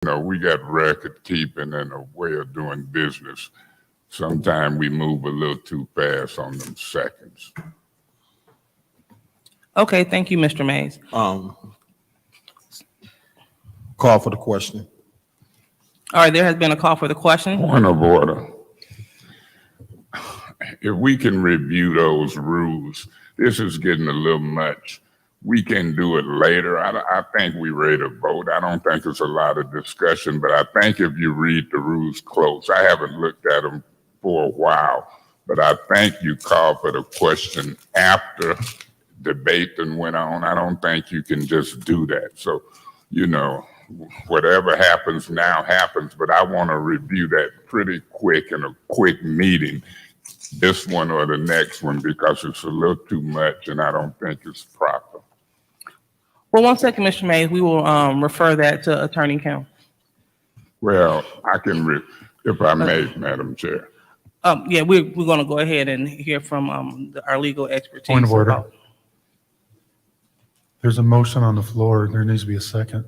We got record keeping and a way of doing business. Sometimes we move a little too fast on them seconds. Okay, thank you, Mr. Mays. Call for the question. All right, there has been a call for the question. Point of order. If we can review those rules, this is getting a little much. We can do it later. I think we ready to vote. I don't think it's a lot of discussion, but I think if you read the rules close, I haven't looked at them for a while, but I think you call for the question after debate and went on. I don't think you can just do that. So, whatever happens now happens, but I want to review that pretty quick in a quick meeting, this one or the next one, because it's a little too much and I don't think it's proper. Well, 1 second, Mr. Mays. We will refer that to Attorney Kim. Well, I can, if I may, Madam Chair. Yeah, we're going to go ahead and hear from our legal expertise. Point of order. There's a motion on the floor. There needs to be a second.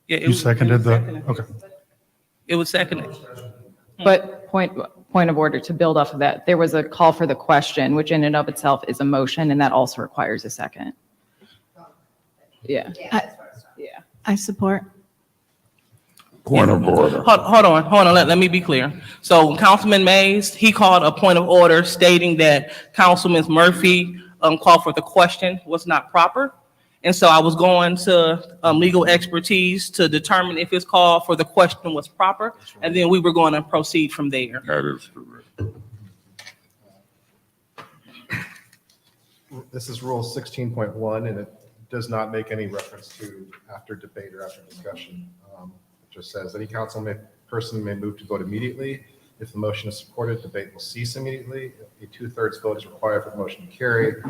Yeah, You seconded the, okay. It was seconded. But point of order, to build off of that, there was a call for the question, which in and of itself is a motion, and that also requires a second. Yeah. Yeah. I support. Point of order. Hold on. Let me be clear. So Councilman Mays, he called a point of order stating that Councilman Murphy called for the question was not proper. And so I was going to legal expertise to determine if his call for the question was proper. And then we were going to proceed from there. That is correct. This is Rule 16.1, and it does not make any reference to after debate or after discussion. It just says any person may move to vote immediately. If the motion is supported, debate will cease immediately. If a 2/3 vote is required for the motion to carry,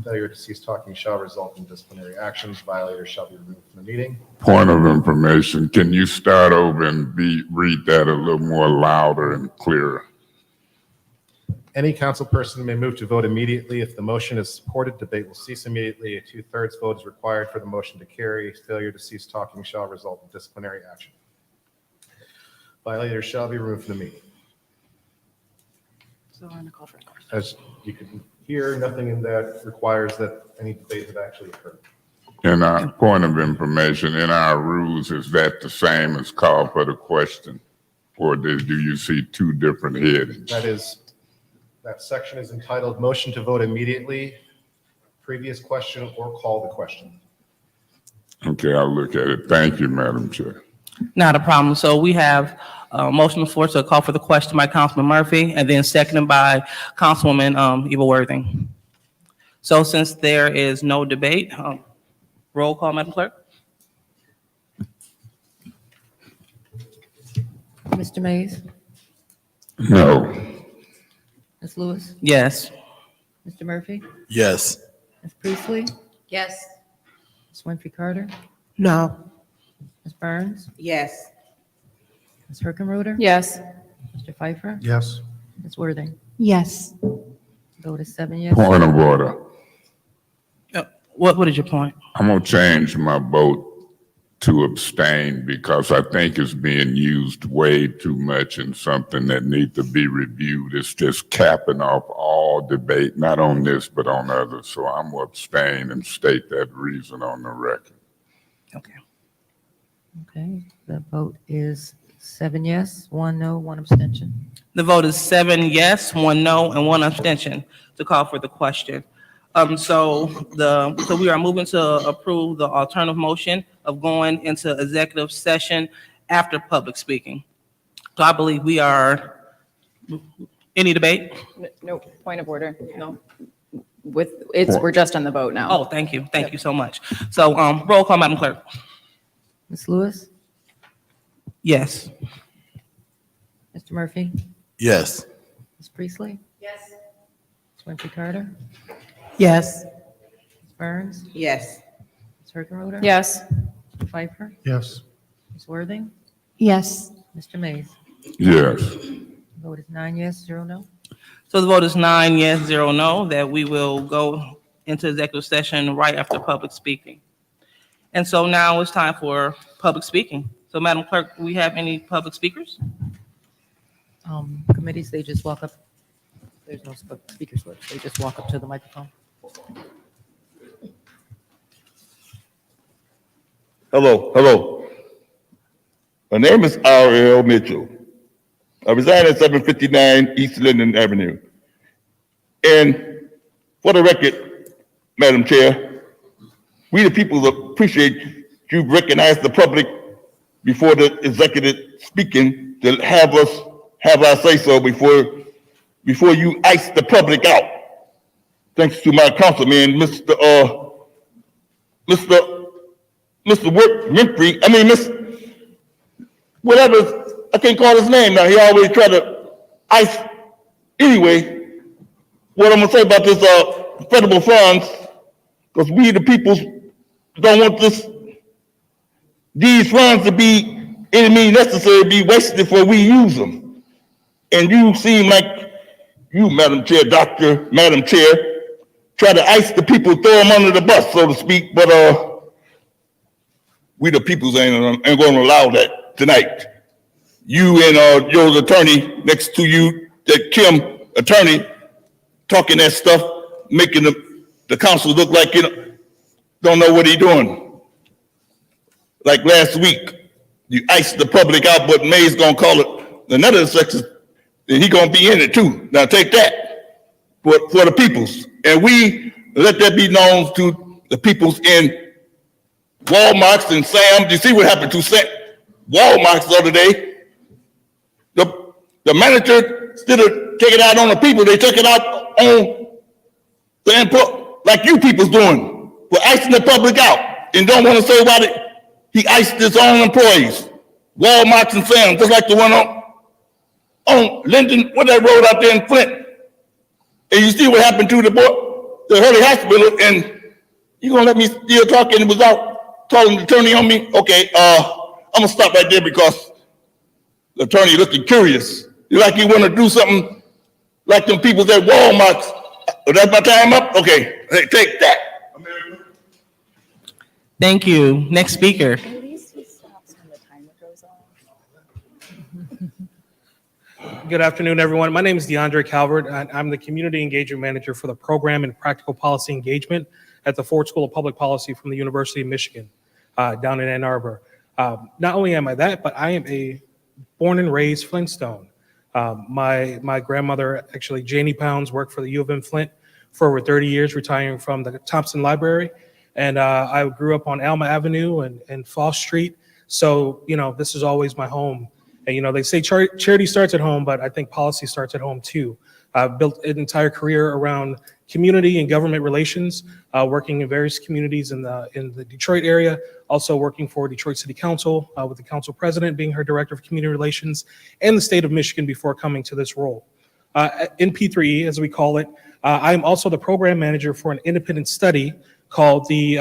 failure to cease talking shall result in disciplinary actions. Violators shall be removed from the meeting. Point of information. Can you start over and read that a little more louder and clearer? Any council person may move to vote immediately. If the motion is supported, debate will cease immediately. A 2/3 vote is required for the motion to carry. Failure to cease talking shall result in disciplinary action. Violators shall be removed from the meeting. So we're going to call for the question. As you can hear, nothing in that requires that any debate have actually occurred. In our point of information, in our rules, is that the same as call for the question? Or do you see two different headings? That section is entitled Motion to Vote Immediately, Previous Question, or Call the Question. Okay, I'll look at it. Thank you, Madam Chair. Not a problem. So we have a motion on the floor to call for the question by Councilman Murphy and then seconded by Councilwoman Eva Worthing. So since there is no debate, roll call, Madam Clerk. Mr. Mays, No. Ms. Lewis, Yes. Mr. Murphy, Yes. Ms. Priestley, Yes. Ms. Winfrey Carter, No. Ms. Burns, Yes. Ms. Herkenroder, Yes. Mr. Pfeiffer, Yes. Ms. Worthing. Yes. Vote is 7 yes. Point of order. What is your point? I'm gonna change my vote to abstain because I think it's being used way too much in something that needs to be reviewed. It's just capping off all debate, not on this, but on others. So I'm gonna abstain and state that reason on the record. Okay. Okay, the vote is 7 yes, 1 no, 1 abstention. The vote is 7 yes, 1 no, and 1 abstention to call for the question. So we are moving to approve the alternative motion of going into executive session after public speaking. So I believe we are, any debate? No, point of order. No. We're just on the vote now. Oh, thank you. Thank you so much. So, roll call, Madam Clerk. Ms. Lewis, Yes. Mr. Murphy, Yes. Ms. Priestley. Yes. Ms. Winfrey Carter, Yes. Ms. Burns, Yes. Ms. Herkenroder. Yes. Mr. Pfeiffer, Yes. Ms. Worthing, Yes. Mr. Mays. Yes. Vote is 9 yes, 0 no. So the vote is 9 yes, 0 no, that we will go into executive session right after public speaking. And so now it's time for public speaking. So Madam Clerk, do we have any public speakers? Committees, they just walk up. There's no speaker slips. They just walk up to the microphone. Hello. My name is R.L. Mitchell. I reside at 759 East Linden Avenue. And for the record, Madam Chair, we the people appreciate you recognize the public before the executive speaking to have our say so before you ice the public out. Thanks to my councilman, Mr. Winfrey, whatever, I can't call his name now. He always try to ice. Anyway, what I'm gonna say about this federal funds, because we the people don't want these funds to be any means necessary to be wasted before we use them. And you seem like you, Madam Chair, Madam Chair, try to ice the people, throw them under the bus, so to speak, but we the peoples ain't gonna allow that tonight. You and your attorney next to you, that Kim attorney, talking that stuff, making the council look like don't know what he doing. Like last week, you iced the public out, but May's gonna call it another section, and he gonna be in it too. Now take that for the peoples, and we let that be known to the peoples in Walmarts and Sam's. You see what happened to Walmarts the other day? The manager, instead of taking it out on the people, they took it out on the input, like you people's doing, for icing the public out, and don't want to say why he iced his own employees. Walmarts and Sam's, just like the one on Linden, what that road out there in Flint. And you see what happened to the Hurley Hospital, and you gonna let me still talking without calling the attorney on me? Okay, I'm gonna stop right there because the attorney looking curious. You like you wanna do something like them people at Walmart. Oh, that's my time up? Okay, hey, take that. Thank you. Next speaker. At least he stops when the timer goes on. Good afternoon, everyone. My name is DeAndre Calvert, and I'm the Community Engagement Manager for the Program in Practical Policy Engagement at the Ford School of Public Policy from the University of Michigan, down in Ann Arbor. Not only am I that, but I am a born and raised Flintstone. My grandmother, actually Janie Pounds, worked for the U of M Flint for over 30 years, retiring from the Thompson Library. And I grew up on Alma Avenue and Foss Street. So, this is always my home. And, they say charity starts at home, but I think policy starts at home too. I've built an entire career around community and government relations, working in various communities in the Detroit area, also working for Detroit City Council, with the council president being her director of community relations, and the state of Michigan before coming to this role. In P3E, as we call it, I am also the program manager for an independent study called the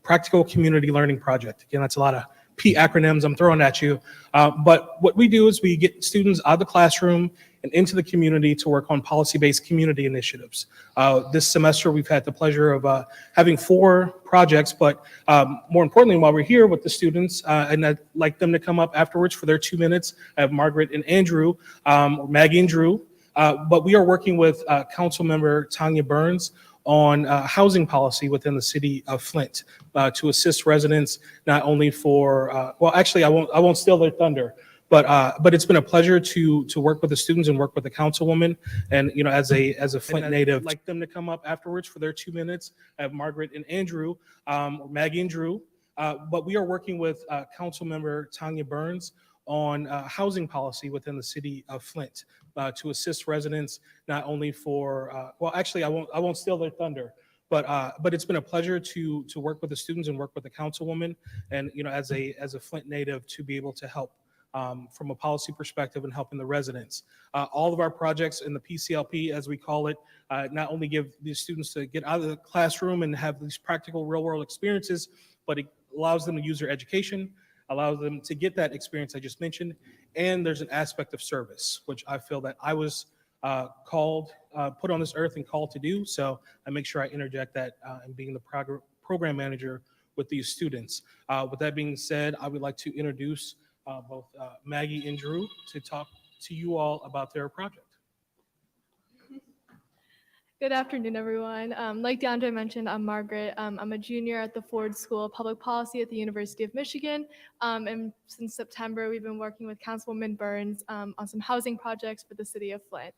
Practical Community Learning Project. Again, that's a lot of P acronyms I'm throwing at you. But what we do is we get students out of the classroom and into the community to work on policy-based community initiatives. This semester, we've had the pleasure of having 4 projects, but more importantly, while we're here with the students, and I'd like them to come up afterwards for their 2 minutes. I have Margaret and Andrew, Maggie and Drew, but we are working with Council Member Tanya Burns on housing policy within the city of Flint to assist residents not only for, well, actually, I won't steal their thunder, but it's been a pleasure to work with the students and work with the councilwoman. And, as a Flint native, I'd like them to come up afterwards for their 2 minutes. I have Margaret and Andrew, Maggie and Drew, but we are working with Council Member Tanya Burns on housing policy within the city of Flint to assist residents not only for, well, actually, I won't steal their thunder, but it's been a pleasure to work with the students and work with the councilwoman, and as a Flint native to be able to help from a policy perspective and helping the residents. All of our projects in the PCLP, as we call it, not only give these students to get out of the classroom and have these practical real-world experiences, but it allows them to use their education, allows them to get that experience I just mentioned, and there's an aspect of service, which I feel that I was called, put on this earth and called to do, so I make sure I interject that in being the program manager with these students. With that being said, I would like to introduce both Maggie and Drew to talk to you all about their project. Good afternoon, everyone. Like DeAndre mentioned, I'm Margaret. I'm a junior at the Ford School of Public Policy at the University of Michigan. And since September, we've been working with Councilwoman Burns on some housing projects for the city of Flint.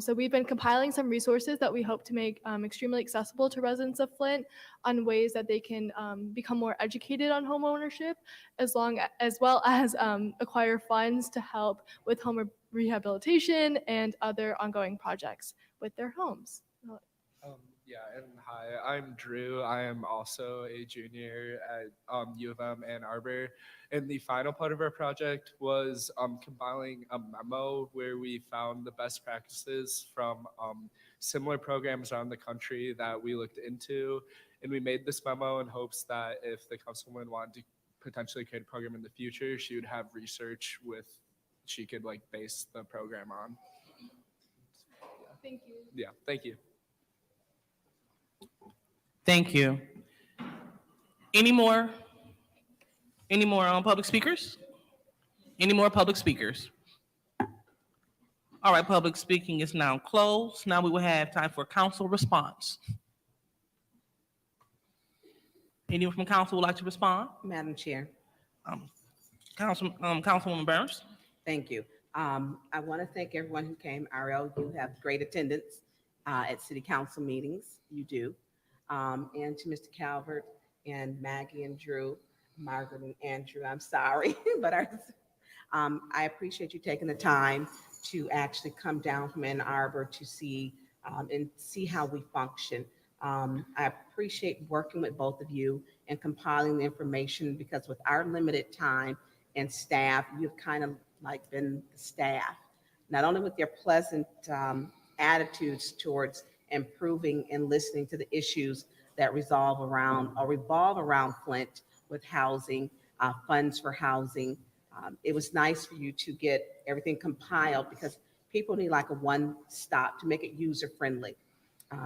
So we've been compiling some resources that we hope to make extremely accessible to residents of Flint on ways that they can become more educated on home ownership, as well as acquire funds to help with home rehabilitation and other ongoing projects with their homes. And hi, I'm Drew. I am also a junior at U of M Ann Arbor. And the final part of our project was compiling a memo where we found the best practices from similar programs around the country that we looked into. And we made this memo in hopes that if the councilwoman wanted to potentially create a program in the future, she would have research she could base the program on. Thank you. Yeah, thank you. Thank you. Any more public speakers? Any more public speakers? All right, public speaking is now closed. Now we will have time for council response. Anyone from council would like to respond? Madam Chair, Councilwoman Burns? thank you. I want to thank everyone who came. Ariel, you have great attendance at city council meetings. You do. And to Mr. Calvert and Maggie and Drew, Margaret and Andrew, I'm sorry, but I appreciate you taking the time to actually come down from Ann Arbor to see and see how we function. I appreciate working with both of you and compiling the information, because with our limited time and staff, you've kind of been the staff, not only with your pleasant attitudes towards improving and listening to the issues that revolve around Flint with housing, funds for housing. It was nice for you to get everything compiled, because people need a one-stop to make it user-friendly.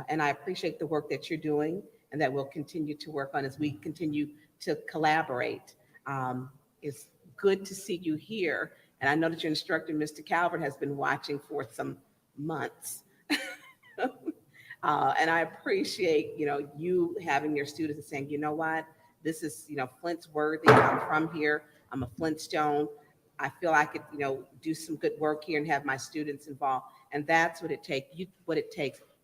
And I appreciate the work that you're doing and that we'll continue to work on as we continue to collaborate. It's good to see you here. And I know that your instructor, Mr. Calvert, has been watching for some months. And I appreciate, you having your students and saying, you know what, this is, Flint's worthy. I'm from here. I'm a Flintstone. I feel I could, do some good work here and have my students involved. And that's what it takes.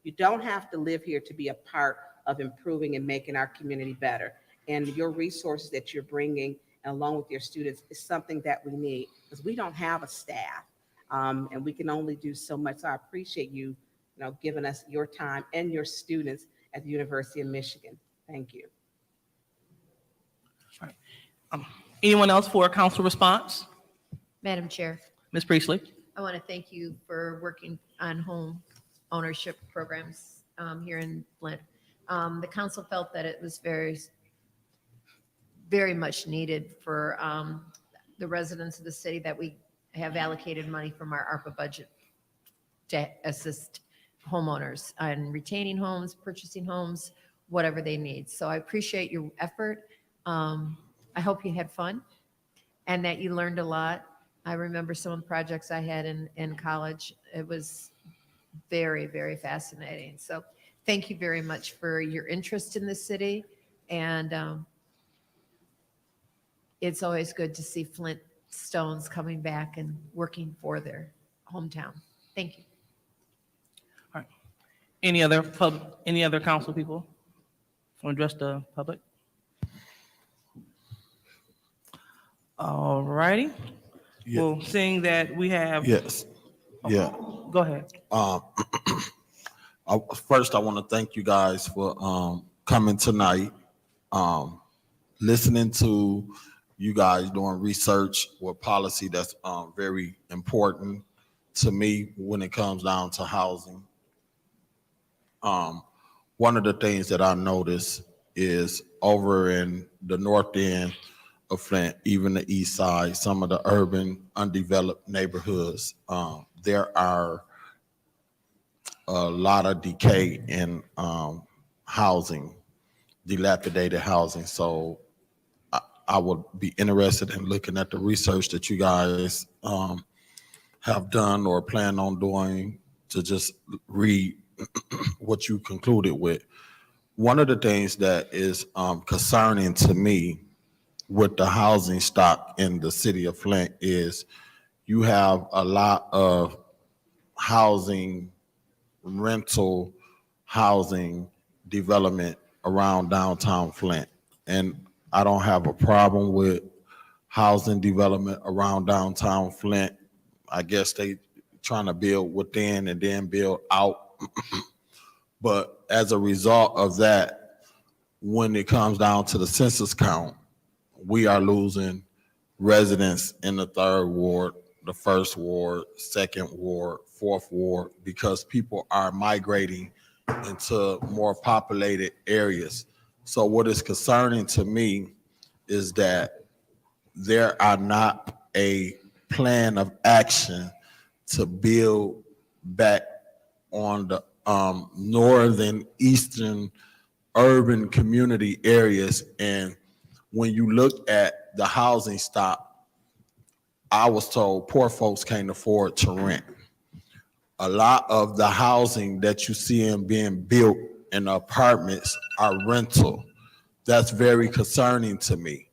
You don't have to live here to be a part of improving and making our community better. And your resources that you're bringing, along with your students, is something that we need, because we don't have a staff, and we can only do so much. So I appreciate you, giving us your time and your students at the University of Michigan. Thank you. Anyone else for a council response? Madam Chair, Ms. Priestley? I want to thank you for working on home ownership programs here in Flint. The council felt that it was very, very much needed for the residents of the city, that we have allocated money from our ARPA budget to assist homeowners on retaining homes, purchasing homes, whatever they need. So I appreciate your effort. I hope you had fun and that you learned a lot. I remember some of the projects I had in college. It was very, very fascinating. So thank you very much for your interest in the city. And it's always good to see Flintstones coming back and working for their hometown. Thank you. All right. Any other council people want to address the public? All righty. Yeah. Well, seeing that we have. Yes. Yeah. Go ahead. First, I want to thank you guys for coming tonight, listening to you guys doing research with policy that's very important to me when it comes down to housing. One of the things that I noticed is over in the north end of Flint, even the east side, some of the urban undeveloped neighborhoods, there are a lot of decay in housing. dilapidated housing. So I would be interested in looking at the research that you guys have done or plan on doing to just read what you concluded with. One of the things that is concerning to me with the housing stock in the city of Flint is you have a lot of housing, rental housing development around downtown Flint. And I don't have a problem with housing development around downtown Flint. I guess they trying to build within and then build out. But as a result of that, when it comes down to the census count, we are losing residents in the 3rd ward, the 1st ward, 2nd ward, 4th ward, because people are migrating into more populated areas. So what is concerning to me is that there are not a plan of action to build back on the northern, eastern, urban community areas. And when you look at the housing stock, I was told poor folks can't afford to rent. A lot of the housing that you see being built in apartments are rental. That's very concerning to me.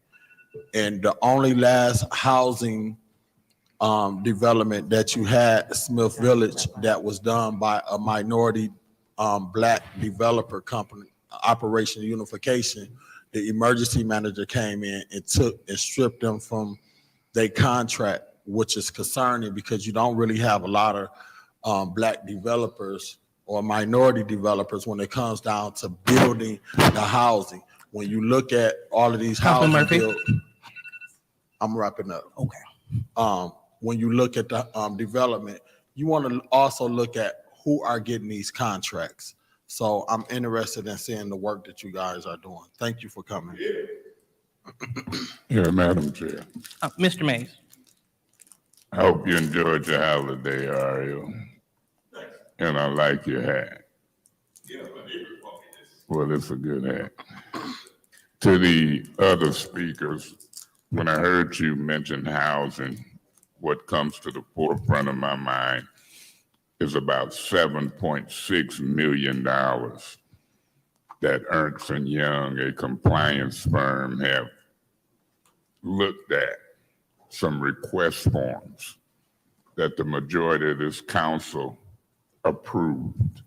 And the only last housing development that you had, Smith Village, that was done by a minority Black developer company, Operation Unification, the emergency manager came in and stripped them from their contract, which is concerning because you don't really have a lot of Black developers or minority developers when it comes down to building the housing. When you look at all of these Councilman housing Murphy? I'm wrapping up. Okay. When you look at the development, you want to also look at who are getting these contracts. So I'm interested in seeing the work that you guys are doing. Thank you for coming. Yeah, Madam Chair. Mr. Mays. I hope you enjoyed your holiday, Ariel. And I like your hat. Well, it's a good hat. To the other speakers, when I heard you mention housing, what comes to the forefront of my mind is about $7.6 million that Ernst & Young, a compliance firm, have looked at some request forms that the majority of this council approved.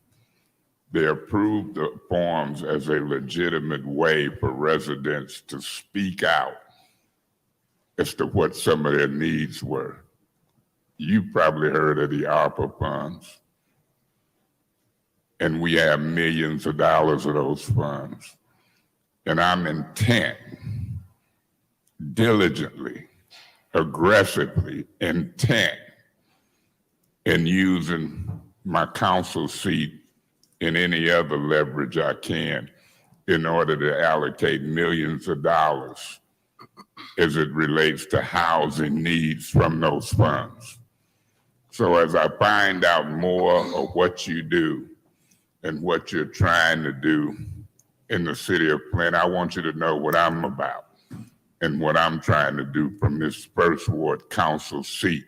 They approved the forms as a legitimate way for residents to speak out as to what some of their needs were. You probably heard of the ARPA funds. And we have millions of dollars of those funds. And I'm intent, diligently, aggressively intent in using my council seat and any other leverage I can in order to allocate millions of dollars as it relates to housing needs from those funds. So as I find out more of what you do and what you're trying to do in the city of Flint, I want you to know what I'm about and what I'm trying to do from this first ward council seat.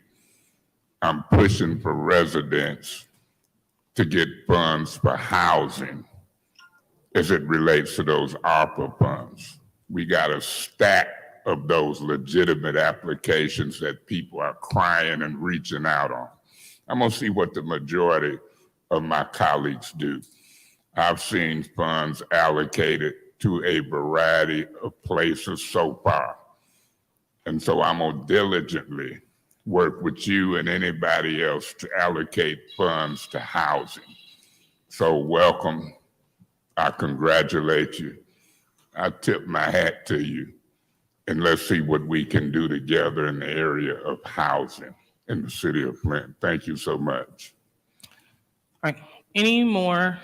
I'm pushing for residents to get funds for housing as it relates to those ARPA funds. We got a stack of those legitimate applications that people are crying and reaching out on. I'm gonna see what the majority of my colleagues do. I've seen funds allocated to a variety of places so far. And so I'm gonna diligently work with you and anybody else to allocate funds to housing. So welcome. I congratulate you. I tip my hat to you. And let's see what we can do together in the area of housing in the city of Flint. Thank you so much. All right. Any more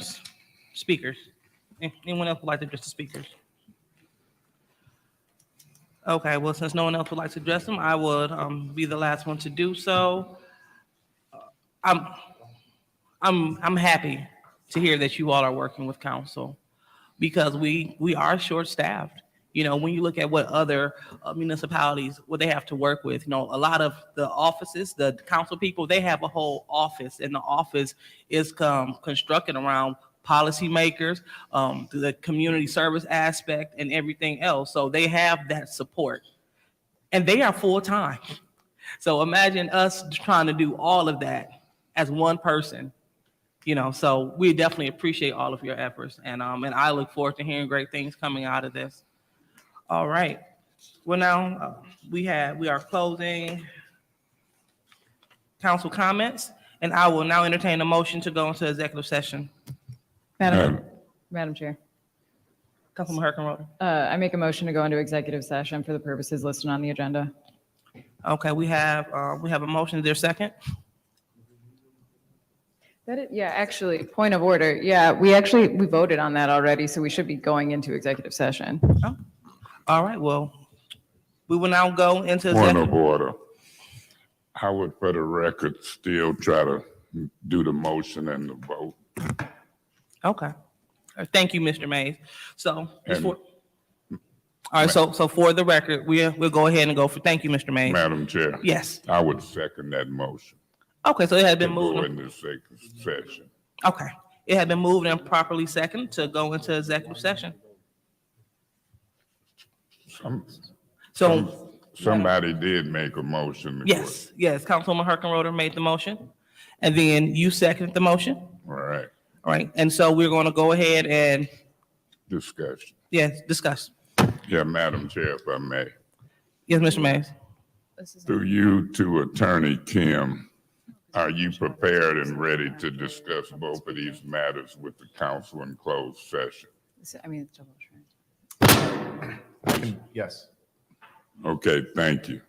speakers? Anyone else would like to address the speakers? Okay, well, since no one else would like to address them, I would be the last one to do so. I'm happy to hear that you all are working with council, because we are short-staffed. You know, when you look at what other municipalities, what they have to work with, you know, a lot of the offices, the council people, they have a whole office, and the office is constructed around policymakers, the community service aspect, and everything else. So they have that support, and they are full-time. So imagine us trying to do all of that as one person. You know, so we definitely appreciate all of your efforts, and I look forward to hearing great things coming out of this. All right. Well, now we are closing council comments, and I will now entertain a motion to go into executive session. Madam Chair, Councilman Herkenroder. I make a motion to go into executive session for the purposes listed on the agenda. Okay, we have a motion. Is there a second? Yeah, actually, point of order. Yeah, we voted on that already, so we should be going into executive session. Oh. All right, well, we will now go into Point executive. of order. I would, for the record, still try to do the motion and the vote. Okay. Thank you, Mr. Mays. So, And- all right, so for the record, we'll go ahead and go for, thank you, Mr. Mays. Madam Chair. Yes. I would second that motion. Okay, so it has To been go moved. into session. Okay, it had been moved and properly seconded to go into executive session. So, Somebody did make a motion. to go- yes, Councilwoman Herkenroder made the motion, and then you seconded the motion. All right, All right, and so we're going to go ahead and, discussion. yes, discuss. Yeah, Madam Chair, if I may. Yes, Mr. Mays. Through you to Attorney Kim, are you prepared and ready to discuss both of these matters with the council in closed session? I mean, it's double true. Yes. Okay, thank you.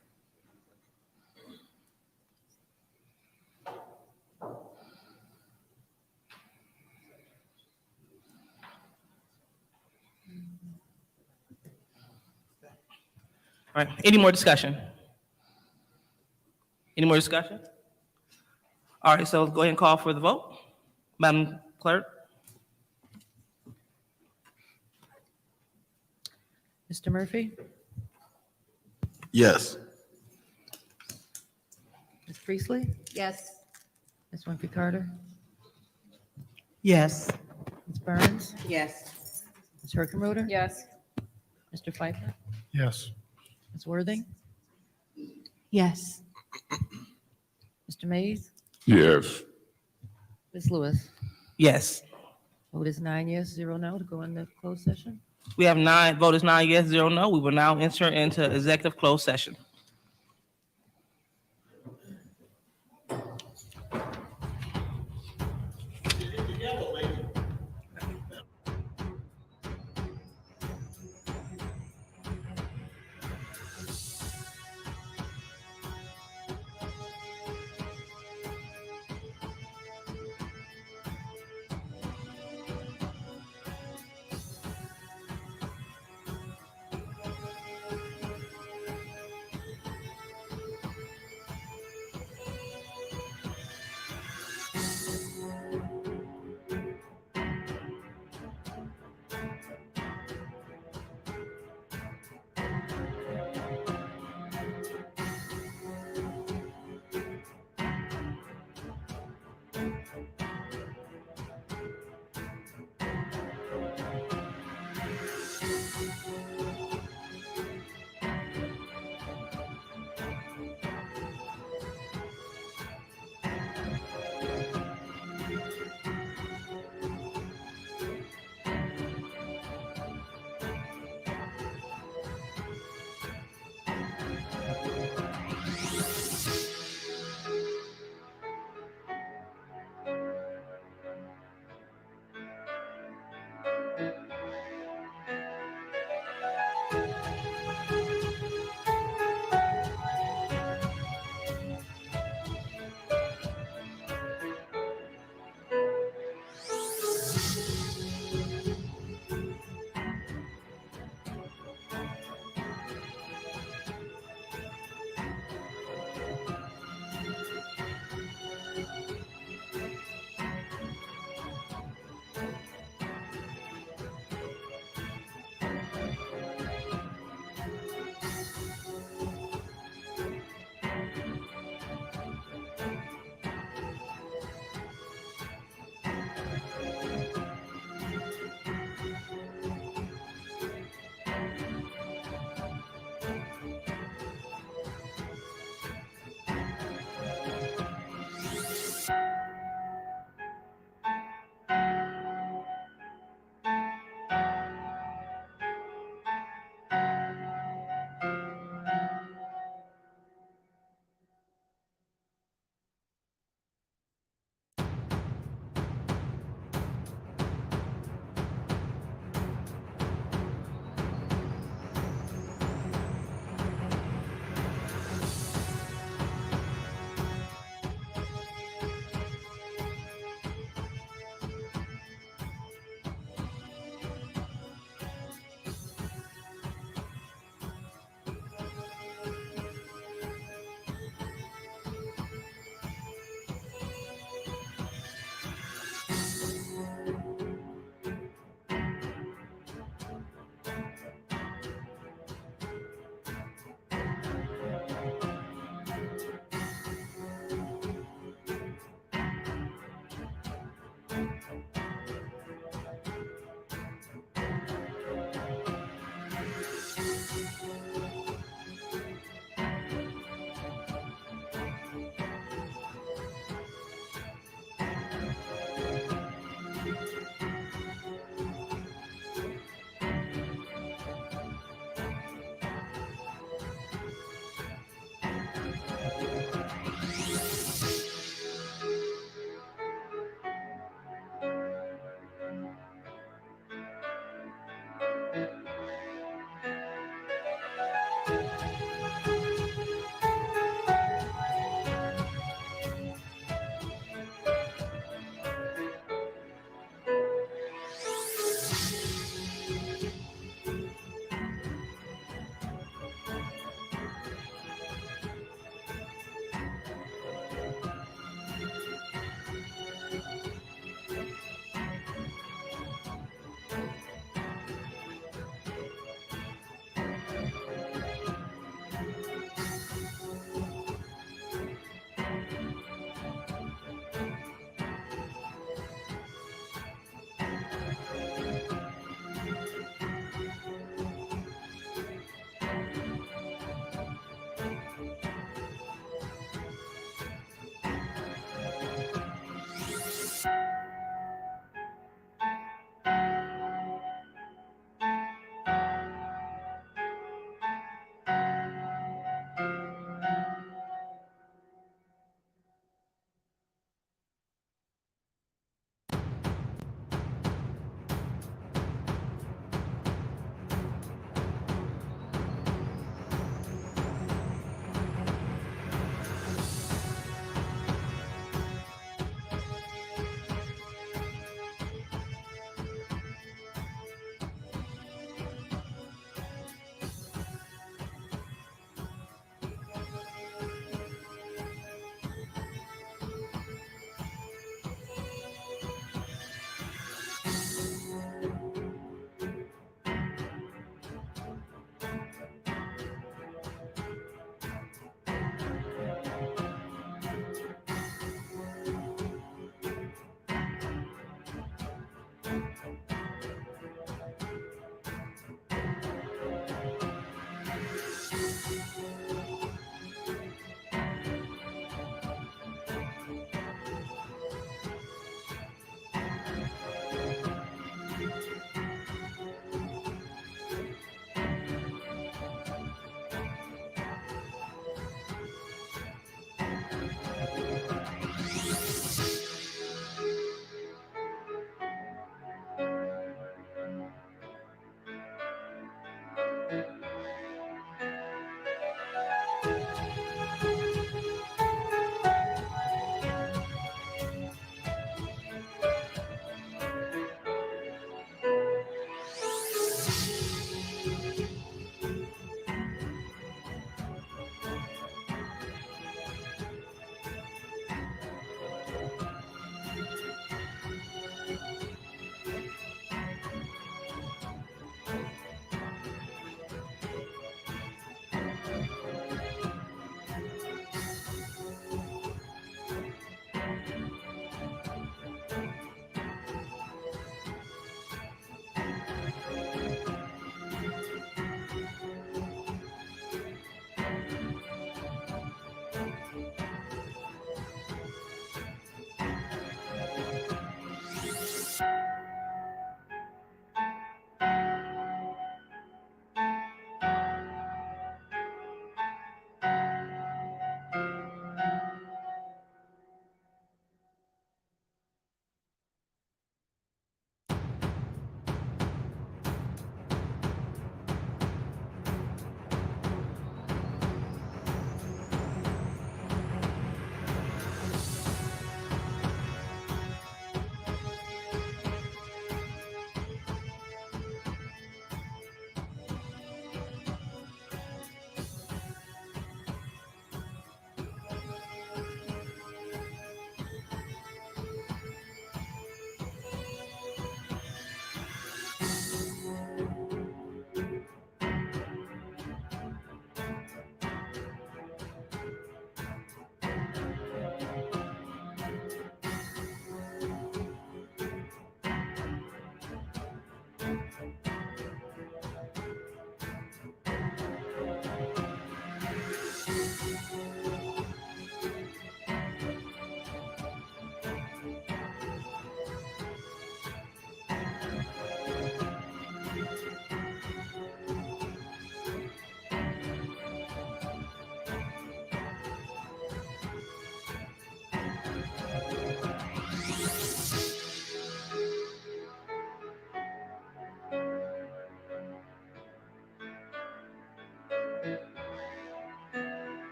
All right, any more discussion? Any more discussion? All right, so let's go ahead and call for the vote. Madam Clerk? Mr. Murphy? Yes. Ms. Priestley? Yes. Ms. Winfrey Carter? Yes. Ms. Burns? Yes. Ms. Herkenroder? Yes. Mr. Pfeiffer? Yes. Ms. Worthing? Yes. Mr. Mays? Yes, Ms. Lewis? Yes. Vote is 9 yes, 0 no to go into closed session. We have vote is 9 yes, 0 no. We will now enter into executive closed session.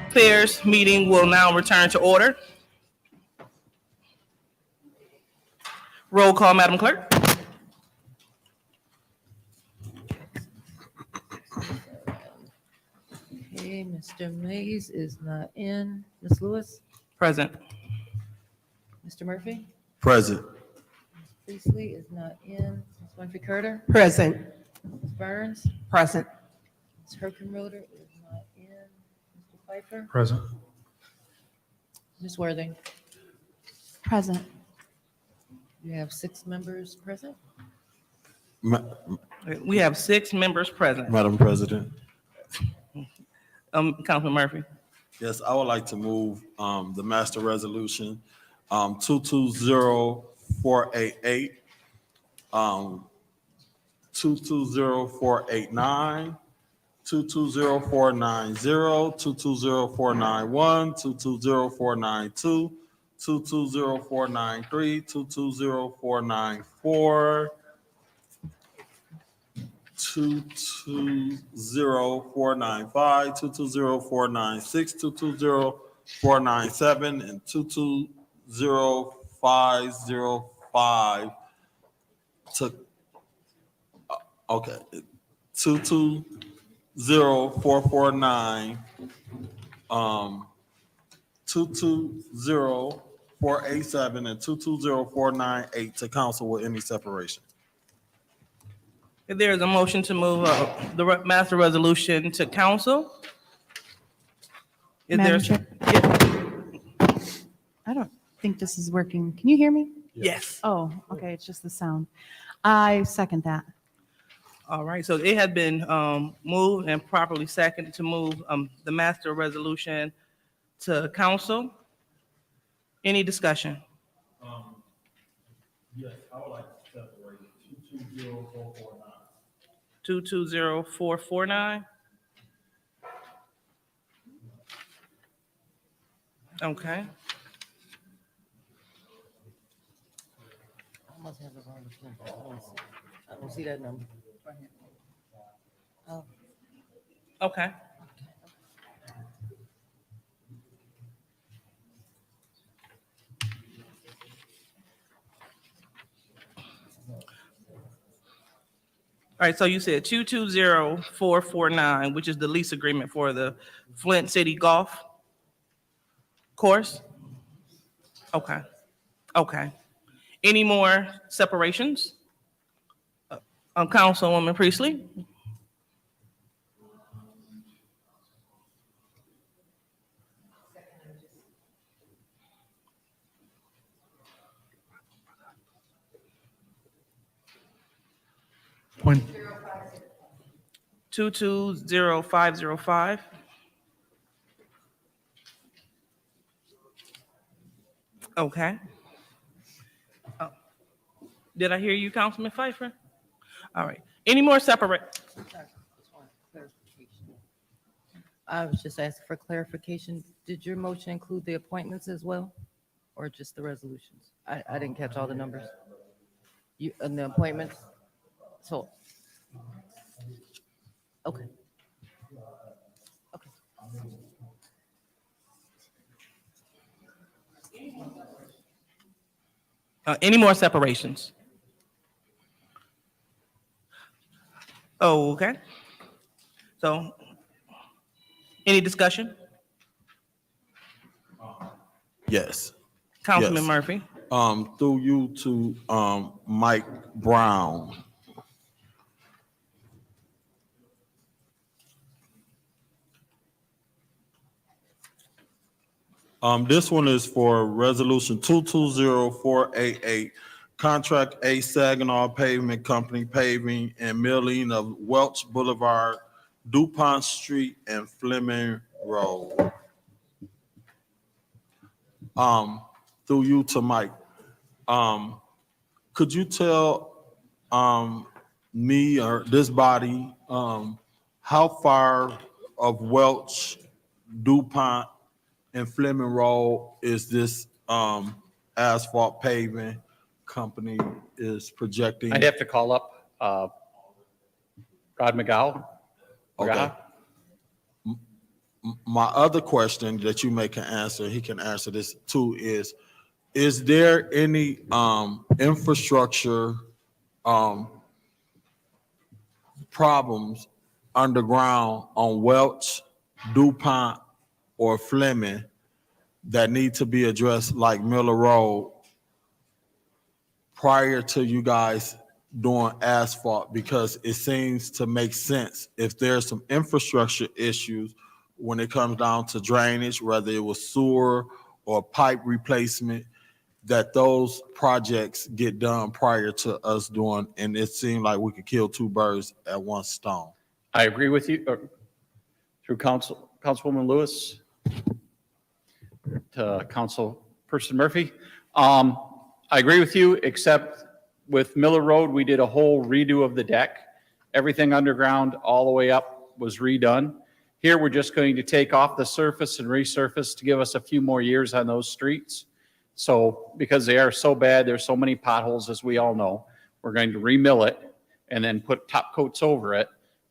Affairs meeting will now return to order. Roll call, Madam Clerk. Okay, Mr. Mays is not in. Ms. Lewis? Present. Mr. Murphy? Present. Ms. Priestley is not in. Ms. Winfrey Carter? Present. Ms. Burns? Present. Ms. Herkenroder is not in. Mr. Pfeiffer? Present. Ms. Worthing? Present. You have 6 members present? Ma- We have 6 members present. Madam President, Councilman Murphy. yes, I would like to move the master resolution 220488, 220489, 220490, 220491, 220492, 220493, 220494, 220495, 220496, 220497, and 220505 to, okay, 220449, 220487, and 220498 to council with any separation. If there is a motion to move master resolution to council. Is there? Madam Chair? I don't think this is working. Can you hear me? Yes. Oh, okay, it's just the sound. I second that. All right, so it had been moved and properly seconded to move the master resolution to council. Any discussion? Yes, I would like to separate 220449. 220449? Okay. I must have the wrong number. I don't see that number. Oh, Okay. All right, so you said 220449, which is the lease agreement for the Flint City Golf Course? Okay, okay. Any more separations? Councilwoman Priestley? Point, 220505. Okay. Oh, did I hear you, Councilman Pfeiffer? All right. Any more separate? I was just asking for clarification. Did your motion include the appointments as well? Or just the resolutions? I didn't catch all the numbers. You, and the appointments? So. Okay. Okay. Any more separations? Oh, okay. So, any discussion? Yes. Councilman Yes. Murphy? Through you to, Mike Brown. This one is for resolution 220488, contract A Saginaw Pavement Company paving and milling of Welch Boulevard, DuPont Street and Fleming Road. Through you to Mike. Could you tell, me or this body, how far of Welch, DuPont and Fleming Road is this, asphalt paving company is projecting? I'd have to call up Rod McGow. Okay. My other question that you may can answer, he can answer this too, is there any infrastructure problems underground on Welch, DuPont, or Fleming that need to be addressed like Miller Road prior to you guys doing asphalt? Because it seems to make sense if there's some infrastructure issues when it comes down to drainage, whether it was sewer or pipe replacement, that those projects get done prior to us doing, and it seemed like we could kill two birds at one stone. I agree with you, through Councilwoman Lewis to Councilperson Murphy. I agree with you, except with Miller Road, we did a whole redo of the deck. Everything underground all the way up was redone. Here, we're just going to take off the surface and resurface to give us a few more years on those streets. So, because they are so bad, there's so many potholes, as we all know, we're going to remill it and then put top coats over it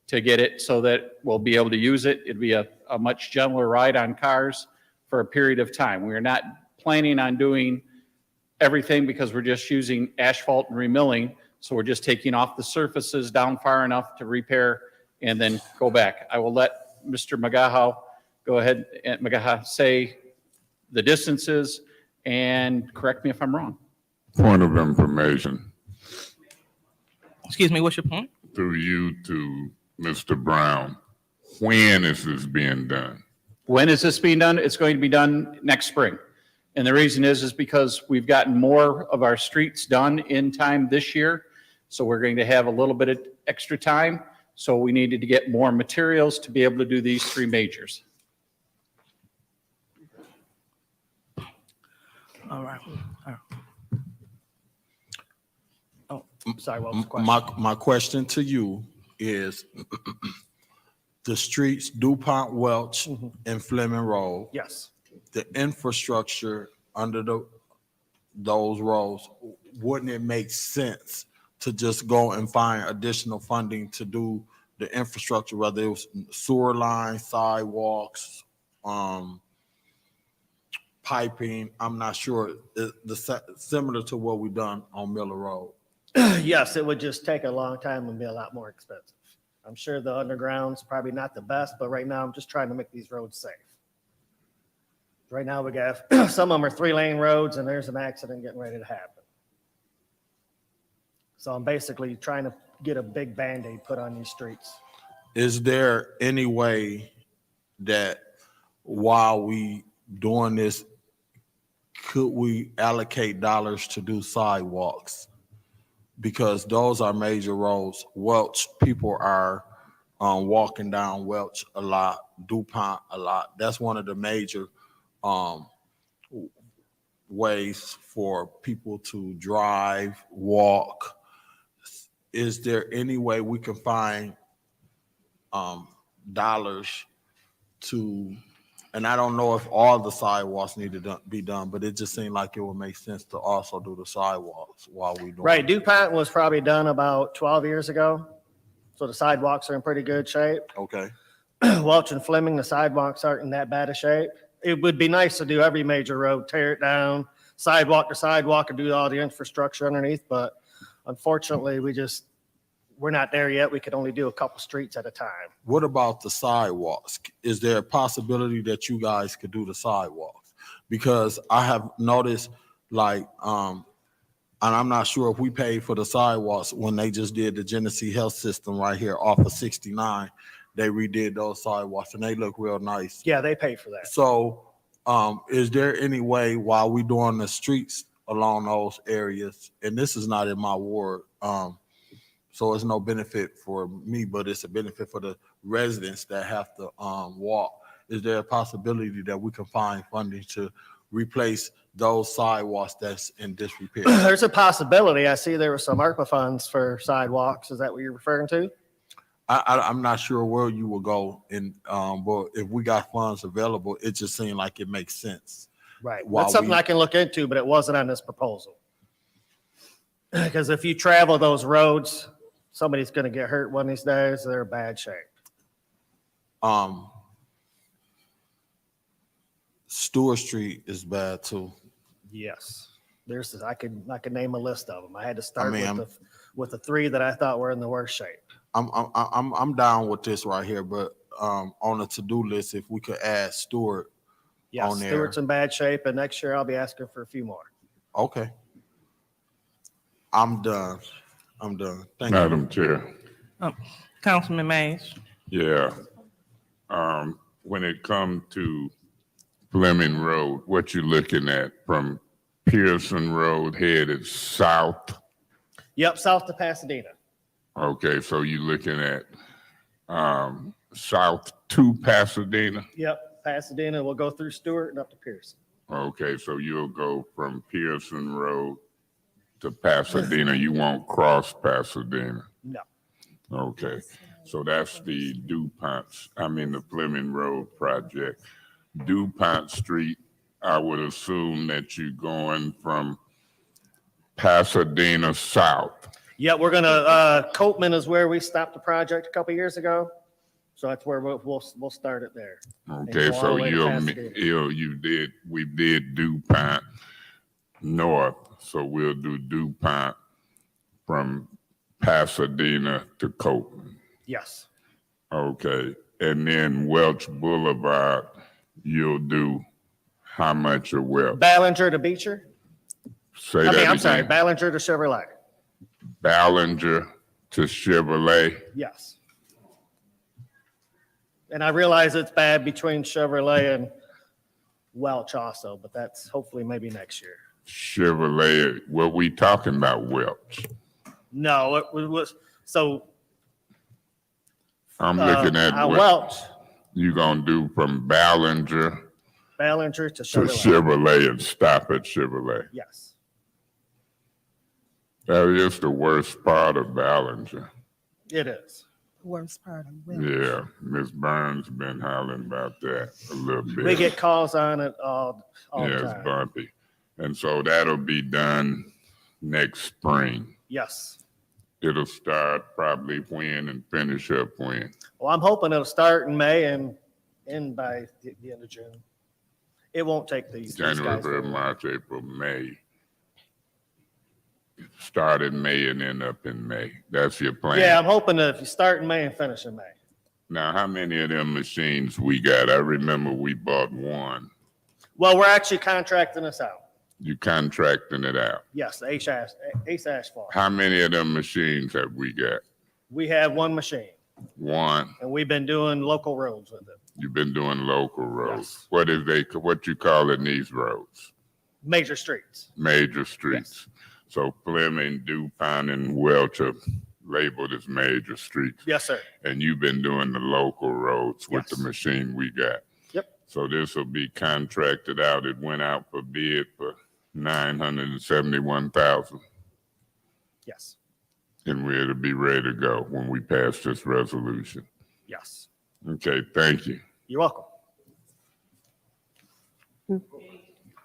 to get it so that we'll be able to use it. It'd be a much gentler ride on cars for a period of time. We are not planning on doing everything because we're just using asphalt and remilling. So we're just taking off the surfaces down far enough to repair and then go back. I will let Mr. McGaha go ahead and say the distances and correct me if I'm wrong. Point of information Excuse me, what's your point? through you to Mr. Brown. When is this being done? When is this being done? It's going to be done next spring. And the reason is because we've gotten more of our streets done in time this year. So we're going to have a little bit of extra time. So we needed to get more materials to be able to do these three majors. All right. Oh, sorry, what was the question? My question to you is the streets DuPont, Welch, and Fleming Road. Yes. The infrastructure under those roads, wouldn't it make sense to just go and find additional funding to do the infrastructure, whether it was sewer lines, sidewalks, piping? I'm not sure. Similar to what we've done on Miller Road. Yes, it would just take a long time and be a lot more expensive. I'm sure the underground's probably not the best, but right now I'm just trying to make these roads safe. Right now we got, some of them are 3-lane roads and there's an accident getting ready to happen. So I'm basically trying to get a big Band-Aid put on these streets. Is there any way that while we doing this, could we allocate dollars to do sidewalks? Because those are major roads. Welch, people are walking down Welch a lot, DuPont a lot. That's one of the major ways for people to drive, walk. Is there any way we can find dollars to, and I don't know if all the sidewalks need to be done, but it just seemed like it would make sense to also do the sidewalks while we do. Right, DuPont was probably done about 12 years ago, so the sidewalks are in pretty good shape. Okay. Welch and Fleming, the sidewalks aren't in that bad a shape. It would be nice to do every major road, tear it down, sidewalk to sidewalk, and do all the infrastructure underneath, but unfortunately, we're not there yet. We could only do a couple streets at a time. What about the sidewalks? Is there a possibility that you guys could do the sidewalks? Because I have noticed like, and I'm not sure if we paid for the sidewalks when they just did the Genesee Health System right here off of 69. They redid those sidewalks and they look real nice. Yeah, they pay for that. So is there any way while we doing the streets along those areas, and this is not in my ward, so it's no benefit for me, but it's a benefit for the residents that have to walk. Is there a possibility that we can find funding to replace those sidewalks that's in disrepair? There's a possibility. I see there were some ARPA funds for sidewalks. Is that what you're referring to? I'm not sure where you will go in, but if we got funds available, it just seemed like it makes sense. Right. While That's something we- I can look into, but it wasn't on this proposal. Because if you travel those roads, somebody's going to get hurt one of these days. They're in bad shape. Stewart Street is bad too. Yes. I could name a list of them. I had to start mean, with the three that I thought were in the worst shape. I'm down with this right here, but on the to-do list, if we could add Stewart Yes, on there. Stewart's in bad shape, and next year I'll be asking for a few more. Okay. I'm done. Thank you. Madam Chair. Councilman Mays. Yeah. When it comes to Fleming Road, what you looking at from Pearson Road headed south? Yep, south to Pasadena. Okay, so you looking at south to Pasadena? Yep, Pasadena. We'll go through Stewart and up to Pearson. Okay, so you'll go from Pearson Road to Pasadena. You won't cross Pasadena. No. Okay, so that's the the Fleming Road project. DuPont Street, I would assume that you're going from Pasadena south. Yeah, we're gonna, Copeman is where we stopped the project a couple years ago. So that's where we'll start it there. Okay, And go all so the way to Pasadena. we did DuPont north, so we'll do DuPont from Pasadena to Copeland. Yes. Okay, and then Welch Boulevard, you'll do how much of Welch? Ballinger to Beecher. Say that I'm sorry, again. Ballinger to Chevrolet. Ballinger to Chevrolet. Yes. And I realize it's bad between Chevrolet and Welch also, but that's hopefully maybe next year. Chevrolet, what we talking about Welch? No, it was, so. I'm looking at what Welch, you gonna do from Ballinger Ballinger to to Chevrolet. Chevrolet and stop at Chevrolet. Yes. That is the worst part of Ballinger. It is. Worst part of Welch. Yeah, Ms. Burns been hollering about that a little bit. We get calls on it all the Yeah, it's time. bumpy. And so that'll be done next spring. Yes. It'll start probably when and finish up when. Well, I'm hoping it'll start in May and end by the end of June. It won't take these January, guys February, very long. March, April, May. Start in May and end up in May. That's your plan. Yeah, I'm hoping that if you start in May and finish in May. Now, how many of them machines we got? I remember we bought one. Well, we're actually contracting this out. You contracting it out. Yes, Ace Asphalt. How many of them machines have we got? We have one machine, One. and we've been doing local roads with it. You've been doing local roads. Yes. What you calling these roads? Major streets. Major streets. So Fleming, DuPont, and Welch are labeled as major streets. Yes, sir. And you've been doing the local roads with the Yes. machine we got. Yep. So this will be contracted out. It went out for bid for $971,000. Yes. And we'll be ready to go when we pass this resolution. Yes. Okay, thank you. You're welcome.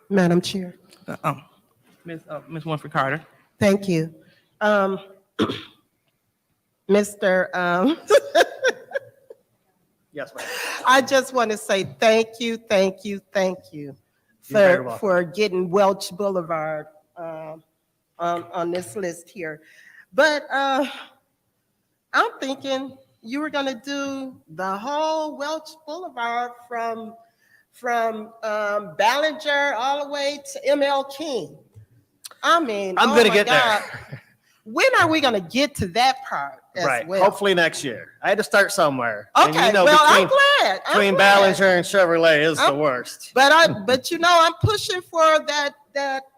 Madam Chair. Ms. Winfrey Carter. Thank you. Mr. Yes, ma'am. I just want to say thank you You're very welcome. for getting Welch Boulevard on this list here. But I'm thinking you were gonna do the whole Welch Boulevard from Ballinger all the way to ML King. I mean, I'm oh gonna my get God. there. When are we gonna get to that part as Right. well? Hopefully next year. I had to start somewhere. And Okay, you know, well, I'm between, glad. I'm between glad. Ballinger and Chevrolet is the I'm- worst. But you know, I'm pushing for that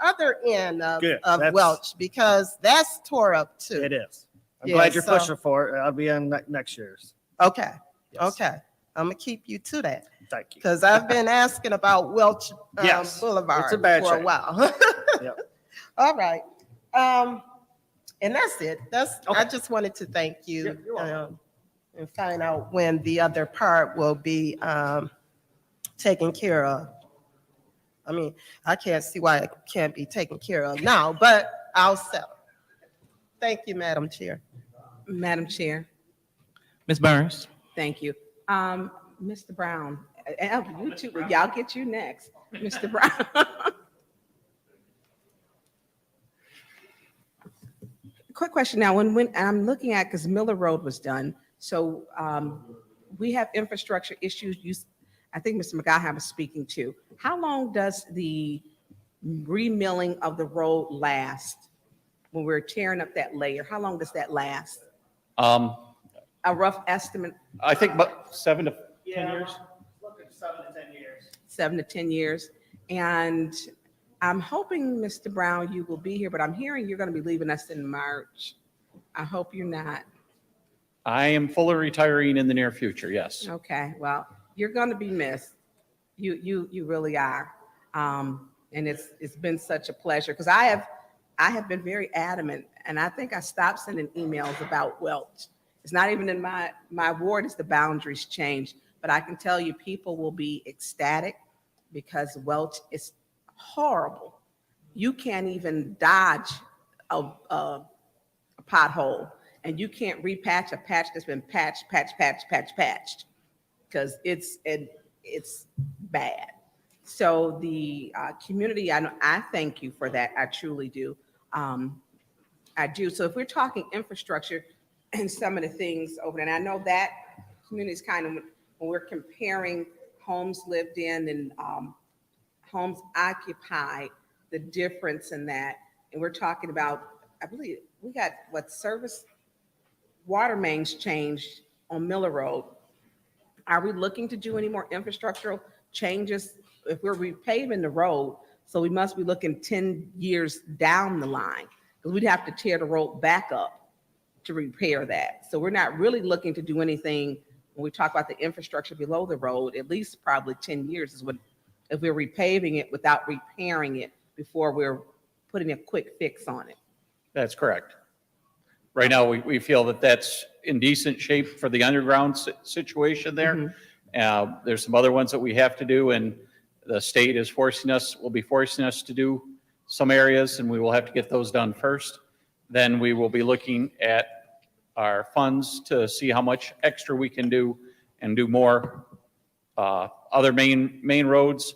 other end Good. of That's- Welch because that's tore up too. It is. I'm Yeah, glad you're so- pushing for it. I'll be in next year's. Okay, Yes. okay. I'm gonna keep you to that Thank you. because I've been asking about Welch Yes, Boulevard it's a bad for a shape. while. Yep. All right. And that's it. I Okay. just wanted to thank you Yeah, you're welcome. and find out when the other part will be taken care of. I mean, I can't see why it can't be taken care of now, but I'll settle. Thank you, Madam Chair. Madam Chair, Ms. Burns. thank you. Mr. Brown, you two, y'all get you next. Mr. Brown. Quick question now, when I'm looking at, because Miller Road was done, so we have infrastructure issues. I think Mr. McGowan was speaking to. How long does the remilling of the road last? When we're tearing up that layer, how long does that last? A rough estimate, I think about 7 to 10 years. Look at 7 to 10 years. 7 to 10 years. And I'm hoping, Mr. Brown, you will be here, but I'm hearing you're going to be leaving us in March. I hope you're not. I am fully retiring in the near future, yes. Okay, well, you're going to be missed. You really are. And it's been such a pleasure because I have been very adamant, and I think I stopped sending emails about Welch. It's not even in my ward as the boundaries change, but I can tell you people will be ecstatic because Welch is horrible. You can't even dodge a pothole, and you can't repatch a patch that's been patched because it's bad. So the community, I thank you for that. I truly do. I do. So if we're talking infrastructure and some of the things over there, and I know that community is kind of, when we're comparing homes lived in and homes occupied, the difference in that, and we're talking about, I believe we got service water mains changed on Miller Road. Are we looking to do any more infrastructural changes? If we're repaving the road, so we must be looking 10 years down the line, because we'd have to tear the road back up to repair that. So we're not really looking to do anything when we talk about the infrastructure below the road, at least probably 10 years is what, if we're repaving it without repairing it before we're putting a quick fix on it. That's correct. Right now, we feel that that's in decent shape for the underground situation there. There's some other ones that we have to do, and the state is will be forcing us to do some areas, and we will have to get those done first. Then we will be looking at our funds to see how much extra we can do and do more other main roads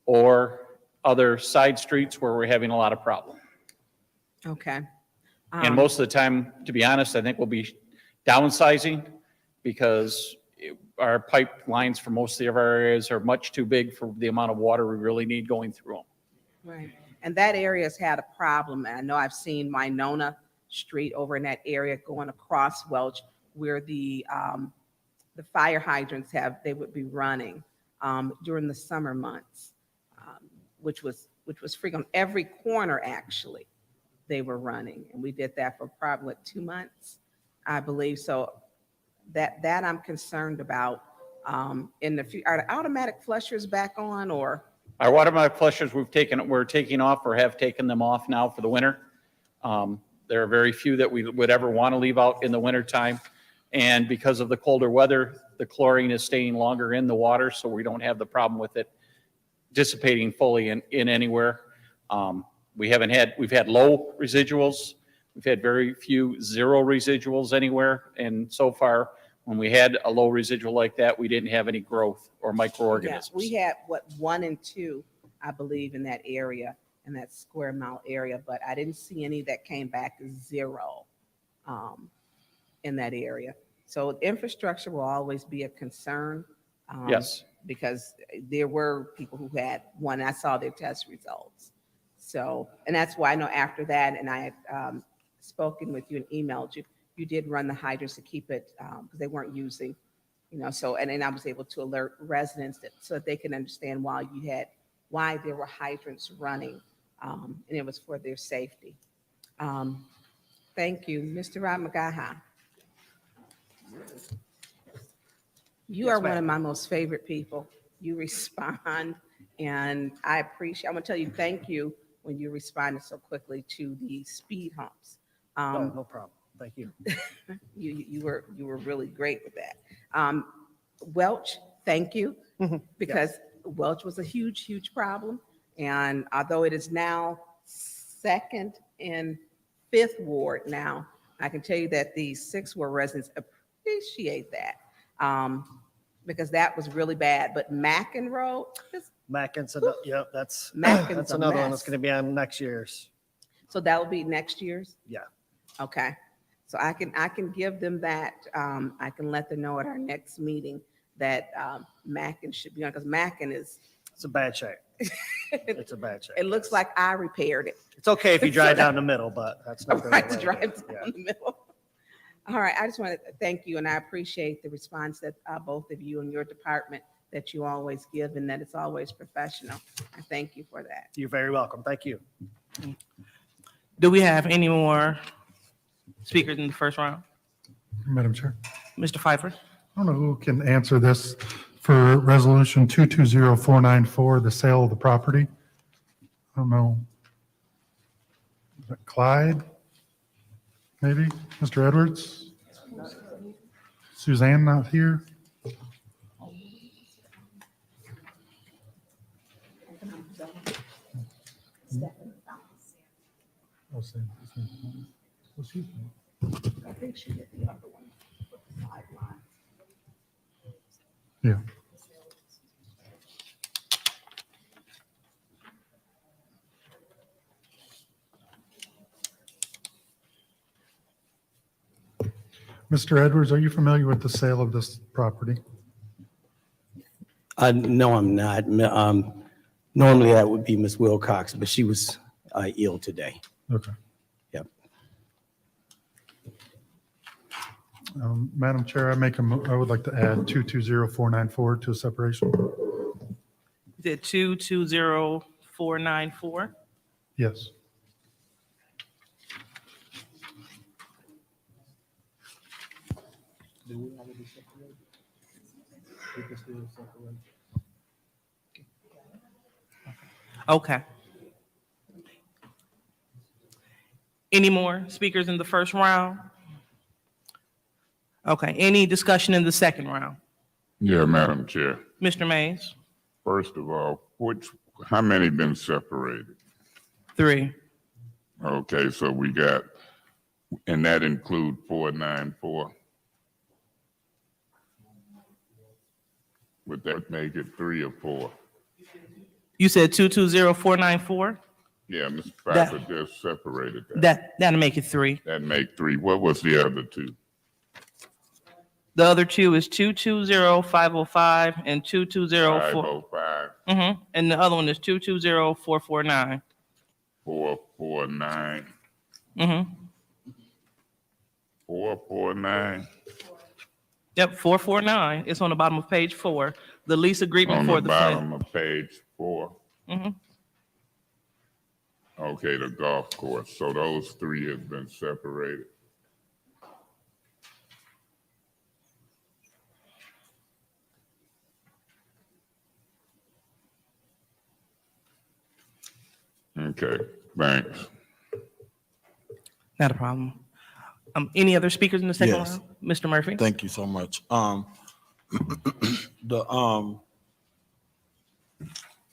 or other side streets where we're having a lot of problem. Okay. And most of the time, to be honest, I think we'll be downsizing because our pipelines for most of our areas are much too big for the amount of water we really need going through them. Right. And that area's had a problem. I know I've seen Winona Street over in that area going across Welch where the fire hydrants they would be running during the summer months, which was free on every corner, actually, they were running. And we did that for probably 2 months, I believe. So that I'm concerned about in the future. Are the automatic flushers back on, or? Our water flushers, we're taking off or have taken them off now for the winter. There are very few that we would ever want to leave out in the wintertime. And because of the colder weather, the chlorine is staying longer in the water, so we don't have the problem with it dissipating fully in anywhere. We've had low residuals. We've had very few zero residuals anywhere. And so far, when we had a low residual like that, we didn't have any growth or microorganisms. Yeah, we had 1 and 2, I believe, in that area, in that square mile area, but I didn't see any that came back to 0 in that area. So infrastructure will always be a concern. Yes. Because there were people who had 1, I saw their test results. So, and that's why I know after that, and I had spoken with you and emailed you, you did run the hydrants to keep it, because they weren't using, so, and then I was able to alert residents so that they can understand why there were hydrants running, and it was for their safety. Thank you. Mr. Ramagaha. You are one of my most favorite people. You respond, and I'm gonna tell you thank you when you responded so quickly to the speed humps. No problem. Thank you. You were really great with that. Welch, thank you, because Welch was a huge problem. And although it is now 2nd and 5th Ward now, I can tell you that the 6th Ward residents appreciate that, because that was really bad. But Mackin Road, Mackin's, that's Mackin's a another one mess. that's going to be on next year's. So that will be next year's? Yeah. Okay. So I can give them that. I can let them know at our next meeting that Mackin should be on, because Mackin is. It's a bad shape. It's a bad shape. It looks like I repaired it. It's okay if you drive down the middle, but that's not the Right, way to to drive do it. down the middle. All right, I just want to thank you, and I appreciate the response that both of you and your department that you always give, and that it's always professional. I thank you for that. You're very welcome. Thank you. Do we have any more speakers in the first round? Madam Chair, Mr. Pfeiffer? I don't know who can answer this for Resolution 220494, the sale of the property. I don't know. Is that Clyde? Maybe? Mr. Edwards? Suzanne not here? Oh, Sam. What's she doing? I think she did the other one. With the sideline. Yeah. Mr. Edwards, are you familiar with the sale of this property? No, I'm not. Normally that would be Ms. Wilcox, but she was ill today. Okay. Yep. Madam Chair, I would like to add 220494 to a separation. Is it 220494? Yes. Okay. Any more speakers in the first round? Okay, any discussion in the second round? Yeah, Madam Chair. Mr. Mays? First of all, how many been separated? 3. Okay, so we got, and that include 494. Would that make it 3 or 4? You said 220494? Yeah, Mr. Pfeiffer just separated that. That'll make it 3. That make 3. What was the other 2? The other 2 is 220505 and 2204. 505, And the other one is 220449. 449, 449. Yep, 449. It's on the bottom of page 4. The lease agreement On for the the Flint. bottom of page 4. Mhm. Okay, the golf course. So those three have been separated. Okay, thanks. Not a problem. Any other speakers in the second Yes. round? Mr. Murphy? Thank you so much. The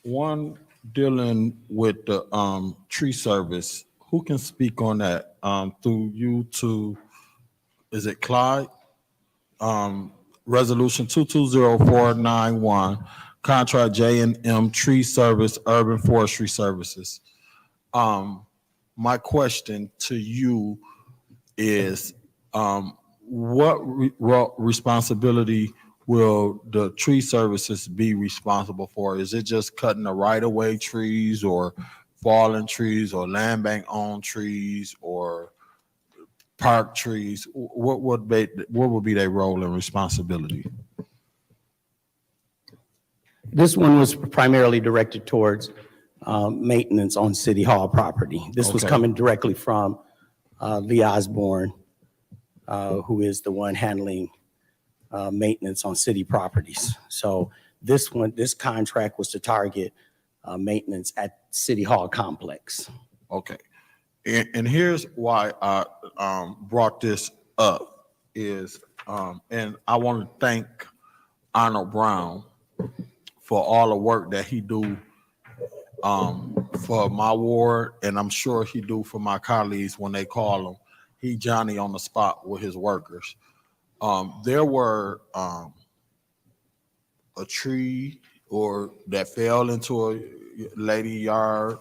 one dealing with the tree service, who can speak on that? Through you to, is it Clyde? Resolution 220491, contract J&M Tree Service, Urban Forestry Services. My question to you is, what responsibility will the tree services be responsible for? Is it just cutting the right-of-way trees or fallen trees or land bank owned trees or park trees? What would be their role and responsibility? This one was primarily directed towards maintenance on City Hall property. This was Okay. coming directly from Lee Osborne, who is the one handling maintenance on city properties. So this contract was to target maintenance at City Hall complex. Okay. And here's why I brought this up is, and I want to thank Arnold Brown for all the work that he do for my ward, and I'm sure he do for my colleagues when they call him. He Johnny on the spot with his workers. There were a tree or that fell into a lady yard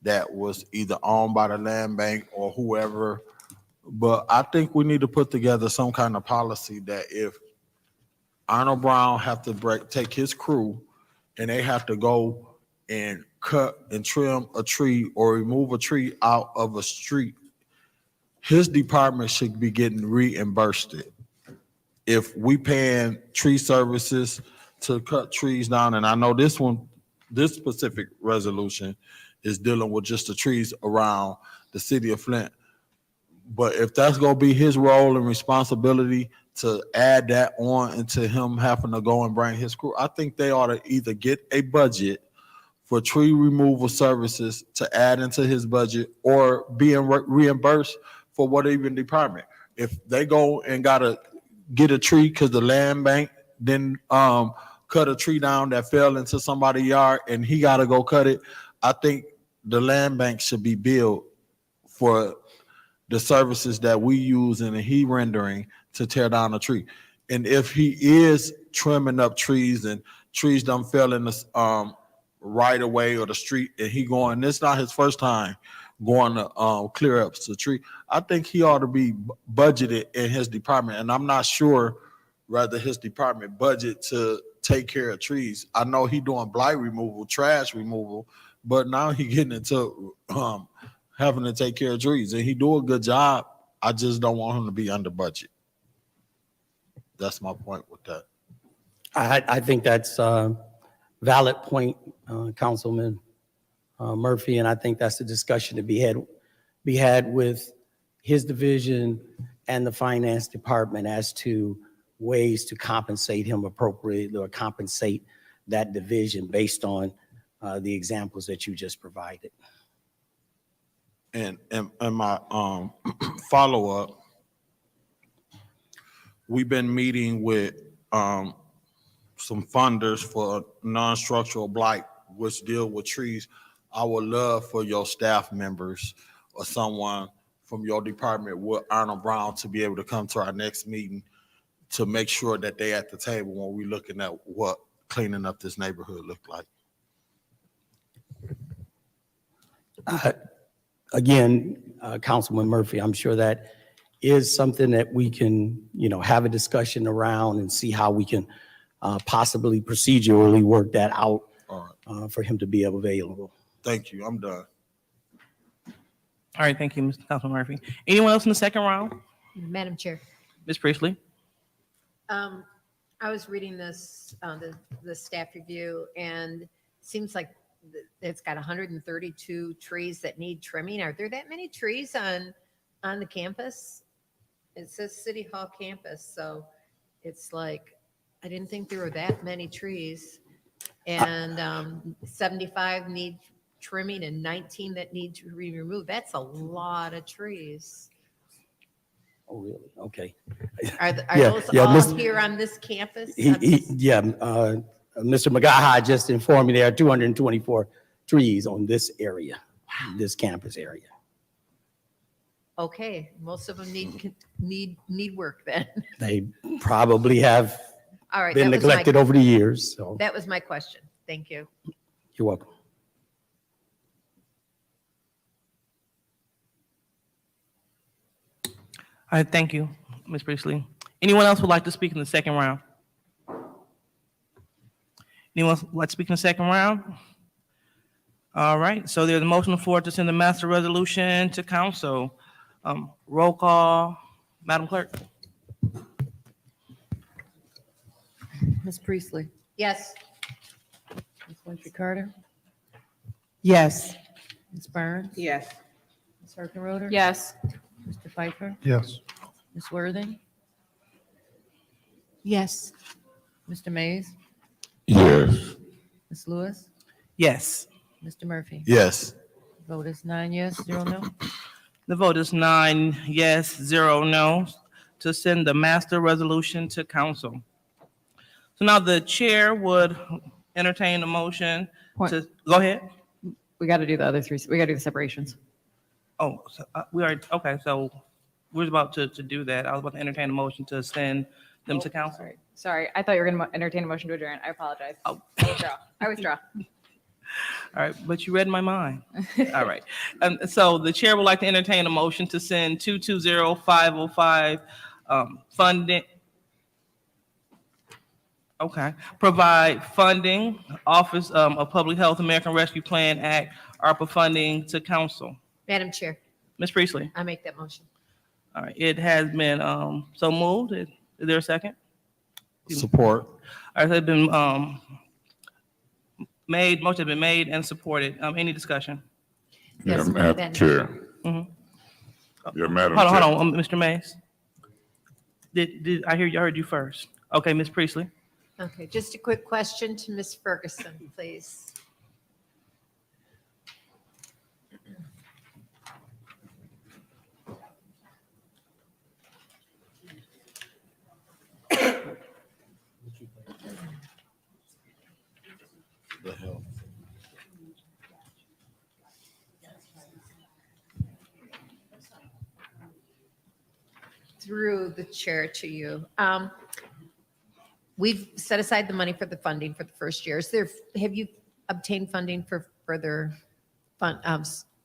that was either owned by the land bank or whoever. But I think we need to put together some kind of policy that if Arnold Brown have to take his crew and they have to go and cut and trim a tree or remove a tree out of a street, his department should be getting reimbursed it. If we paying tree services to cut trees down, and I know this specific resolution is dealing with just the trees around the city of Flint. But if that's gonna be his role and responsibility to add that on into him having to go and bring his crew, I think they ought to either get a budget for tree removal services to add into his budget or being reimbursed for what even department. If they go and gotta get a tree because the land bank didn't cut a tree down that fell into somebody's yard and he gotta go cut it, I think the land bank should be billed for the services that we use and he rendering to tear down a tree. And if he is trimming up trees and trees done fell in the right away or the street and he going, it's not his first time going to clear up the tree, I think he ought to be budgeted in his department. And I'm not sure whether his department budget to take care of trees. I know he doing blight removal, trash removal, but now he getting into having to take care of trees, and he do a good job. I just don't want him to be under budget. That's my point with that. I think that's a valid point, Councilman Murphy, and I think that's a discussion to be had with his division and the finance department as to ways to compensate him appropriately or compensate that division based on the examples that you just provided. And my follow-up, we've been meeting with some funders for non-structural blight, which deal with trees. I would love for your staff members or someone from your department with Arnold Brown to be able to come to our next meeting to make sure that they at the table when we're looking at what cleaning up this neighborhood look like. Again, Councilman Murphy, I'm sure that is something that we can, have a discussion around and see how we can possibly procedurally work that out for him to be available. Thank you. I'm done. All right, thank you, Mr. Councilman Murphy. Anyone else in the second round? Madam Chair. Ms. Priestley? I was reading this, the staff review, and seems like it's got 132 trees that need trimming. Are there that many trees on the campus? It says City Hall campus, so it's like, I didn't think there were that many trees. And 75 need trimming and 19 that need to be removed. That's a lot of trees. Oh, really? Okay. Are Yeah, those yeah, all Miss- here on this campus? Mr. McGaha just informed me there are 224 trees on this area, this campus area. Okay, most of them need work then. They probably have All right. been that was my- neglected over the years, so That was my question. Thank you. you're welcome. All right, thank you, Ms. Priestley. Anyone else would like to speak in the second round? Anyone else would like to speak in the second round? All right, so there's a motion on the floor to send the master resolution to council. Roll call, Madam Clerk. Ms. Priestley, Yes. Ms. Winfrey Carter, Yes. Ms. Burns, Yes. Ms. Harkenroder. Yes. Mr. Pfeiffer, Yes. Ms. Worthing, Yes. Mr. Mays, Yes. Ms. Lewis, Yes. Mr. Murphy. Yes. Vote is 9 yes, 0 no. The vote is 9 yes, 0 no, to send the master resolution to council. So now the chair would entertain a motion Point. to, go ahead. We got to do the other three. We got to do the separations. Oh, so, we are, okay, so we're about to do that. I was about to entertain a motion to send them to council. Sorry, I thought you were going to entertain a motion to adjourn. I apologize. Oh. I withdraw. All right, but you read my mind. All right. So the chair would like to entertain a motion to send 220505 funding. Okay, provide funding, Office of Public Health, American Rescue Plan Act, ARPA funding to council. Madam Chair, Ms. Priestley. I make that motion. All right, it has been so moved. Is there a second? Support. All right, it's been made, motion has been made and supported. Any discussion? Yeah, Yes, Madam Madam Chair. Mhm. Yeah, Madam Hold Chair. on, Mr. Mays. Did I heard you first? Okay, Ms. Priestley. Okay, just a quick question to Ms. Ferguson, please. The hell. Through the chair to you. We've set aside the money for the funding for the first year. Have you obtained funding for further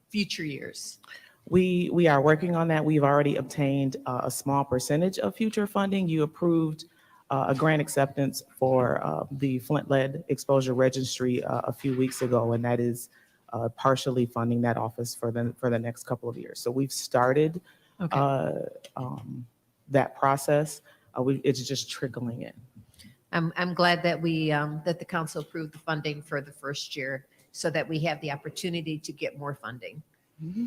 future years? We are working on that. We've already obtained a small percentage of future funding. You approved a grant acceptance for the Flint Lead Exposure Registry a few weeks ago, and that is partially funding that office for the next couple of years. So we've started that process. It's just trickling in. I'm glad that that the council approved the funding for the first year so that we have the opportunity to get more funding.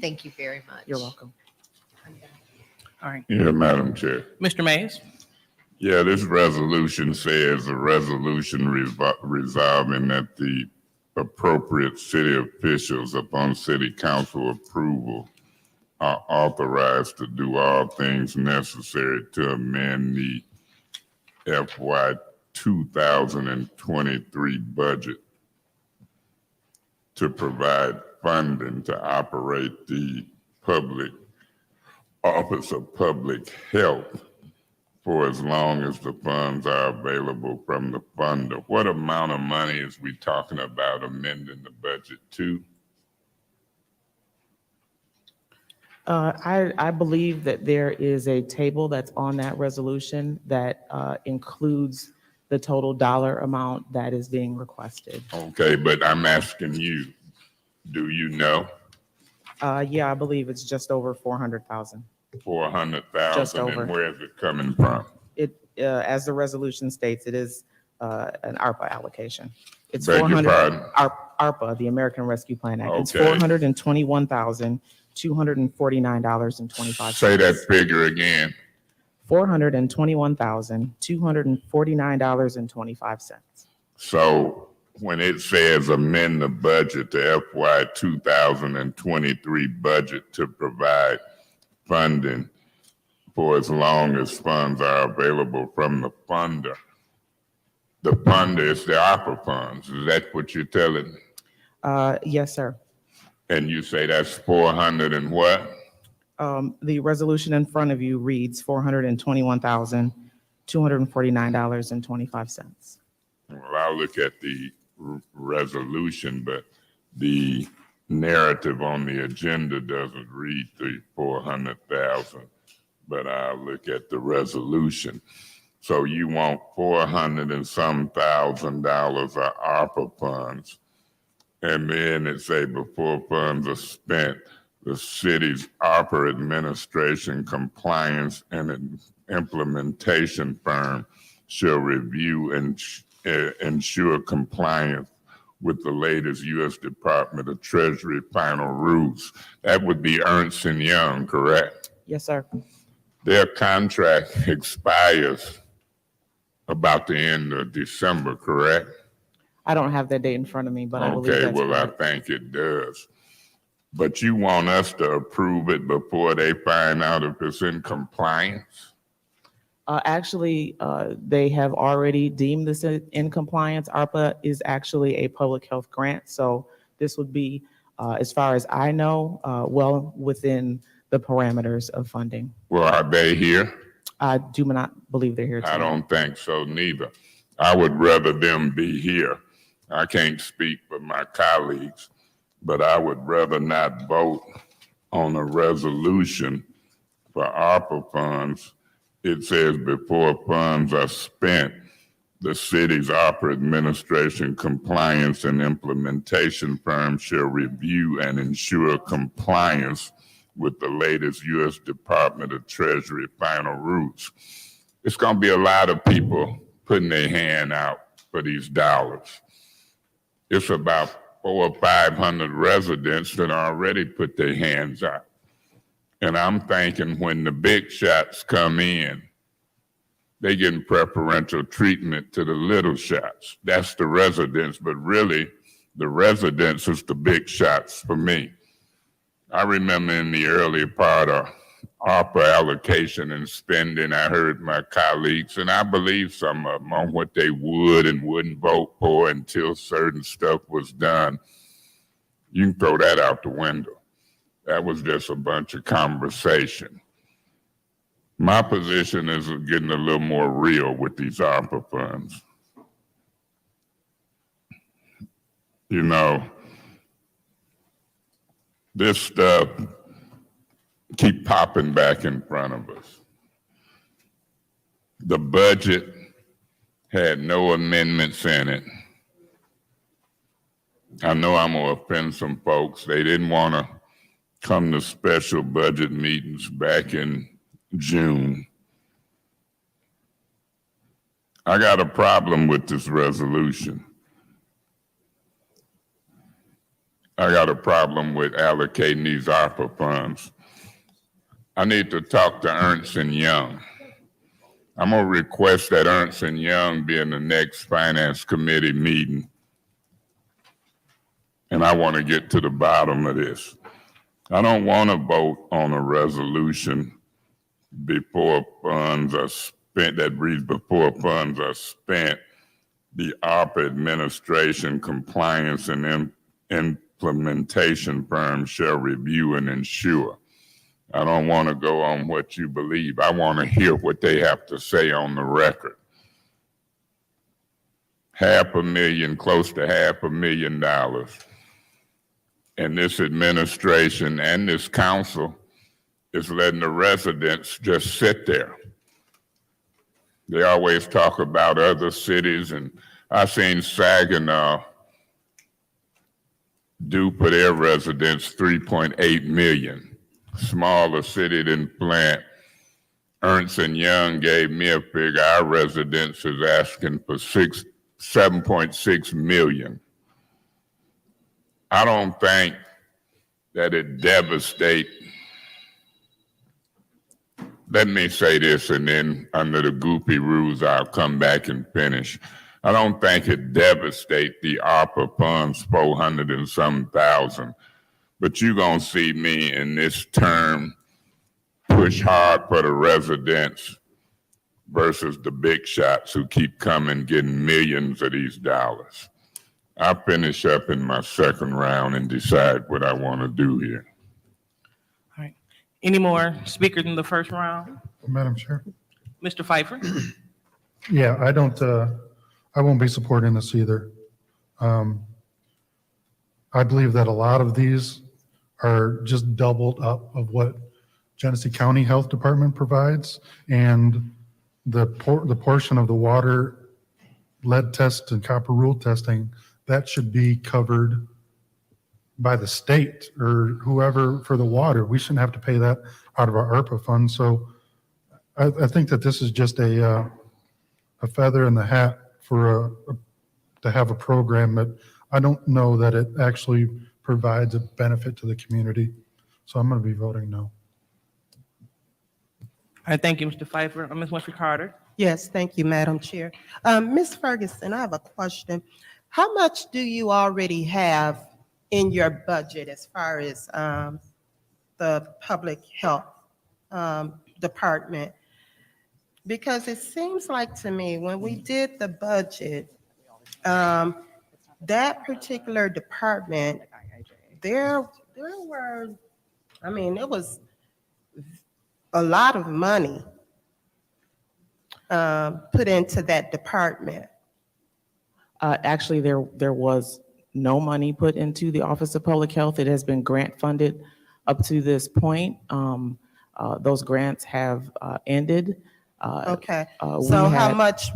Thank you very much. You're welcome. All right. Yeah, Madam Chair. Mr. Mays. Yeah, this resolution says a resolution resolving that the appropriate city officials upon city council approval are authorized to do all things necessary to amend the FY 2023 budget to provide funding to operate the public Office of Public Health for as long as the funds are available from the funder. What amount of money is we talking about amending the budget to? I believe that there is a table that's on that resolution that includes the total dollar amount that is being requested. Okay, but I'm asking you, do you know? Yeah, I believe it's just over 400,000. 400,000, Just over. and where is it coming from? as the resolution states, it is an ARPA allocation. It's Beg your 400 pardon? ARPA, the American Rescue Plan Act. It's Okay. $421,249.25. Say that figure again. $421,249.25. So when it says amend the budget to FY 2023 budget to provide funding for as long as funds are available from the funder is the ARPA funds. Is that what you're telling me? Yes, sir. And you say that's 400 and what? The resolution in front of you reads $421,249.25. Well, I'll look at the resolution, but the narrative on the agenda doesn't read the 400,000, but I'll look at the resolution. So you want 400 and some $1,000 of ARPA funds. And then it say before funds are spent, the city's ARPA administration, compliance, and implementation firm shall review and ensure compliance with the latest U.S. Department of Treasury final rules. That would be Ernst & Young, correct? Yes, sir. Their contract expires about the end of December, correct? I don't have that date in front of me, but I believe Okay, that's well, I correct. think it does. But you want us to approve it before they find out if it's in compliance? Actually, they have already deemed this in compliance. ARPA is actually a public health grant, so this would be, as far as I know, well within the parameters of funding. Well, are they here? I do not believe they're here I tonight. don't think so neither. I would rather them be here. I can't speak for my colleagues, but I would rather not vote on a resolution for ARPA funds. It says before funds are spent, the city's ARPA administration, compliance, and implementation firm shall review and ensure compliance with the latest U.S. Department of Treasury final rules. It's going to be a lot of people putting their hand out for these dollars. It's about 400 or 500 residents that already put their hands out. And I'm thinking when the big shots come in, they getting preferential treatment to the little shots. That's the residents, but really the residents is the big shots for me. I remember in the early part of ARPA allocation and spending, I heard my colleagues, and I believe some of them, on what they would and wouldn't vote for until certain stuff was done. You can throw that out the window. That was just a bunch of conversation. My position is getting a little more real with these ARPA funds. You know, this stuff keep popping back in front of us. The budget had no amendments in it. I know I'm gonna offend some folks. They didn't want to come to special budget meetings back in June. I got a problem with this resolution. I got a problem with allocating these ARPA funds. I need to talk to Ernst & Young. I'm gonna request that Ernst & Young be in the next Finance Committee meeting. And I want to get to the bottom of this. I don't want to vote on a resolution before funds are spent, that reads before funds are spent, the ARPA administration, compliance, and implementation firm shall review and ensure. I don't want to go on what you believe. I want to hear what they have to say on the record. $500,000, close to $500,000. And this administration and this council is letting the residents just sit there. They always talk about other cities, and I seen Saginaw do for their residents $3.8 million. Smaller city than Flint. Ernst and Young gave me a figure. Our residents is asking for 7.6 million. I don't think that it devastate. Let me say this, and then under the goofy rules, I'll come back and finish. I don't think it devastate the ARPA funds, 400 and some thousand, but you're gonna see me in this term push hard for the residents versus the big shots who keep coming, getting millions of these dollars. I'll finish up in my second round and decide what I want to do here. All right. Any more speakers in the first round? Madam Chair? Mr. Pfeiffer? Yeah, I won't be supporting this either. I believe that a lot of these are just doubled up of what Genesee County Health Department provides, and the portion of the water lead test and copper rule testing, that should be covered by the state or whoever for the water. We shouldn't have to pay that out of our ARPA fund. So I think that this is just a feather in the hat for to have a program that I don't know that it actually provides a benefit to the community. So I'm going to be voting no. All right, thank you, Mr. Pfeiffer. Ms. Winfrey Carter? Yes, thank you, Madam Chair. Ms. Ferguson, I have a question. How much do you already have in your budget as far as the public health department? Because it seems like to me, when we did the budget, that particular department, there were, I mean, it was a lot of money put into that department. Actually, there was no money put into the Office of Public Health. It has been grant funded up to this point. Those grants have ended. Okay, we so how had- much,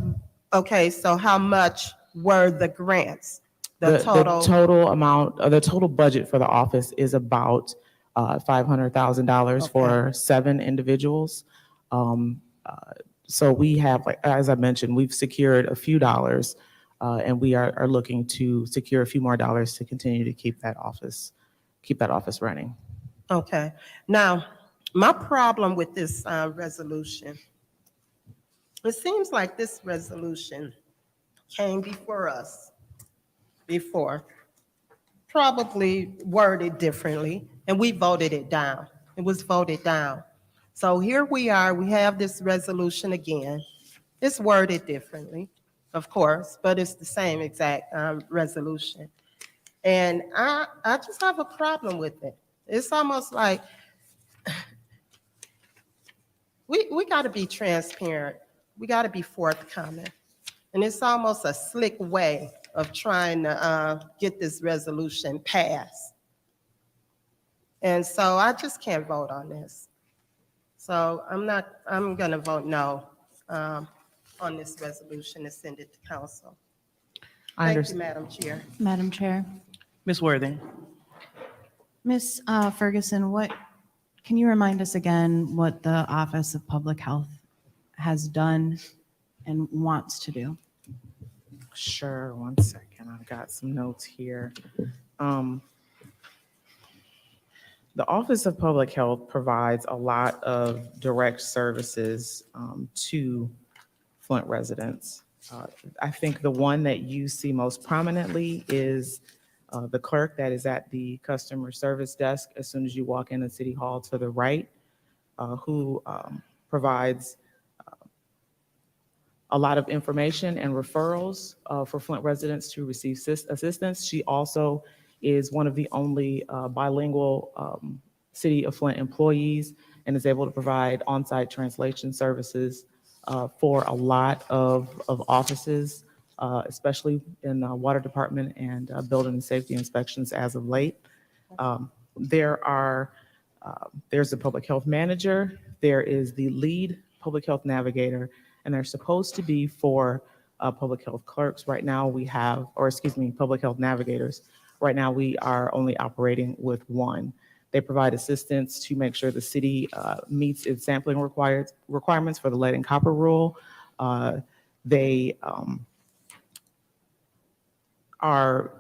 okay, so how much were the grants? The The total, total amount, the total budget for the office is about $500,000 for 7 individuals. So we have, like, as I mentioned, we've secured a few dollars, and we are looking to secure a few more dollars to continue to keep that office running. okay. Now, my problem with this resolution, it seems like this resolution came before us before, probably worded differently, and we voted it down. It was voted down. So here we are, we have this resolution again. It's worded differently, of course, but it's the same exact resolution. And I just have a problem with it. It's almost like we got to be transparent. We got to be forthcoming. And it's almost a slick way of trying to get this resolution passed. And so I just can't vote on this. So I'm going to vote no on this resolution and send it to council. Thank you, Madam Chair. Madam Chair. Ms. Worthing? Ms. Ferguson, can you remind us again what the Office of Public Health has done and wants to do? Sure, one second. I've got some notes here. The Office of Public Health provides a lot of direct services to Flint residents. I think the one that you see most prominently is the clerk that is at the customer service desk as soon as you walk into City Hall to the right, who provides a lot of information and referrals for Flint residents to receive assistance. She also is one of the only bilingual City of Flint employees and is able to provide on-site translation services for a lot of offices, especially in the water department and building and safety inspections as of late. There's the public health manager, there is the lead public health navigator, and they're supposed to be for public health clerks. Right now we have, or excuse me, public health navigators. Right now we are only operating with one. They provide assistance to make sure the city meets its sampling requirements for the lead and copper rule. They are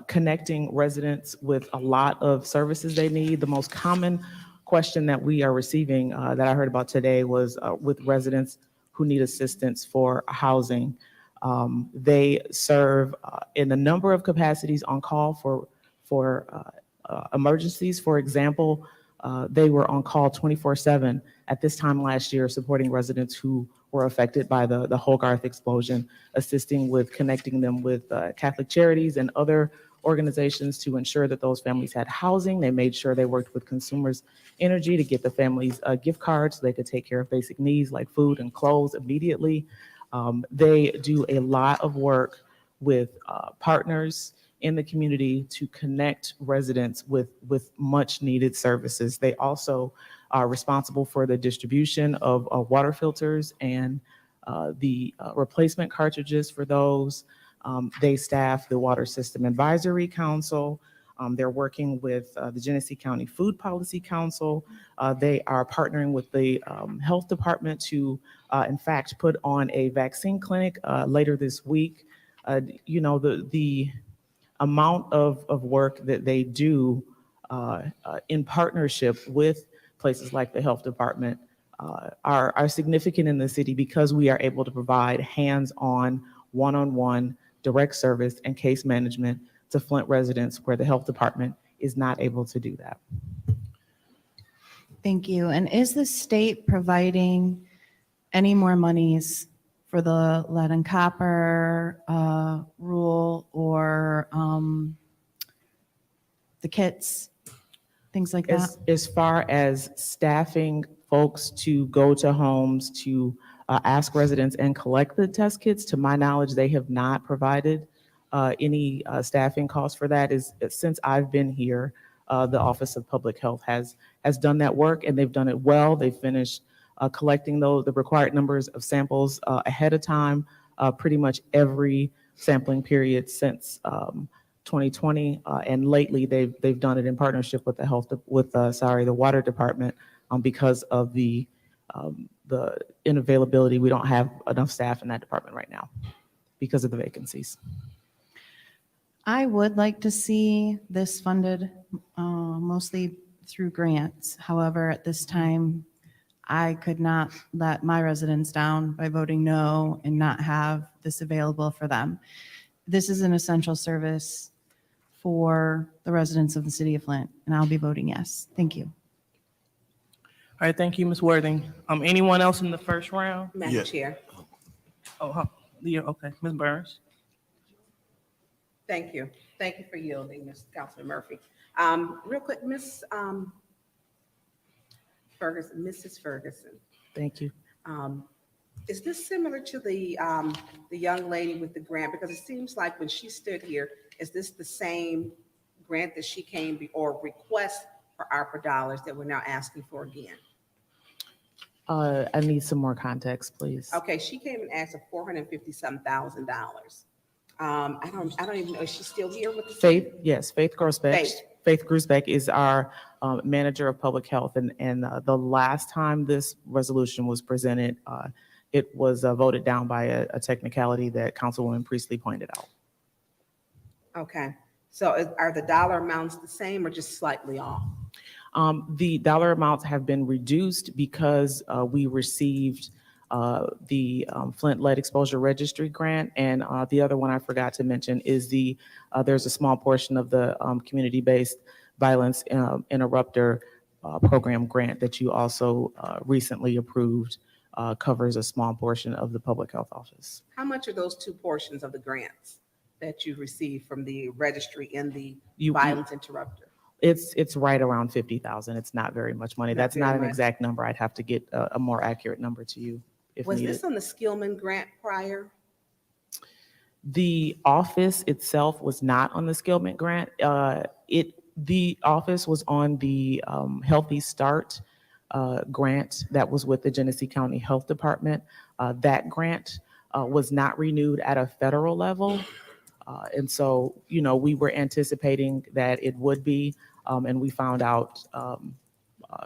connecting residents with a lot of services they need. The most common question that we are receiving that I heard about today was with residents who need assistance for housing. They serve in a number of capacities on call for emergencies. For example, they were on call 24/7 at this time last year, supporting residents who were affected by the Hogarth explosion, assisting with connecting them with Catholic Charities and other organizations to ensure that those families had housing. They made sure they worked with Consumers Energy to get the families gift cards so they could take care of basic needs like food and clothes immediately. They do a lot of work with partners in the community to connect residents with much needed services. They also are responsible for the distribution of water filters and the replacement cartridges for those. They staff the Water System Advisory Council. They're working with the Genesee County Food Policy Council. They are partnering with the Health Department to, in fact, put on a vaccine clinic later this week. You know, the amount of work that they do in partnership with places like the Health Department are significant in the city because we are able to provide hands-on, one-on-one direct service and case management to Flint residents where the Health Department is not able to do that. Thank you. And is the state providing any more monies for the lead and copper rule or the kits, things like that? As far as staffing folks to go to homes to ask residents and collect the test kits, to my knowledge, they have not provided any staffing costs for that. Since I've been here, the Office of Public Health has done that work, and they've done it well. They finished collecting the required numbers of samples ahead of time, pretty much every sampling period since 2020, and lately they've done it in partnership with the Water Department because of the unavailability. We don't have enough staff in that department right now because of the vacancies. I would like to see this funded mostly through grants. However, at this time, I could not let my residents down by voting no and not have this available for them. This is an essential service for the residents of the city of Flint, and I'll be voting yes. Thank you. All right, thank you, Ms. Worthing. Anyone else in the first round? Madam Chair. Oh, yeah, okay, Ms. Burns. Thank you. Thank you for yielding, Councilman Murphy. Real quick, Mrs. Ferguson. Thank you. Is this similar to the young lady with the grant? Because it seems like when she stood here, is this the same grant that she came or request for ARPA dollars that we're now asking for again? I need some more context, please. Okay, she came and asked for $450,000. I don't even know, is she still here with the Faith, yes, Faith Grosbeck. Faith. Faith Grosbeck is our manager of public health, and the last time this resolution was presented, it was voted down by a technicality that Councilwoman Priestley pointed out. Okay, so are the dollar amounts the same or just slightly off? The dollar amounts have been reduced because we received the Flint Lead Exposure Registry grant, and the other one I forgot to mention is there's a small portion of the community-based violence interrupter program grant that you also recently approved, covers a small portion of the public health office. How much are those two portions of the grants that you received from the registry and the violence interrupter? It's right around 50,000. It's not very much money. Not That's very not an much. exact number. I'd have to get a more accurate number to you if Was needed. this on the Skillman grant prior? The office itself was not on the Skillment grant. The office was on the Healthy Start grant that was with the Genesee County Health Department. That grant was not renewed at a federal level. And so, we were anticipating that it would be. And we found out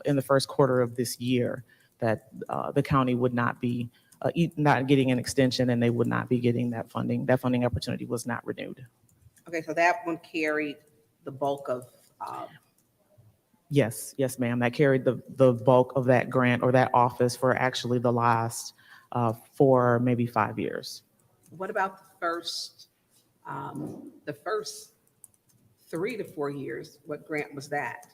in the first quarter of this year that the county would not be not getting an extension, and they would not be getting that funding. That funding opportunity was not renewed. Okay, so that one carried the bulk of, Yes, yes, ma'am. That carried the bulk of that grant or that office for actually the last 4, maybe 5 years. what about the first 3 to 4 years? What grant was that?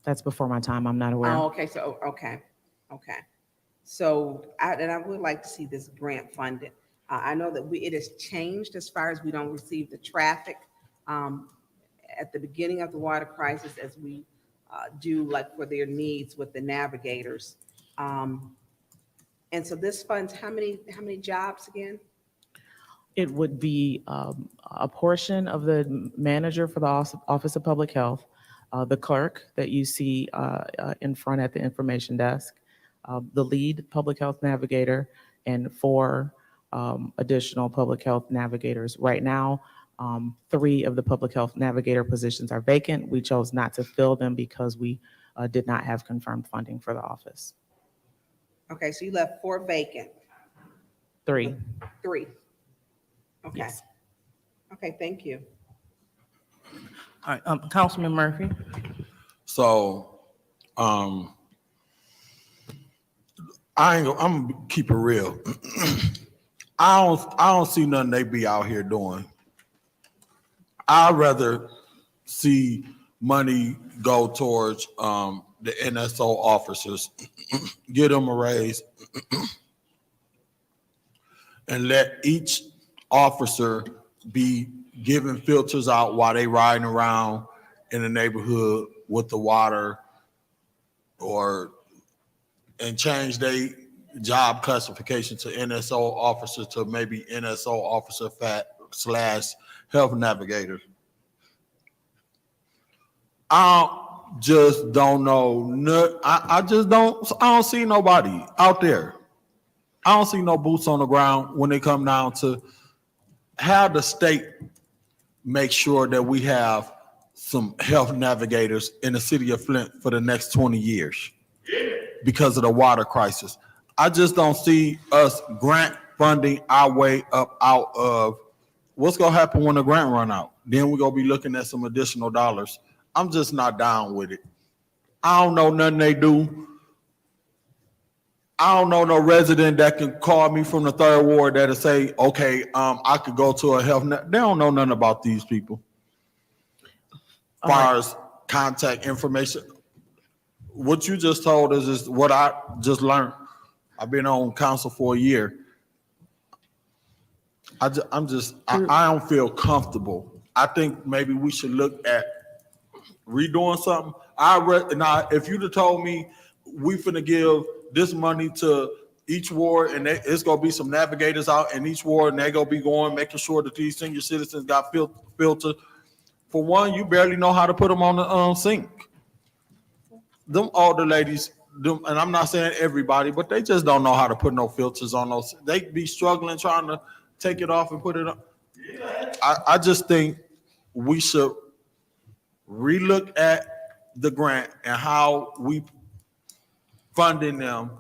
That's before my time. I'm not aware. Oh, okay, so, okay. So, I would like to see this grant funded. I know that it has changed as far as we don't receive the traffic at the beginning of the water crisis as we do like for their needs with the navigators. And so this funds how many jobs again? It would be a portion of the manager for the Office of Public Health, the clerk that you see in front at the information desk, the lead public health navigator, and 4 additional public health navigators. Right now, 3 of the public health navigator positions are vacant. We chose not to fill them because we did not have confirmed funding for the office. Okay, so you left 4 vacant. 3. 3. Okay. Yes. Okay, thank you. All right, Councilman Murphy. So, I'm gonna keep it real. I don't see nothing they be out here doing. I'd rather see money go towards the NSO officers, get them a raise, and let each officer be giving filters out while they riding around in the neighborhood with the water, and change their job classification to NSO officer to maybe NSO officer / health navigator. I just don't know. I don't see nobody out there. I don't see no boots on the ground when they come down to have the state make sure that we have some health navigators in the city of Flint for the next 20 years because of the water crisis. I just don't see us grant funding our way up out of what's going to happen when the grant run out. Then we're going to be looking at some additional dollars. I'm just not down with it. I don't know nothing they do. I don't know no resident that can call me from the 3rd Ward that'll say, okay, I could go to a health net. They don't know nothing about these people. As far as contact information, what you just told us is what I just learned. I've been on council for a year. I don't feel comfortable. I think maybe we should look at redoing something. Now, if you'd have told me we finna give this money to each ward and it's gonna be some navigators out in each ward and they gonna be going, making sure that these senior citizens got filtered. For one, you barely know how to put them on the sink. Them older ladies, and I'm not saying everybody, but they just don't know how to put no filters on those. They be struggling trying to take it off and put it on. I just think we should relook at the grant and how we funding them.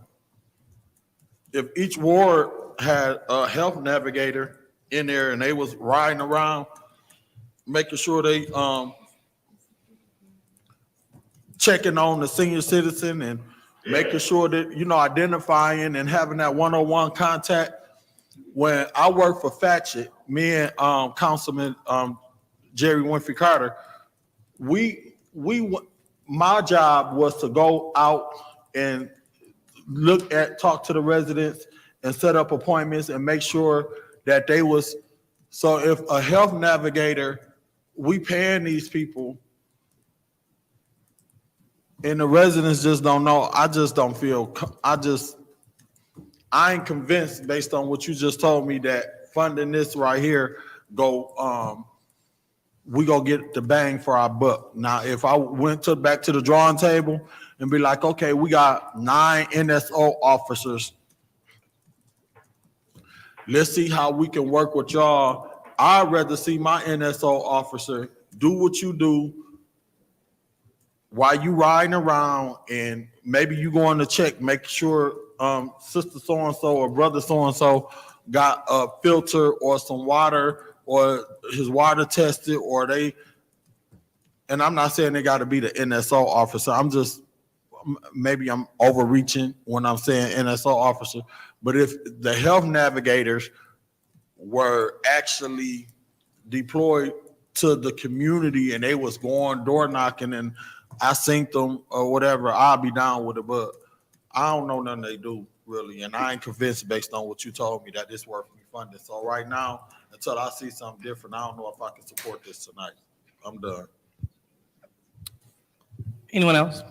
If each ward had a health navigator in there and they was riding around, making sure they checking on the senior citizen and making sure that, identifying and having that one-on-one contact. When I worked for Fatchett, me and Councilman Jerry Winfrey Carter, my job was to go out and talk to the residents and set up appointments and make sure that they was, so if a health navigator, we paying these people and the residents just don't know, I just don't feel, I ain't convinced based on what you just told me that funding this right here we gonna get the bang for our buck. Now, if I went back to the drawing table and be like, okay, we got 9 NSO officers. Let's see how we can work with y'all. I'd rather see my NSO officer do what you do while you riding around and maybe you going to check, make sure sister so-and-so or brother so-and-so got a filter or some water or his water tested or and I'm not saying they got to be the NSO officer. Maybe I'm overreaching when I'm saying NSO officer, but if the health navigators were actually deployed to the community and they was going door knocking and I synced them or whatever, I'll be down with it. But I don't know nothing they do really, and I ain't convinced based on what you told me that this worth me funding. So right now, until I see something different, I don't know if I can support this tonight. I'm done. Anyone else?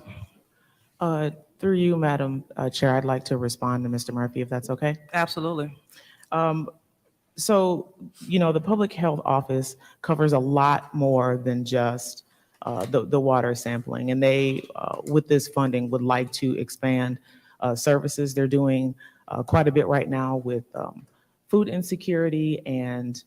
Through you, Madam Chair, I'd like to respond to Mr. Murphy, if that's okay. Absolutely. So, the public health office covers a lot more than just the water sampling. And they, with this funding, would like to expand services. They're doing quite a bit right now with food insecurity and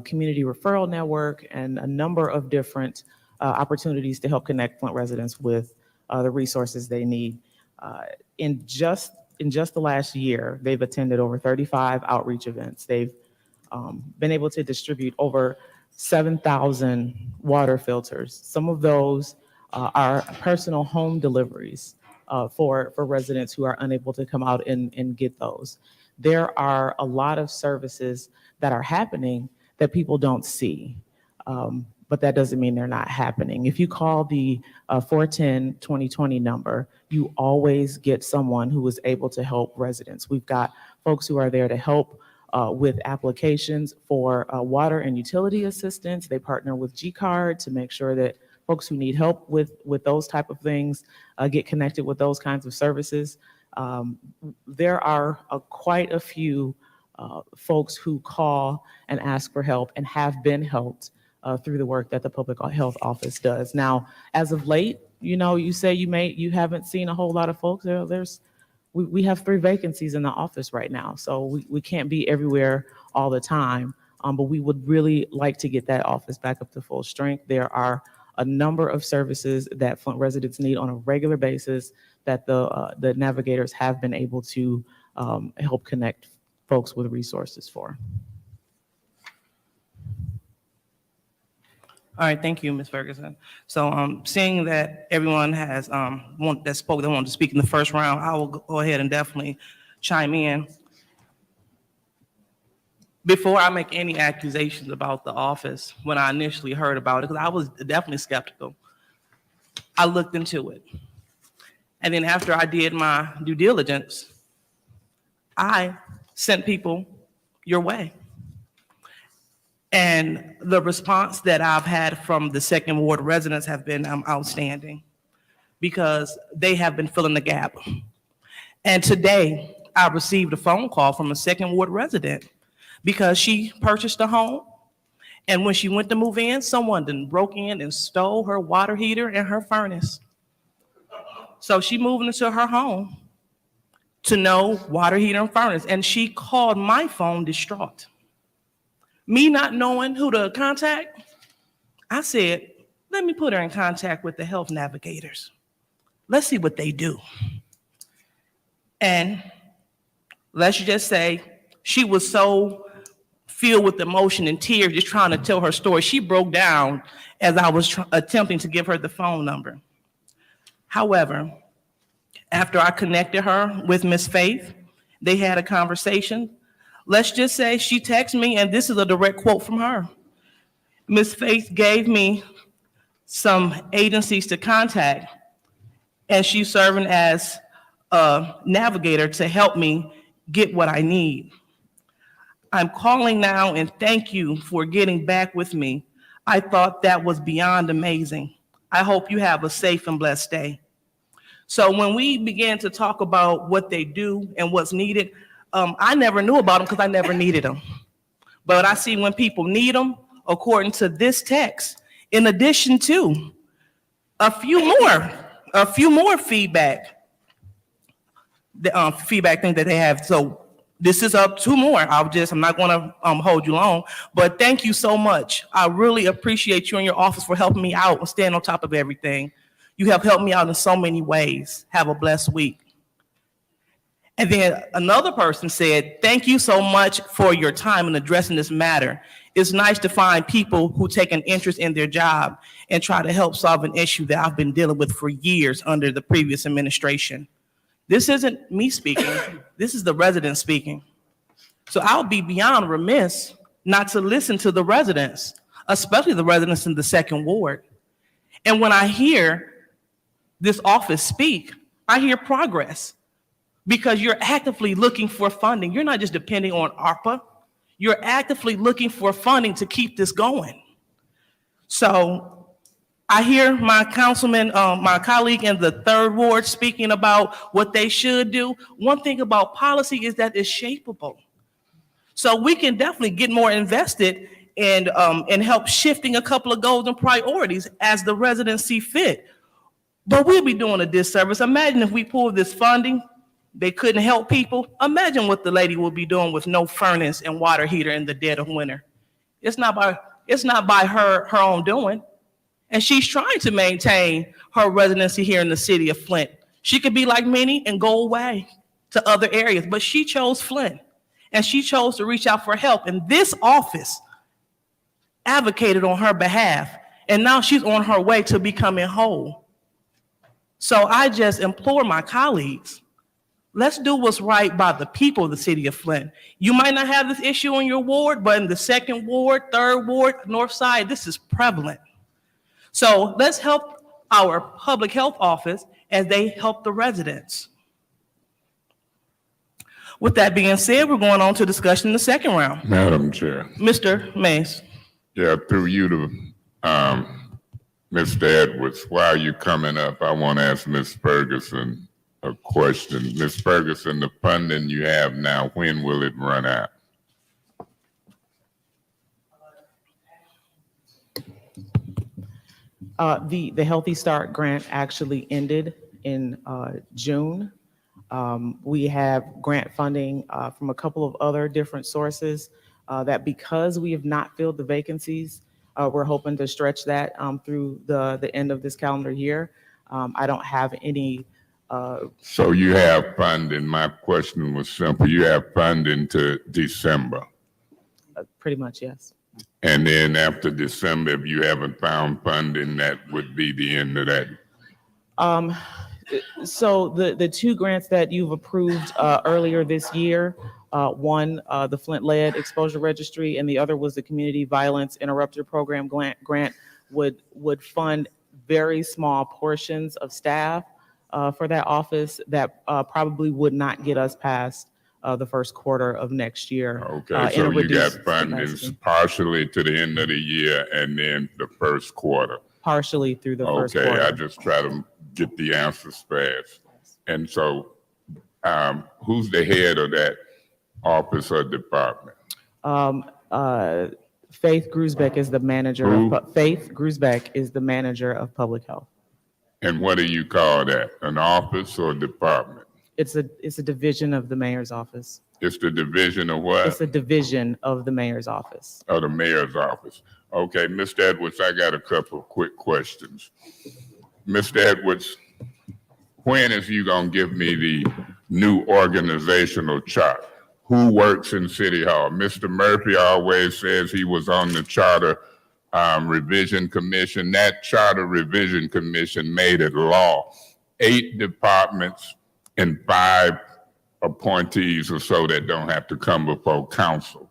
community referral network and a number of different opportunities to help connect Flint residents with the resources they need. In just the last year, they've attended over 35 outreach events. They've been able to distribute over 7,000 water filters. Some of those are personal home deliveries for residents who are unable to come out and get those. There are a lot of services that are happening that people don't see, but that doesn't mean they're not happening. If you call the 410-2020 number, you always get someone who is able to help residents. We've got folks who are there to help with applications for water and utility assistance. They partner with G-Card to make sure that folks who need help with those type of things get connected with those kinds of services. There are quite a few folks who call and ask for help and have been helped through the work that the Public Health Office does. Now, as of late, you say you haven't seen a whole lot of folks. We have 3 vacancies in the office right now, so we can't be everywhere all the time. But we would really like to get that office back up to full strength. There are a number of services that Flint residents need on a regular basis that the navigators have been able to help connect folks with resources for. All right, thank you, Ms. Ferguson. So seeing that everyone has wanted to speak in the first round, I will go ahead and definitely chime in. Before I make any accusations about the office, when I initially heard about it, because I was definitely skeptical, I looked into it. And then after I did my due diligence, I sent people your way. And the response that I've had from the Second Ward residents have been outstanding because they have been filling the gap. And today, I received a phone call from a Second Ward resident because she purchased a home. And when she went to move in, someone then broke in and stole her water heater and her furnace. So she moved into her home to no water heater and furnace. And she called my phone distraught. Me not knowing who to contact, I said, let me put her in contact with the health navigators. Let's see what they do. And let's just say she was so filled with emotion and tears just trying to tell her story. She broke down as I was attempting to give her the phone number. However, after I connected her with Miss Faith, they had a conversation. Let's just say she texted me, and this is a direct quote from her. Miss Faith gave me some agencies to contact, and she's serving as a navigator to help me get what I need. I'm calling now and thank you for getting back with me. I thought that was beyond amazing. I hope you have a safe and blessed day. So when we began to talk about what they do and what's needed, I never knew about them because I never needed them. But I see when people need them, according to this text, in addition to a few more feedback, feedback things that they have. So this is up 2 more. I'm not going to hold you long, but thank you so much. I really appreciate you and your office for helping me out and staying on top of everything. You have helped me out in so many ways. Have a blessed week. And then another person said, thank you so much for your time in addressing this matter. It's nice to find people who take an interest in their job and try to help solve an issue that I've been dealing with for years under the previous administration. This isn't me speaking, this is the residents speaking. So I'll be beyond remiss not to listen to the residents, especially the residents in the second ward. And when I hear this office speak, I hear progress because you're actively looking for funding. You're not just depending on ARPA. You're actively looking for funding to keep this going. So I hear my councilman, my colleague in the third ward speaking about what they should do. One thing about policy is that it's shapeable. So we can definitely get more invested and help shifting a couple of goals and priorities as the residents see fit. But we'll be doing a disservice. Imagine if we pulled this funding, they couldn't help people. Imagine what the lady will be doing with no furnace and water heater in the dead of winter. It's not by her own doing. And she's trying to maintain her residency here in the city of Flint. She could be like many and go away to other areas, but she chose Flint and she chose to reach out for help. And this office advocated on her behalf. And now she's on her way to becoming whole. So I just implore my colleagues, let's do what's right by the people of the city of Flint. You might not have this issue in your ward, but in the second ward, third ward, north side, this is prevalent. So let's help our public health office as they help the residents. With that being said, we're going on to discussion in the second round. Madam Chair. Mr. Mays. Yeah, through you to Mr. Edwards, while you're coming up, I want to ask Ms. Ferguson a question. Ms. Ferguson, the funding you have now, when will it run out? The Healthy Start grant actually ended in June. We have grant funding from a couple of other different sources that because we have not filled the vacancies, we're hoping to stretch that through the end of this calendar year. I don't have any. So you have funding. My question was simple. You have funding to December. Pretty much, yes. And then after December, if you haven't found funding, that would be the end of that. So the two grants that you've approved earlier this year, one, the Flint Lead Exposure Registry, and the other was the Community Violence Interrupter Program grant would fund very small portions of staff for that office that probably would not get us past the first quarter of next year. Okay, so you got funding partially to the end of the year and then the first quarter. Partially through the first quarter. Okay, I just try to get the answers fast. And so who's the head of that office or department? Faith Grusbeck is the manager. Faith Grusbeck is the manager of public health. And what do you call that? An office or a department? It's a division of the mayor's office. It's the division of what? It's a division of the mayor's office. Of the mayor's office. Okay, Mr. Edwards, I got a couple of quick questions. Mr. Edwards, when is you gonna give me the new organizational chart? Who works in City Hall? Mr. Murphy always says he was on the Charter Revision Commission. That Charter Revision Commission made it law. 8 departments and 5 appointees or so that don't have to come before council.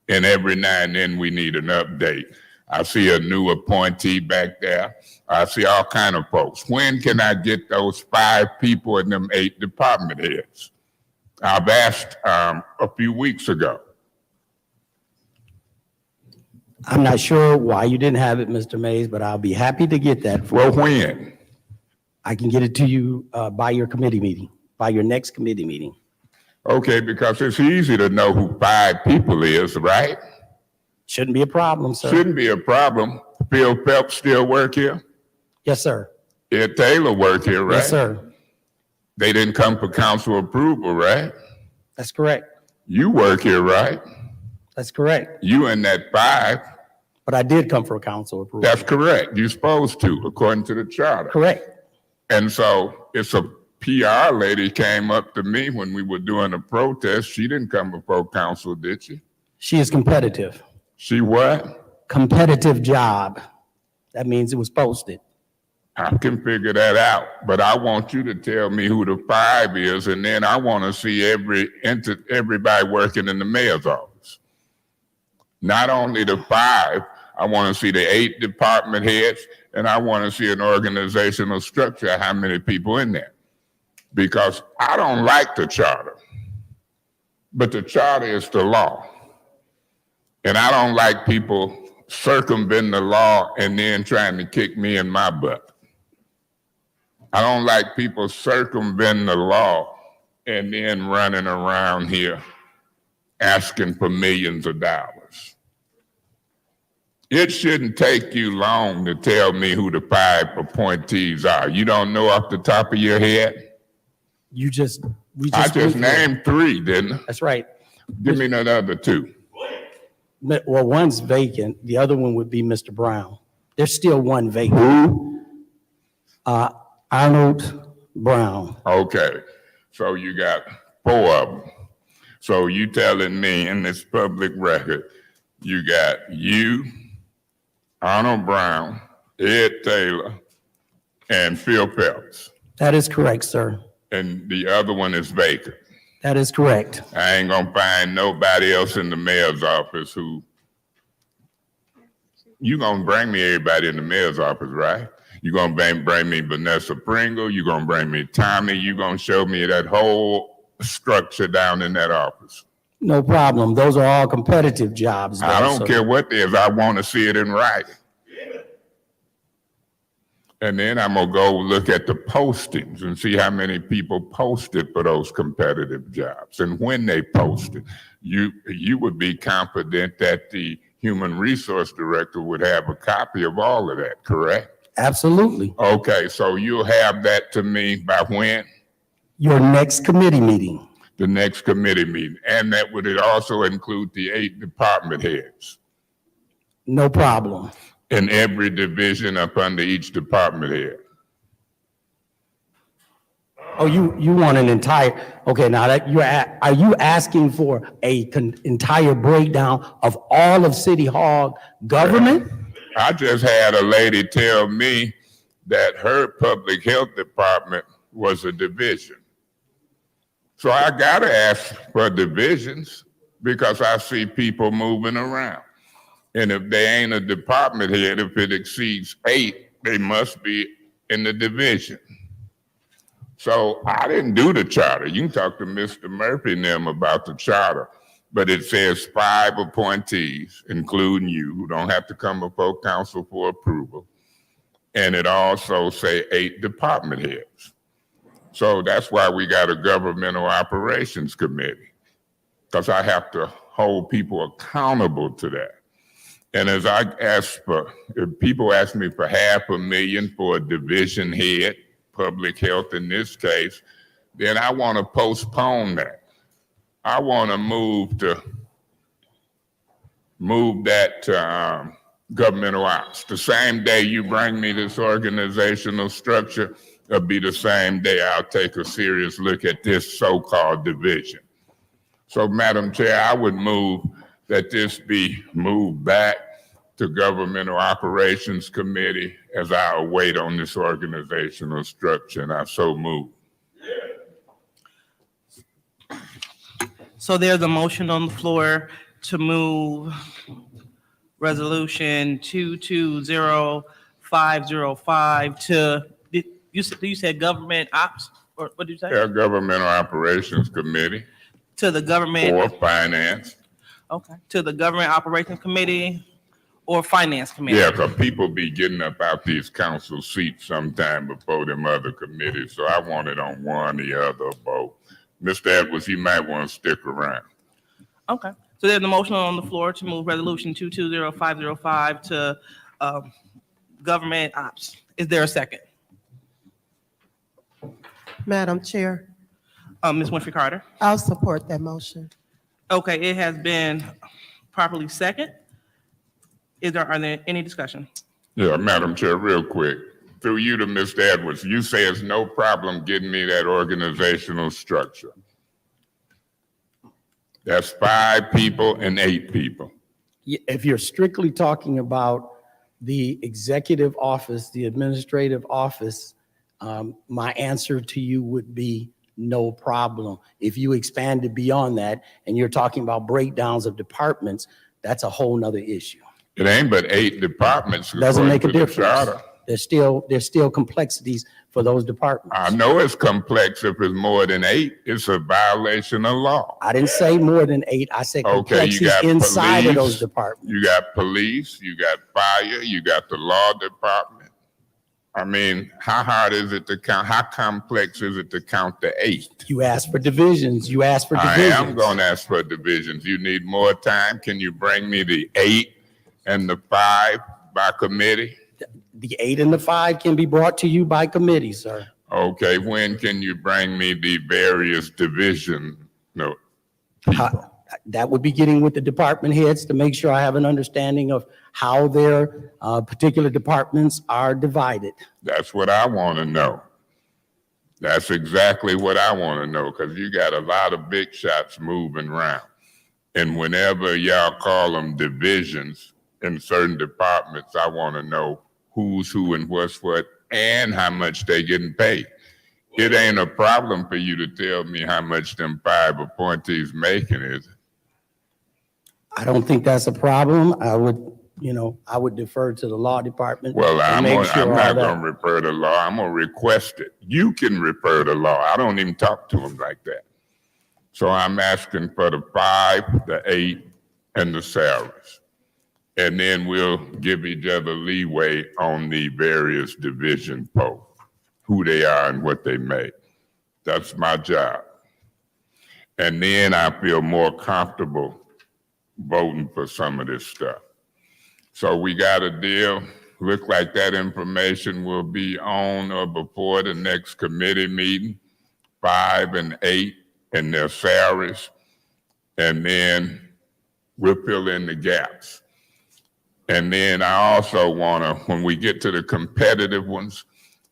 And every now and then we need an update. I see a new appointee back there. I see all kind of folks. When can I get those 5 people and them 8 department heads? I've asked a few weeks ago. I'm not sure why you didn't have it, Mr. Mays, but I'll be happy to get that. Well, when? I can get it to you by your committee meeting, by your next committee meeting. Okay, because it's easy to know who 5 people is, right? Shouldn't be a problem, sir. Shouldn't be a problem. Phil Phelps still work here? Yes, sir. Ed Taylor work here, right? Yes, sir. They didn't come for council approval, right? That's correct. You work here, right? That's correct. You in that 5. But I did come for a council approval. That's correct. You're supposed to, according to the charter. Correct. And so it's a PR lady came up to me when we were doing a protest. She didn't come before council, did she? She is competitive. She what? Competitive job. That means it was posted. I can figure that out, but I want you to tell me who the 5 is, and then I want to see everybody working in the mayor's office. Not only the 5, I want to see the 8 department heads, and I want to see an organizational structure, how many people in there. Because I don't like the charter, but the charter is the law. And I don't like people circumventing the law and then trying to kick me in my butt. I don't like people circumventing the law and then running around here asking for millions of dollars. It shouldn't take you long to tell me who the 5 appointees are. You don't know off the top of your head? We just named 3, didn't I? That's right. Give me the other 2. Well, one's vacant. The other one would be Mr. Brown. There's still one vacant. Who? Arnold Brown. Okay, so you got 4 of them. So you telling me in this public record, you got you, Arnold Brown, Ed Taylor, and Phil Phelps. That is correct, sir. And the other one is vacant. That is correct. I ain't gonna find nobody else in the mayor's office who, you gonna bring me everybody in the mayor's office, right? You gonna bring me Vanessa Pringle, you gonna bring me Tommy, you gonna show me that whole structure down in that office. No problem. Those are all competitive jobs. I though, don't so- care what it is, I wanna see it in writing. And then I'm gonna go look at the postings and see how many people posted for those competitive jobs and when they posted. You would be confident that the human resource director would have a copy of all of that, correct? Absolutely. Okay, so you'll have that to me by when? Your next committee meeting. The next committee meeting. And that would it also include the 8 department heads No problem. in every division up under each department head? Oh, you want an entire, okay, now that are you asking for entire breakdown of all of City Hall government? I just had a lady tell me that her public health department was a division. So I gotta ask for divisions because I see people moving around. And if they ain't a department head, if it exceeds 8, they must be in the division. So I didn't do the charter. You can talk to Mr. Murphy and them about the charter. But it says 5 appointees, including you, who don't have to come before council for approval. And it also say 8 department heads. So that's why we got a governmental operations committee, because I have to hold people accountable to that. And as I ask for, if people ask me for $500,000 for a division head, public health in this case, then I want to postpone that. I want to move that to governmental ops. The same day you bring me this organizational structure, it'll be the same day I'll take a serious look at this so-called division. So, Madam Chair, I would move that this be moved back to Governmental Operations Committee as I await on this organizational structure, and I so move. So there's a motion on the floor to move resolution 220505 to, you said government ops, or what did you say? Yeah, Governmental Operations Committee To the government. or Finance. Okay, to the Government Operations Committee or Finance Committee? Yeah, because people be getting up out these council seats sometime before them other committees, so I want it on one, the other, or both. Mr. Edwards, you might want to stick around. Okay, so there's a motion on the floor to move resolution 220505 to government ops. Is there a second? Madam Chair, Ms. Winfrey Carter? I'll support that motion. Okay, it has been properly second. Are there any discussion? Yeah, Madam Chair, real quick. through you to Mr. Edwards, you say it's no problem getting me that organizational structure. That's 5 people and 8 people. If you're strictly talking about the executive office, the administrative office, my answer to you would be no problem. If you expand it beyond that and you're talking about breakdowns of departments, that's a whole nother issue. It ain't but 8 departments. Doesn't make a according to the difference. charter. There's still complexities for those departments. I know it's complex if it's more than 8. It's a violation of law. I didn't say more than 8. I said Okay, you complexities got inside of those police, departments. you got police, you got fire, you got the law department. I mean, how hard is it to count? How complex is it to count the 8? You asked for divisions. You asked for I divisions. am going to ask for divisions. You need more time? Can you bring me the 8 and the 5 by committee? The 8 and the 5 can be brought to you by committee, sir. Okay, when can you bring me the various division? No, That would be getting with the department heads to make sure I have an understanding of how their particular departments are divided. that's what I want to know. That's exactly what I want to know, because you got a lot of big shots moving around. And whenever y'all call them divisions in certain departments, I want to know who's who and what's what and how much they getting paid. It ain't a problem for you to tell me how much them 5 appointees making, is it? I don't think that's a problem. I would defer to the law department. Well, and I'm make sure all not that- going to refer to law. I'm going to request it. You can refer to law. I don't even talk to them like that. So I'm asking for the 5, the 8, and the salaries. And then we'll give each other leeway on the various division posts, who they are and what they make. That's my job. And then I feel more comfortable voting for some of this stuff. So we got a deal. Look like that information will be on or before the next committee meeting, 5 and 8 and their salaries. And then we'll fill in the gaps. And then I also want to, when we get to the competitive ones,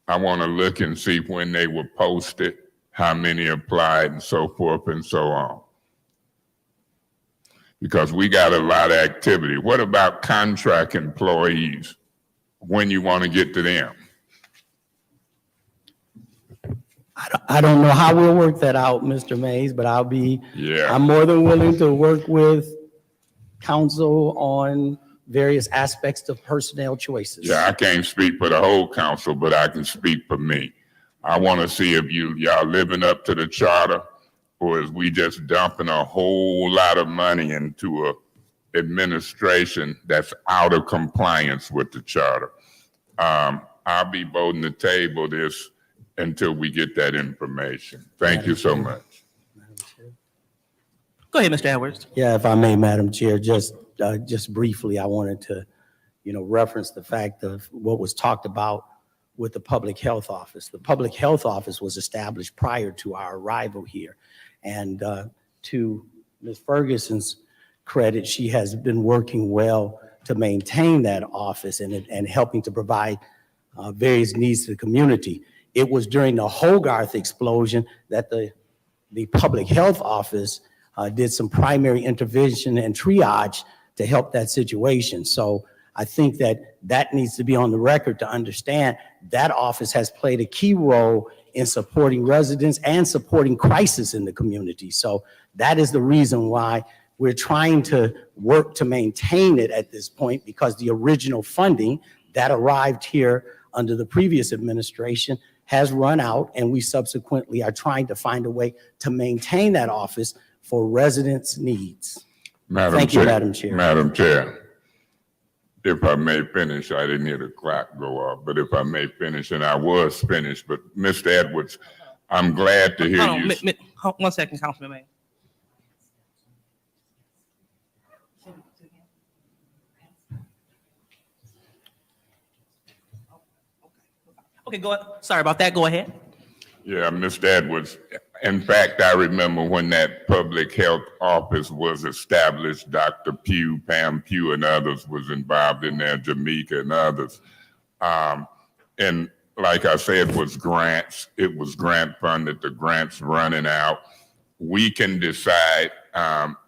I want to look and see when they were posted, how many applied and so forth and so on. Because we got a lot of activity. What about contract employees? When you want to get to them? I don't know how we'll work that out, Mr. Mays, but Yeah. I'm more than willing to work with council on various aspects of personnel choices. Yeah, I can't speak for the whole council, but I can speak for me. I want to see if y'all living up to the charter, or is we just dumping a whole lot of money into a administration that's out of compliance with the charter. I'll be voting to table this until we get that information. Thank you so much. Go ahead, Mr. Edwards. Yeah, if I may, Madam Chair, just briefly, I wanted to, reference the fact of what was talked about with the Public Health Office. The Public Health Office was established prior to our arrival here. And to Ms. Ferguson's credit, she has been working well to maintain that office and helping to provide various needs to the community. It was during the Hogarth explosion that the Public Health Office did some primary intervention and triage to help that situation. So I think that needs to be on the record to understand that office has played a key role in supporting residents and supporting crisis in the community. So that is the reason why we're trying to work to maintain it at this point, because the original funding that arrived here under the previous administration has run out, and we subsequently are trying to find a way to maintain that office for residents' needs. Thank you, Madam Chair. Madam Chair, if I may finish, I didn't hear the clock go off, but if I may finish, and I was finished, but Mr. Edwards, I'm glad to hear Hold on, you. 1 second, Councilman May. Okay, go ahead. Sorry about that. Go ahead. Yeah, Mr. Edwards. In fact, I remember when that public health office was established, Dr. Pugh, Pam Pugh and others was involved in there, Jamaica and others. And like I said, was grants. It was grant funded. The grants running out. We can decide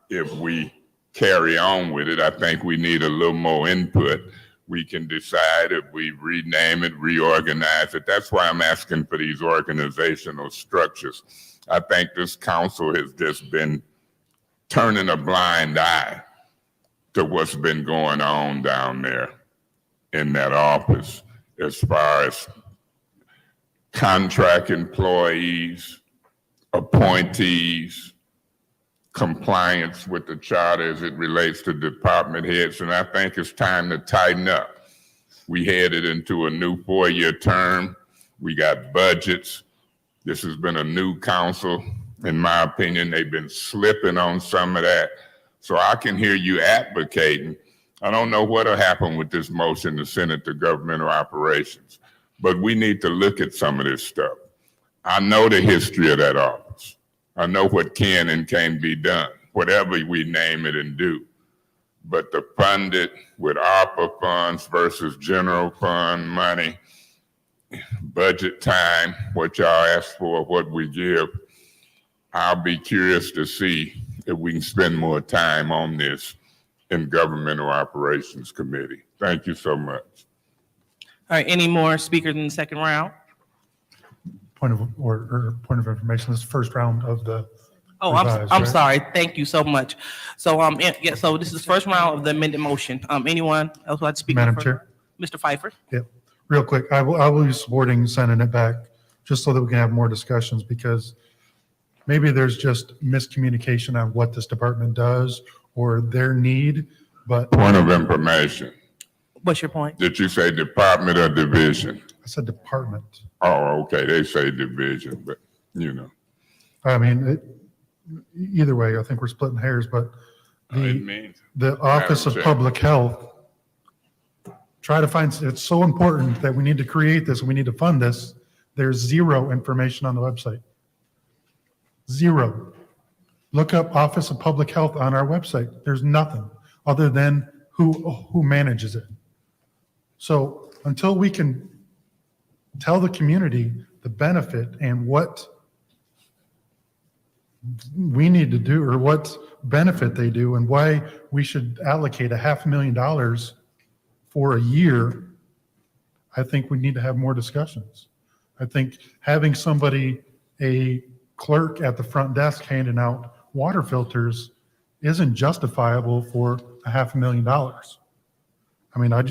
if we carry on with it. I think we need a little more input. We can decide if we rename it, reorganize it. That's why I'm asking for these organizational structures. I think this council has just been turning a blind eye to what's been going on down there in that office as far as contract employees, appointees, compliance with the charter as it relates to department heads. And I think it's time to tighten up. We headed into a new 4-year term. We got budgets. This has been a new council. In my opinion, they've been slipping on some of that. So I can hear you advocating. I don't know what'll happen with this motion to send it to governmental operations, but we need to look at some of this stuff. I know the history of that office. I know what can and can't be done, whatever we name it and do. But to fund it with ARPA funds versus general fund money, budget time, what y'all ask for, what we give, I'll be curious to see if we can spend more time on this in Governmental Operations Committee. Thank you so much. All right, any more speakers in the second round? Point of point of information, this is the first round of the Oh, revised, I'm right? sorry. Thank you so much. So, yeah, so this is the first round of the amended motion. Anyone else would like to speak? Madam for- Chair? Mr. Pfeiffer? Yep. Real quick, I will be supporting sending it back just so that we can have more discussions because maybe there's just miscommunication on what this department does or their need, but Point of information. What's your point? Did you say department or division? I said department. Oh, okay, they say division, but you know. I mean, either way, I think we're splitting hairs, but It means, the Office of Chair. Public Health, try to find, it's so important that we need to create this and we need to fund this. There's zero information on the website. Zero. Look up Office of Public Health on our website. There's nothing other than who manages it. So until we can tell the community the benefit and what we need to do or what benefit they do and why we should allocate $500,000 for a year, I think we need to have more discussions. I think having somebody, a clerk at the front desk handing out water filters isn't justifiable for $500,000. I mean, I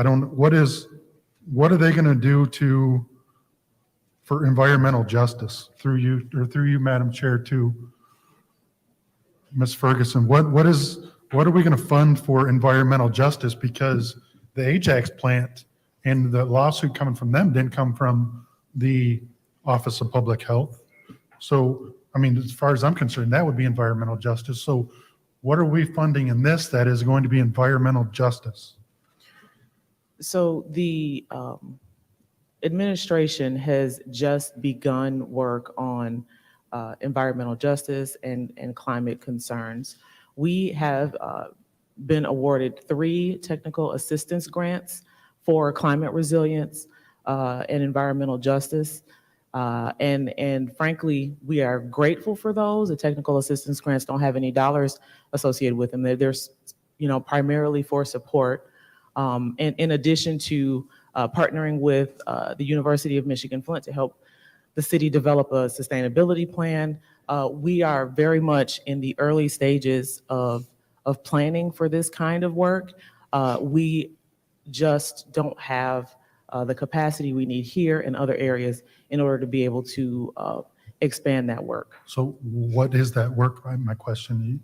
don't, what are they going to do for environmental justice through you, Madam Chair, to Ms. Ferguson? What are we going to fund for environmental justice? Because the Ajax plant and the lawsuit coming from them didn't come from the Office of Public Health. So, I mean, as far as I'm concerned, that would be environmental justice. So what are we funding in this that is going to be environmental justice? So the administration has just begun work on environmental justice and climate concerns. We have been awarded 3 technical assistance grants for climate resilience and environmental justice. And frankly, we are grateful for those. The technical assistance grants don't have any dollars associated with them. They're primarily for support. And in addition to partnering with the University of Michigan Flint to help the city develop a sustainability plan, we are very much in the early stages of planning for this kind of work. We just don't have the capacity we need here in other areas in order to be able to expand that work. So what is that work? My question,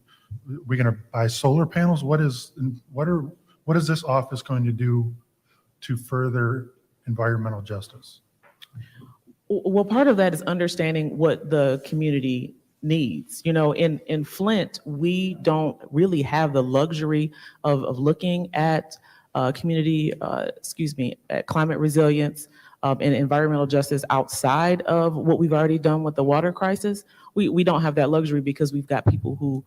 we're going to buy solar panels? What is this office going to do to further environmental justice? Well, part of that is understanding what the community needs. You know, in Flint, we don't really have the luxury of looking at at climate resilience and environmental justice outside of what we've already done with the water crisis. We don't have that luxury because we've got people who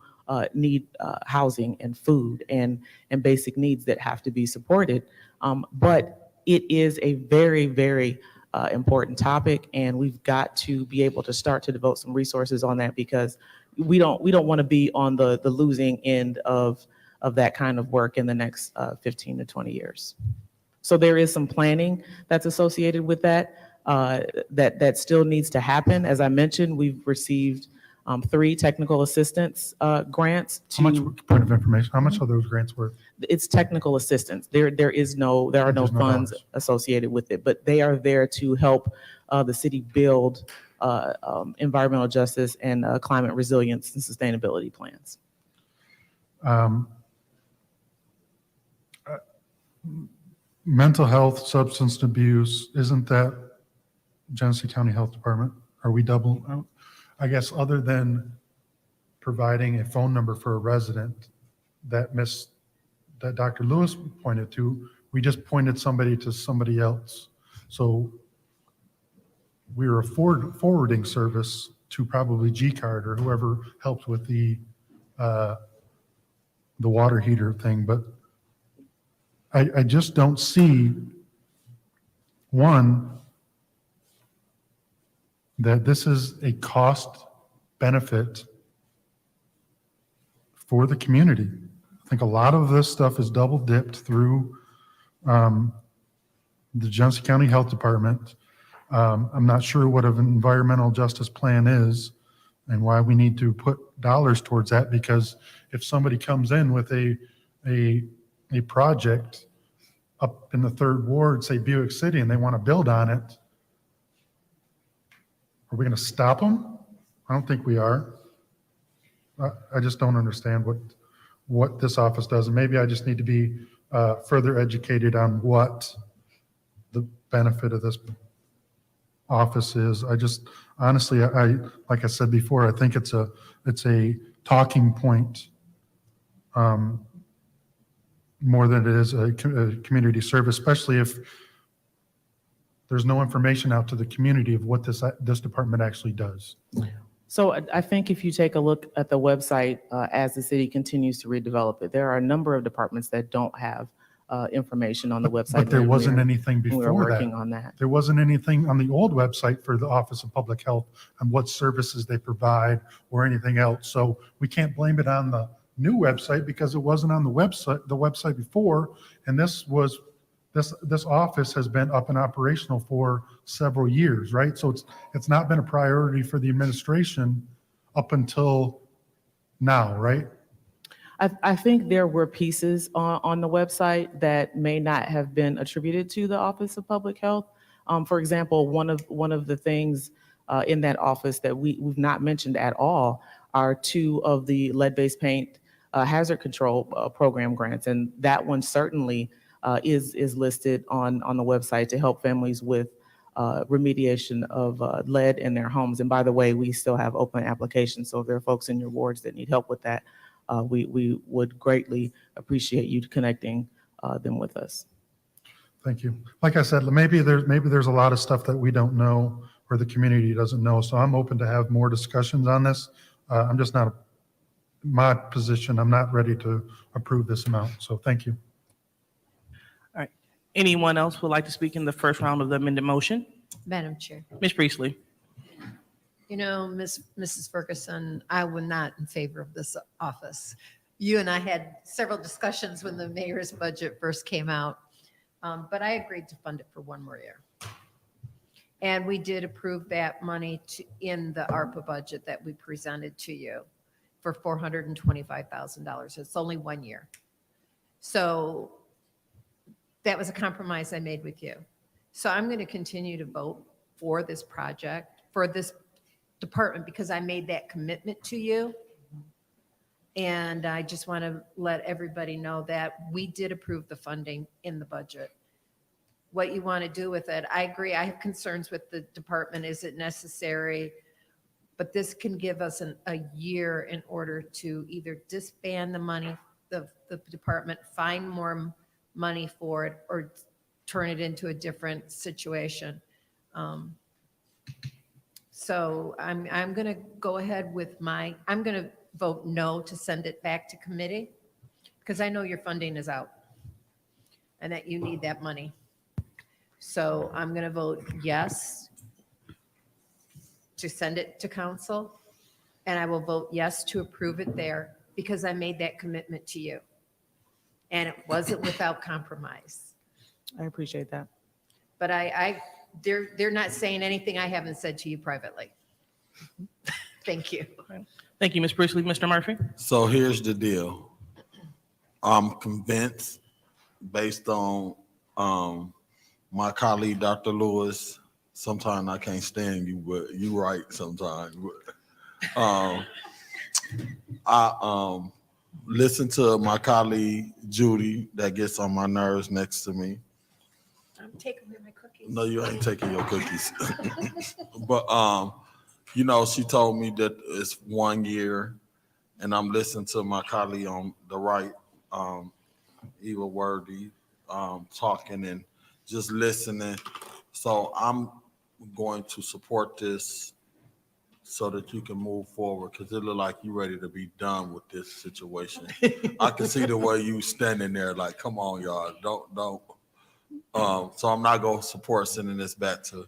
need housing and food and basic needs that have to be supported. But it is a very, very important topic, and we've got to be able to start to devote some resources on that because we don't want to be on the losing end of that kind of work in the next 15 to 20 years. So there is some planning that's associated with that, that still needs to happen. As I mentioned, we've received 3 technical assistance grants. How much, point of information, how much are those grants worth? It's technical assistance. There are no There's no funds dollars. associated with it, but they are there to help the city build environmental justice and climate resilience and sustainability plans. Mental health, substance abuse, isn't that Genesee County Health Department? Are we double? I guess other than providing a phone number for a resident that Dr. Lewis pointed to, we just pointed somebody to somebody else. So we were a forwarding service to probably G-Card or whoever helped with the water heater thing, but I just don't see, one, that this is a cost benefit for the community. I think a lot of this stuff is double dipped through the Genesee County Health Department. I'm not sure what an environmental justice plan is and why we need to put dollars towards that, because if somebody comes in with a project up in the 3rd Ward, say Buick City, and they want to build on it, are we going to stop them? I don't think we are. I just don't understand what this office does. And maybe I just need to be further educated on what the benefit of this office is. I just, honestly, like I said before, I think it's a talking point more than it is a community service, especially if there's no information out to the community of what this department actually does. So I think if you take a look at the website as the city continues to redevelop it, there are a number of departments that don't have information on the website. But there and wasn't we're- anything We're before working that. on that. There wasn't anything on the old website for the Office of Public Health on what services they provide or anything else. So we can't blame it on the new website because it wasn't on the website before. And this office has been up and operational for several years, right? So it's not been a priority for the administration up until now, right? I think there were pieces on the website that may not have been attributed to the Office of Public Health. For example, one of the things in that office that we've not mentioned at all are 2 of the lead-based paint hazard control program grants, and that one certainly is listed on the website to help families with remediation of lead in their homes. And by the way, we still have open applications, so if there are folks in your wards that need help with that, we would greatly appreciate you connecting them with us. Thank you. Like I said, maybe there's a lot of stuff that we don't know or the community doesn't know. So I'm open to have more discussions on this. I'm just not, my position, I'm not ready to approve this amount. So thank you. All right. Anyone else would like to speak in the first round of the amended motion? Madam Chair. Ms. Priestley. You know, Mrs. Ferguson, I was not in favor of this office. You and I had several discussions when the mayor's budget first came out, but I agreed to fund it for 1 more year. And we did approve that money in the ARPA budget that we presented to you for $425,000. It's only 1 year. So that was a compromise I made with you. So I'm going to continue to vote for this project, for this department, because I made that commitment to you. And I just want to let everybody know that we did approve the funding in the budget. What you want to do with it, I agree. I have concerns with the department. Is it necessary? But this can give us a year in order to either disband the money, the department, find more money for it, or turn it into a different situation. So I'm going to go ahead with I'm going to vote no to send it back to committee, because I know your funding is out and that you need that money. So I'm going to vote yes to send it to council, and I will vote yes to approve it there because I made that commitment to you. And it wasn't without compromise. I appreciate that. But they're not saying anything I haven't said to you privately. Thank you. Thank you, Ms. Priestley. Mr. Murphy? So here's the deal. I'm convinced, based on my colleague, Dr. Lewis, sometimes I can't stand you, but you right sometimes. I listen to my colleague, Judy, that gets on my nerves next to me. I'm taking my cookies. No, you ain't taking your cookies. But, you know, she told me that it's 1 year, and I'm listening to my colleague on the right, Eva Worthy, talking and just listening. So I'm going to support this so that you can move forward, because it look like you're ready to be done with this situation. I can see the way you standing there like, come on, y'all, don't. So I'm not going to support sending this back to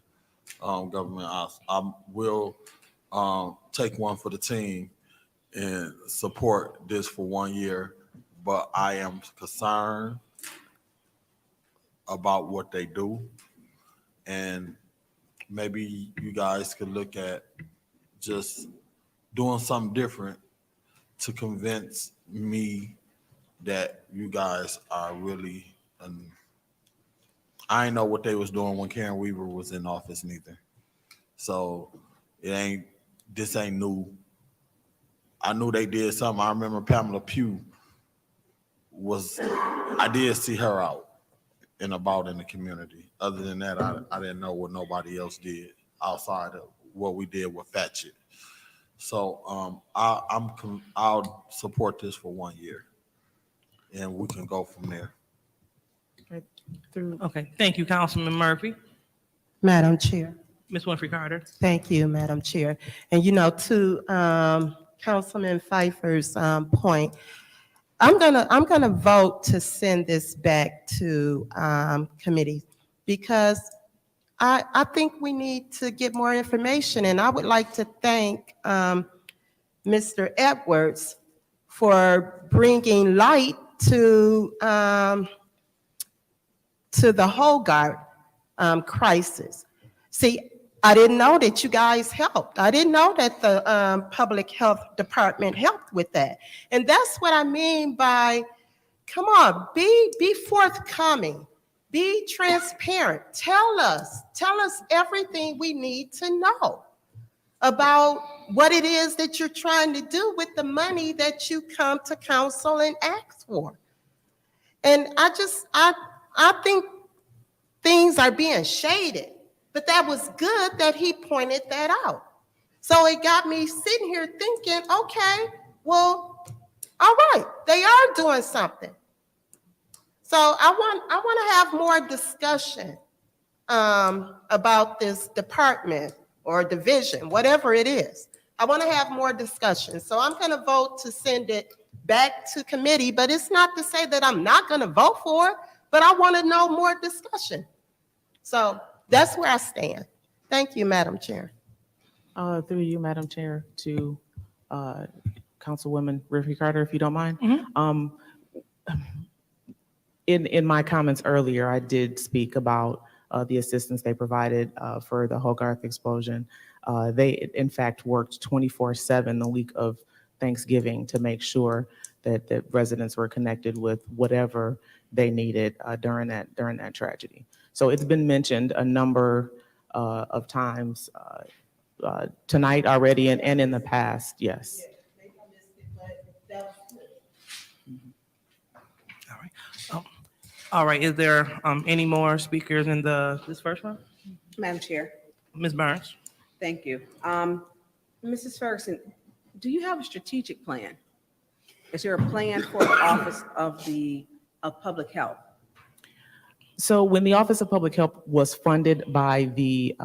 government. I will take one for the team and support this for 1 year, but I am concerned about what they do. And maybe you guys could look at just doing something different to convince me that you guys are really, I ain't know what they was doing when Karen Weaver was in office neither. So this ain't new. I knew they did something. I remember Pamela Pugh I did see her out and about in the community. Other than that, I didn't know what nobody else did outside of what we did with Fatchett. So I'll support this for 1 year, and we can go from there. Okay, thank you, Councilman Murphy. Madam Chair. Ms. Winfrey Carter? Thank you, Madam Chair. And to Councilman Pfeiffer's point, I'm gonna vote to send this back to committee because I think we need to get more information, and I would like to thank Mr. Edwards for bringing light to the Hogarth crisis. See, I didn't know that you guys helped. I didn't know that the public health department helped with that. And that's what I mean by, come on, be forthcoming, be transparent. Tell us everything we need to know about what it is that you're trying to do with the money that you come to council and ask for. And I think things are being shaded. But that was good that he pointed that out. So it got me sitting here thinking, okay, well, all right, they are doing something. So I want to have more discussion about this department or division, whatever it is. I want to have more discussion. So I'm going to vote to send it back to committee, but it's not to say that I'm not going to vote for it, but I want to know more discussion. So that's where I stand. Thank you, Madam Chair. Through you, Madam Chair, to Councilwoman Winfrey Carter, if you don't mind. In my comments earlier, I did speak about the assistance they provided for the Hogarth explosion. They, in fact, worked 24/7 the week of Thanksgiving to make sure that residents were connected with whatever they needed during that tragedy. So it's been mentioned a number of times tonight already and in the past, yes. All right, is there any more speakers in this first one? Madam Chair. Ms. Burns? Thank you. Mrs. Ferguson, do you have a strategic plan? Is there a plan for the Office of Public Health? So when the Office of Public Health was funded by the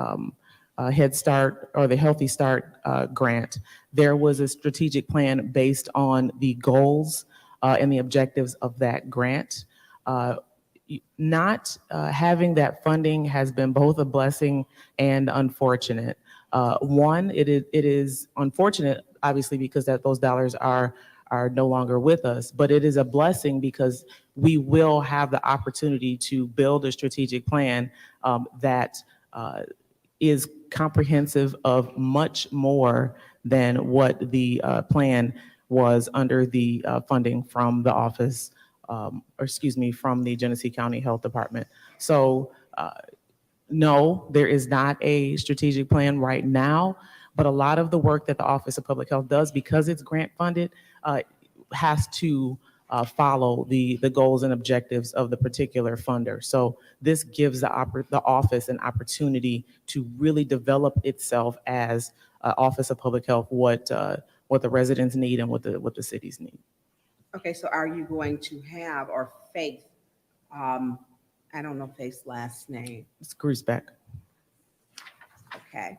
Head Start or the Healthy Start grant, there was a strategic plan based on the goals and the objectives of that grant. not having that funding has been both a blessing and unfortunate. One, it is unfortunate, obviously, because those dollars are no longer with us, but it is a blessing because we will have the opportunity to build a strategic plan that is comprehensive of much more than what the plan was under the funding from the office, from the Genesee County Health Department. So no, there is not a strategic plan right now, but a lot of the work that the Office of Public Health does, because it's grant funded, has to follow the goals and objectives of the particular funder. So this gives the office an opportunity to really develop itself as Office of Public Health, what the residents need and what the cities need. Okay, so are you going to have, or Faith, I don't know Faith's last name. It's Griesbeck. Okay.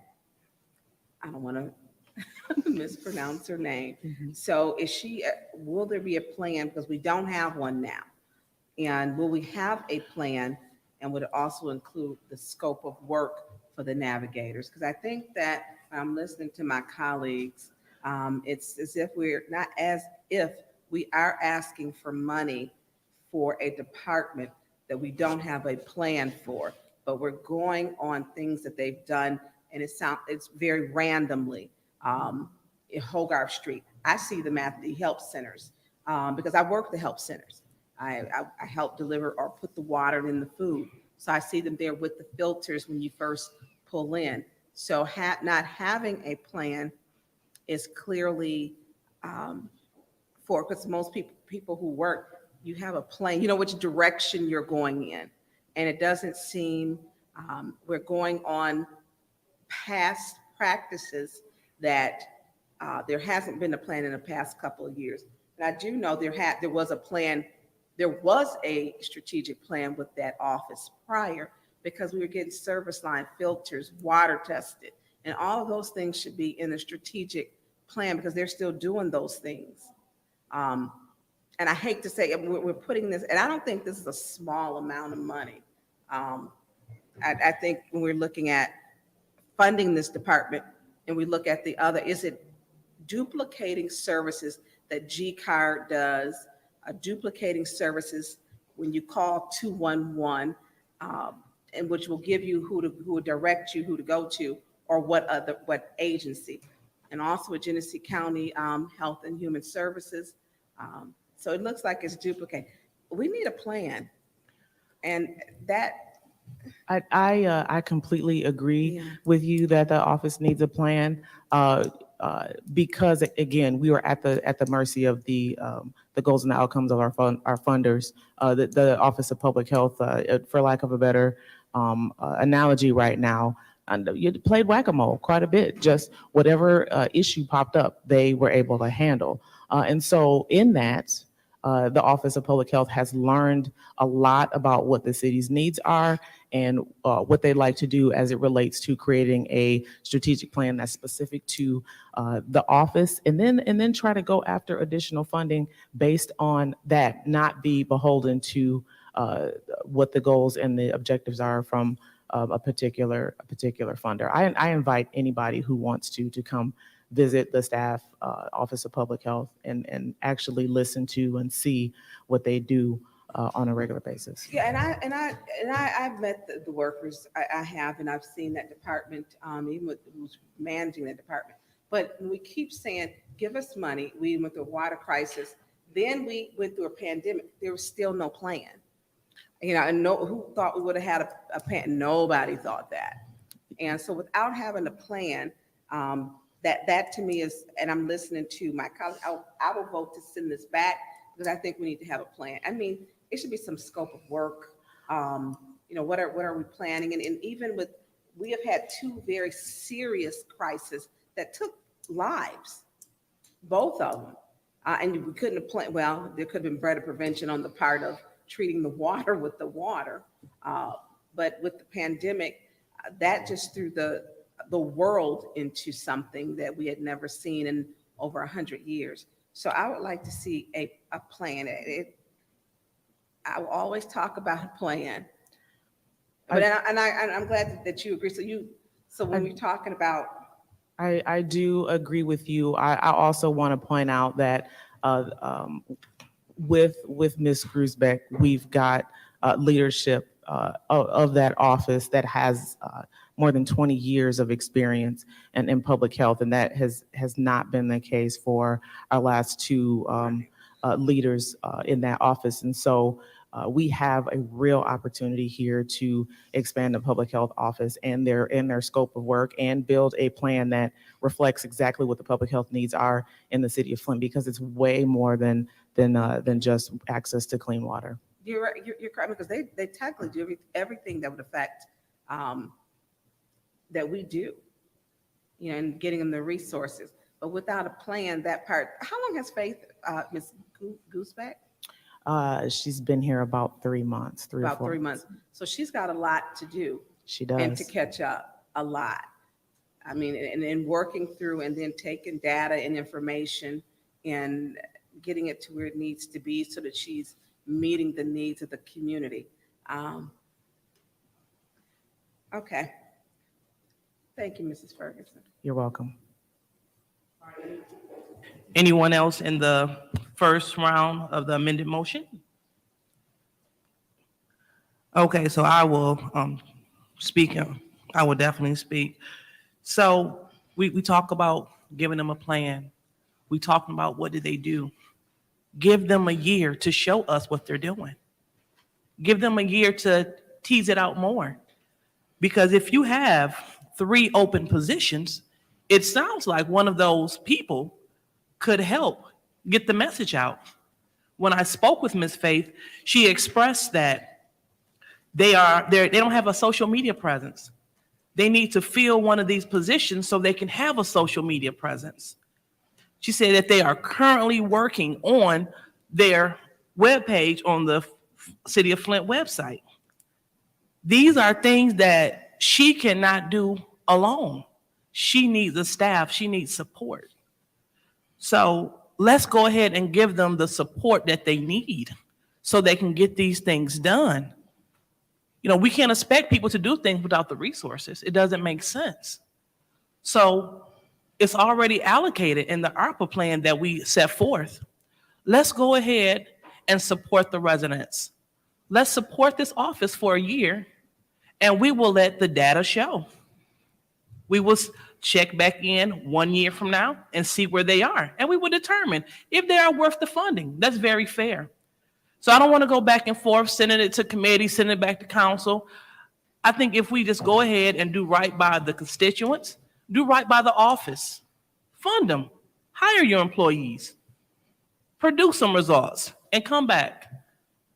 I don't want to mispronounce her name. So is she, will there be a plan? Because we don't have one now. And will we have a plan? And would it also include the scope of work for the navigators? Because I think that I'm listening to my colleagues. It's as if we are asking for money for a department that we don't have a plan for, but we're going on things that they've done, and it's very randomly. In Hogarth Street, I see them at the help centers because I work the help centers. I help deliver or put the water in the food, so I see them there with the filters when you first pull in. So not having a plan is clearly because most people who work, you have a plan, you know which direction you're going in. And it doesn't seem we're going on past practices that there hasn't been a plan in the past couple of years. And I do know there was a plan, there was a strategic plan with that office prior, because we were getting service line filters, water tested, and all of those things should be in a strategic plan because they're still doing those things. And I hate to say it, we're putting this, and I don't think this is a small amount of money. I think when we're looking at funding this department and we look at the other, is it duplicating services that G-Card does, duplicating services when you call 211, and which will give you who will direct you, who to go to, or what agency. And also at Genesee County Health and Human Services. So it looks like it's duplicate. We need a plan. And that. I completely agree with you that the office needs a plan because again, we are at the mercy of the goals and the outcomes of our funders. The Office of Public Health, for lack of a better analogy right now, and you played whack-a-mole quite a bit. Just whatever issue popped up, they were able to handle. And so in that, the Office of Public Health has learned a lot about what the city's needs are and what they like to do as it relates to creating a strategic plan that's specific to the office, and then try to go after additional funding based on that, not be beholden to what the goals and the objectives are from a particular funder. I invite anybody who wants to come visit the staff Office of Public Health and actually listen to and see what they do on a regular basis. Yeah, I've met the workers. I have, and I've seen that department, even with who's managing that department. But we keep saying, give us money. We went through a water crisis. Then we went through a pandemic. There was still no plan. And who thought we would have had a plan? Nobody thought that. And so without having a plan, that to me is, and I'm listening to my colleagues, I will vote to send this back because I think we need to have a plan. I mean, it should be some scope of work. What are we planning? And even with, we have had two very serious crises that took lives, both of them. And we couldn't have planned, well, there could have been better prevention on the part of treating the water with the water. But with the pandemic, that just threw the world into something that we had never seen in over 100 years. So I would like to see a plan. I will always talk about a plan. But, I'm glad that you agree. So when you're talking about, I do agree with you. I also want to point out that with Ms. Grusbeck, we've got leadership of that office that has more than 20 years of experience in public health, and that has not been the case for our last two leaders in that office. And so we have a real opportunity here to expand the public health office and their scope of work and build a plan that reflects exactly what the public health needs are in the city of Flint, because it's way more than just access to clean water. you're right, you're correct, because they technically do everything that would affect, that we do, and getting them the resources. But without a plan, that part, how long has Faith, Ms. Gooseback? She's been here about 3 months, About 3 months. So she's got a lot to do. She does. And to catch up, a lot. I mean, and working through and then taking data and information and getting it to where it needs to be so that she's meeting the needs of the community. Okay. Thank you, Mrs. Ferguson. You're welcome. Anyone else in the first round of the amended motion? Okay, so I will speak. I will definitely speak. So we talk about giving them a plan. We talking about what did they do? Give them a year to show us what they're doing. Give them a year to tease it out more. Because if you have 3 open positions, it sounds like one of those people could help get the message out. When I spoke with Ms. Faith, she expressed that they don't have a social media presence. They need to fill one of these positions so they can have a social media presence. She said that they are currently working on their webpage on the City of Flint website. These are things that she cannot do alone. She needs a staff. She needs support. So let's go ahead and give them the support that they need so they can get these things done. We can't expect people to do things without the resources. It doesn't make sense. So it's already allocated in the ARPA plan that we set forth. Let's go ahead and support the residents. Let's support this office for a year, and we will let the data show. We will check back in 1 year from now and see where they are, and we will determine if they are worth the funding. That's very fair. So I don't want to go back and forth, sending it to committee, sending it back to council. I think if we just go ahead and do right by the constituents, do right by the office, fund them, hire your employees, produce some results, and come back.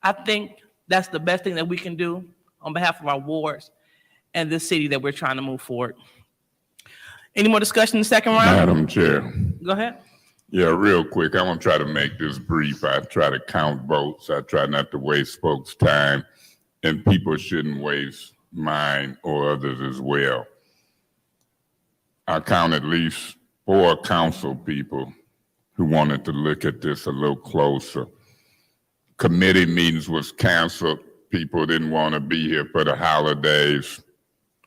I think that's the best thing that we can do on behalf of our wards and this city that we're trying to move forward. Any more discussion in the second round? Madam Chair. Go ahead. Yeah, real quick. I want to try to make this brief. I try to count votes. I try not to waste folks' time, and people shouldn't waste mine or others as well. I count at least 4 council people who wanted to look at this a little closer. Committee meetings was canceled. People didn't want to be here for the holidays.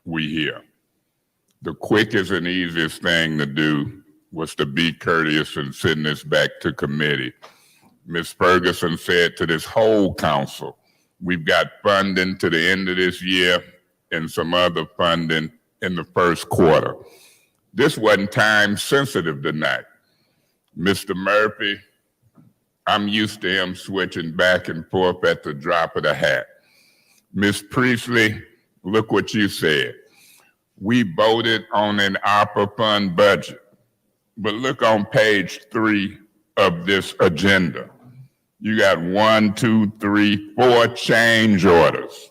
We here. The quickest and easiest thing to do was to be courteous and send this back to committee. Ms. Ferguson said to this whole council, we've got funding to the end of this year and some other funding in the first quarter. This wasn't time sensitive tonight. Mr. Murphy, I'm used to him switching back and forth at the drop of the hat. Ms. Priestley, look what you said. We voted on an ARPA fund budget. But look on page 3 of this agenda. You got 1, 2, 3, 4 change orders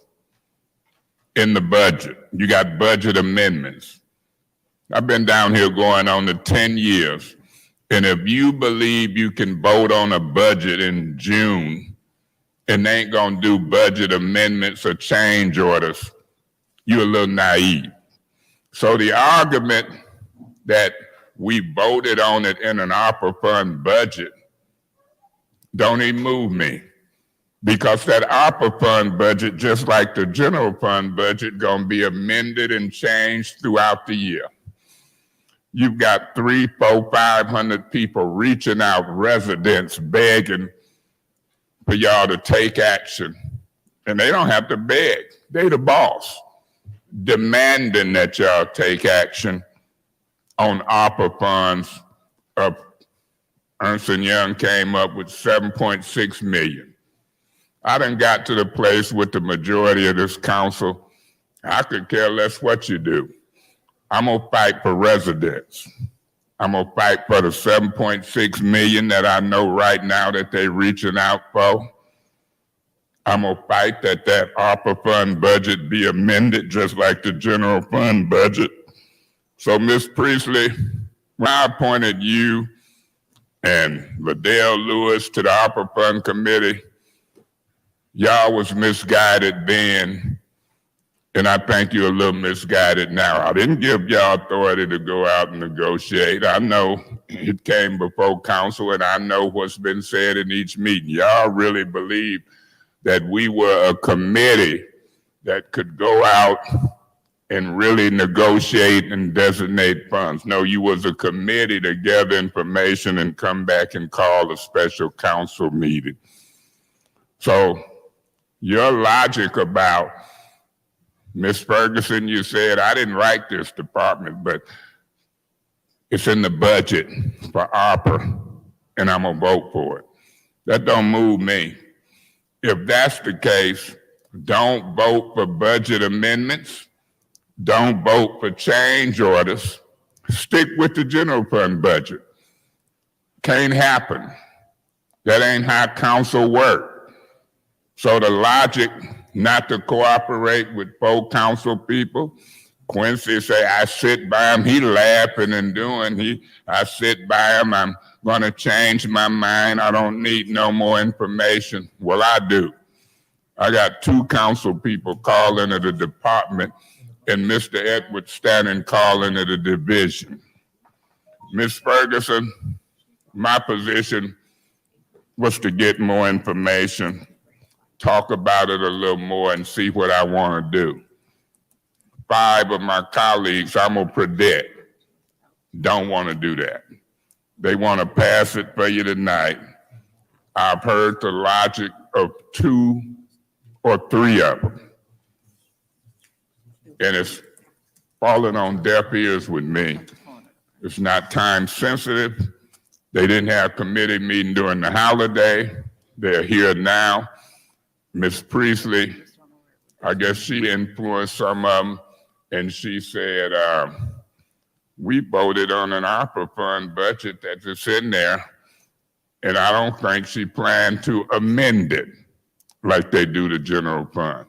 in the budget. You got budget amendments. I've been down here going on to 10 years. And if you believe you can vote on a budget in June and they ain't gonna do budget amendments or change orders, you're a little naive. So the argument that we voted on it in an ARPA fund budget don't even move me. Because that ARPA fund budget, just like the general fund budget, gonna be amended and changed throughout the year. You've got 300, 400, 500 people reaching out, residents begging for y'all to take action. And they don't have to beg, they the boss, demanding that y'all take action on ARPA funds. Ernst & Young came up with 7.6 million. I done got to the place with the majority of this council, I could care less what you do. I'm gonna fight for residents. I'm gonna fight for the 7.6 million that I know right now that they reaching out for. I'm gonna fight that ARPA fund budget be amended just like the general fund budget. So Ms. Priestley, when I appointed you and Liddell Lewis to the ARPA fund committee, y'all was misguided then, and I think you're a little misguided now. I didn't give y'all authority to go out and negotiate. I know it came before council, and I know what's been said in each meeting. Y'all really believe that we were a committee that could go out and really negotiate and designate funds. No, you was a committee to gather information and come back and call a special council meeting. So your logic about, Ms. Ferguson, you said, I didn't write this department, but it's in the budget for ARPA, and I'm gonna vote for it. That don't move me. If that's the case, don't vote for budget amendments. Don't vote for change orders. Stick with the general fund budget. Can't happen. That ain't how council work. So the logic not to cooperate with four council people, Quincy say, I sit by him, he laughing and doing, I sit by him, I'm gonna change my mind, I don't need no more information. Well, I do. I got 2 council people calling at the department and Mr. Edwards standing calling at a division. Ms. Ferguson, my position was to get more information, talk about it a little more and see what I want to do. 5 of my colleagues, I'm gonna predict, don't want to do that. They want to pass it for you tonight. I've heard the logic of 2 or 3 of them. And it's falling on deaf ears with me. It's not time sensitive. They didn't have committee meeting during the holiday. They're here now. Ms. Priestley, I guess she influenced some of them, and she said, we voted on an ARPA fund budget that is in there, and I don't think she planned to amend it like they do the general fund.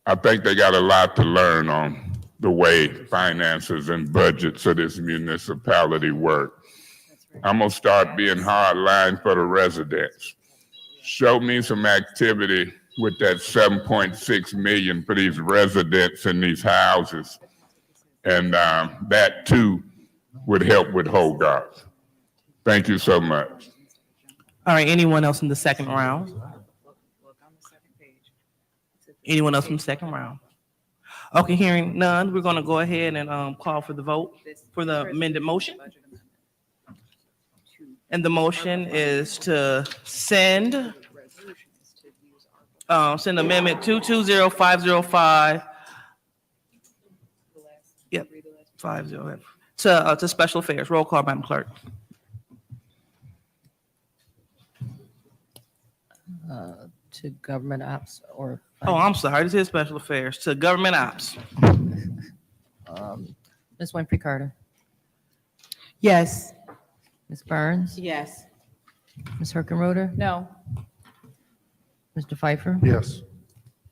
I think they got a lot to learn on the way finances and budgets of this municipality work. I'm gonna start being hardline for the residents. Show me some activity with that 7.6 million for these residents in these houses. And that too would help with Hogarth. Thank you so much. All right, anyone else in the second round? Anyone else from the second round? Okay, hearing none, we're gonna go ahead and call for the vote for the amended motion. And the motion is to send amendment 220505. Yep, 50 to special affairs. Roll call, Madam Clerk. To government ops or. Oh, I'm sorry. This is special affairs to government ops. Ms. Winfrey Carter, Yes. Ms. Burns, Yes. Ms. Herkenroder, No. Mr. Pfeiffer, Yes.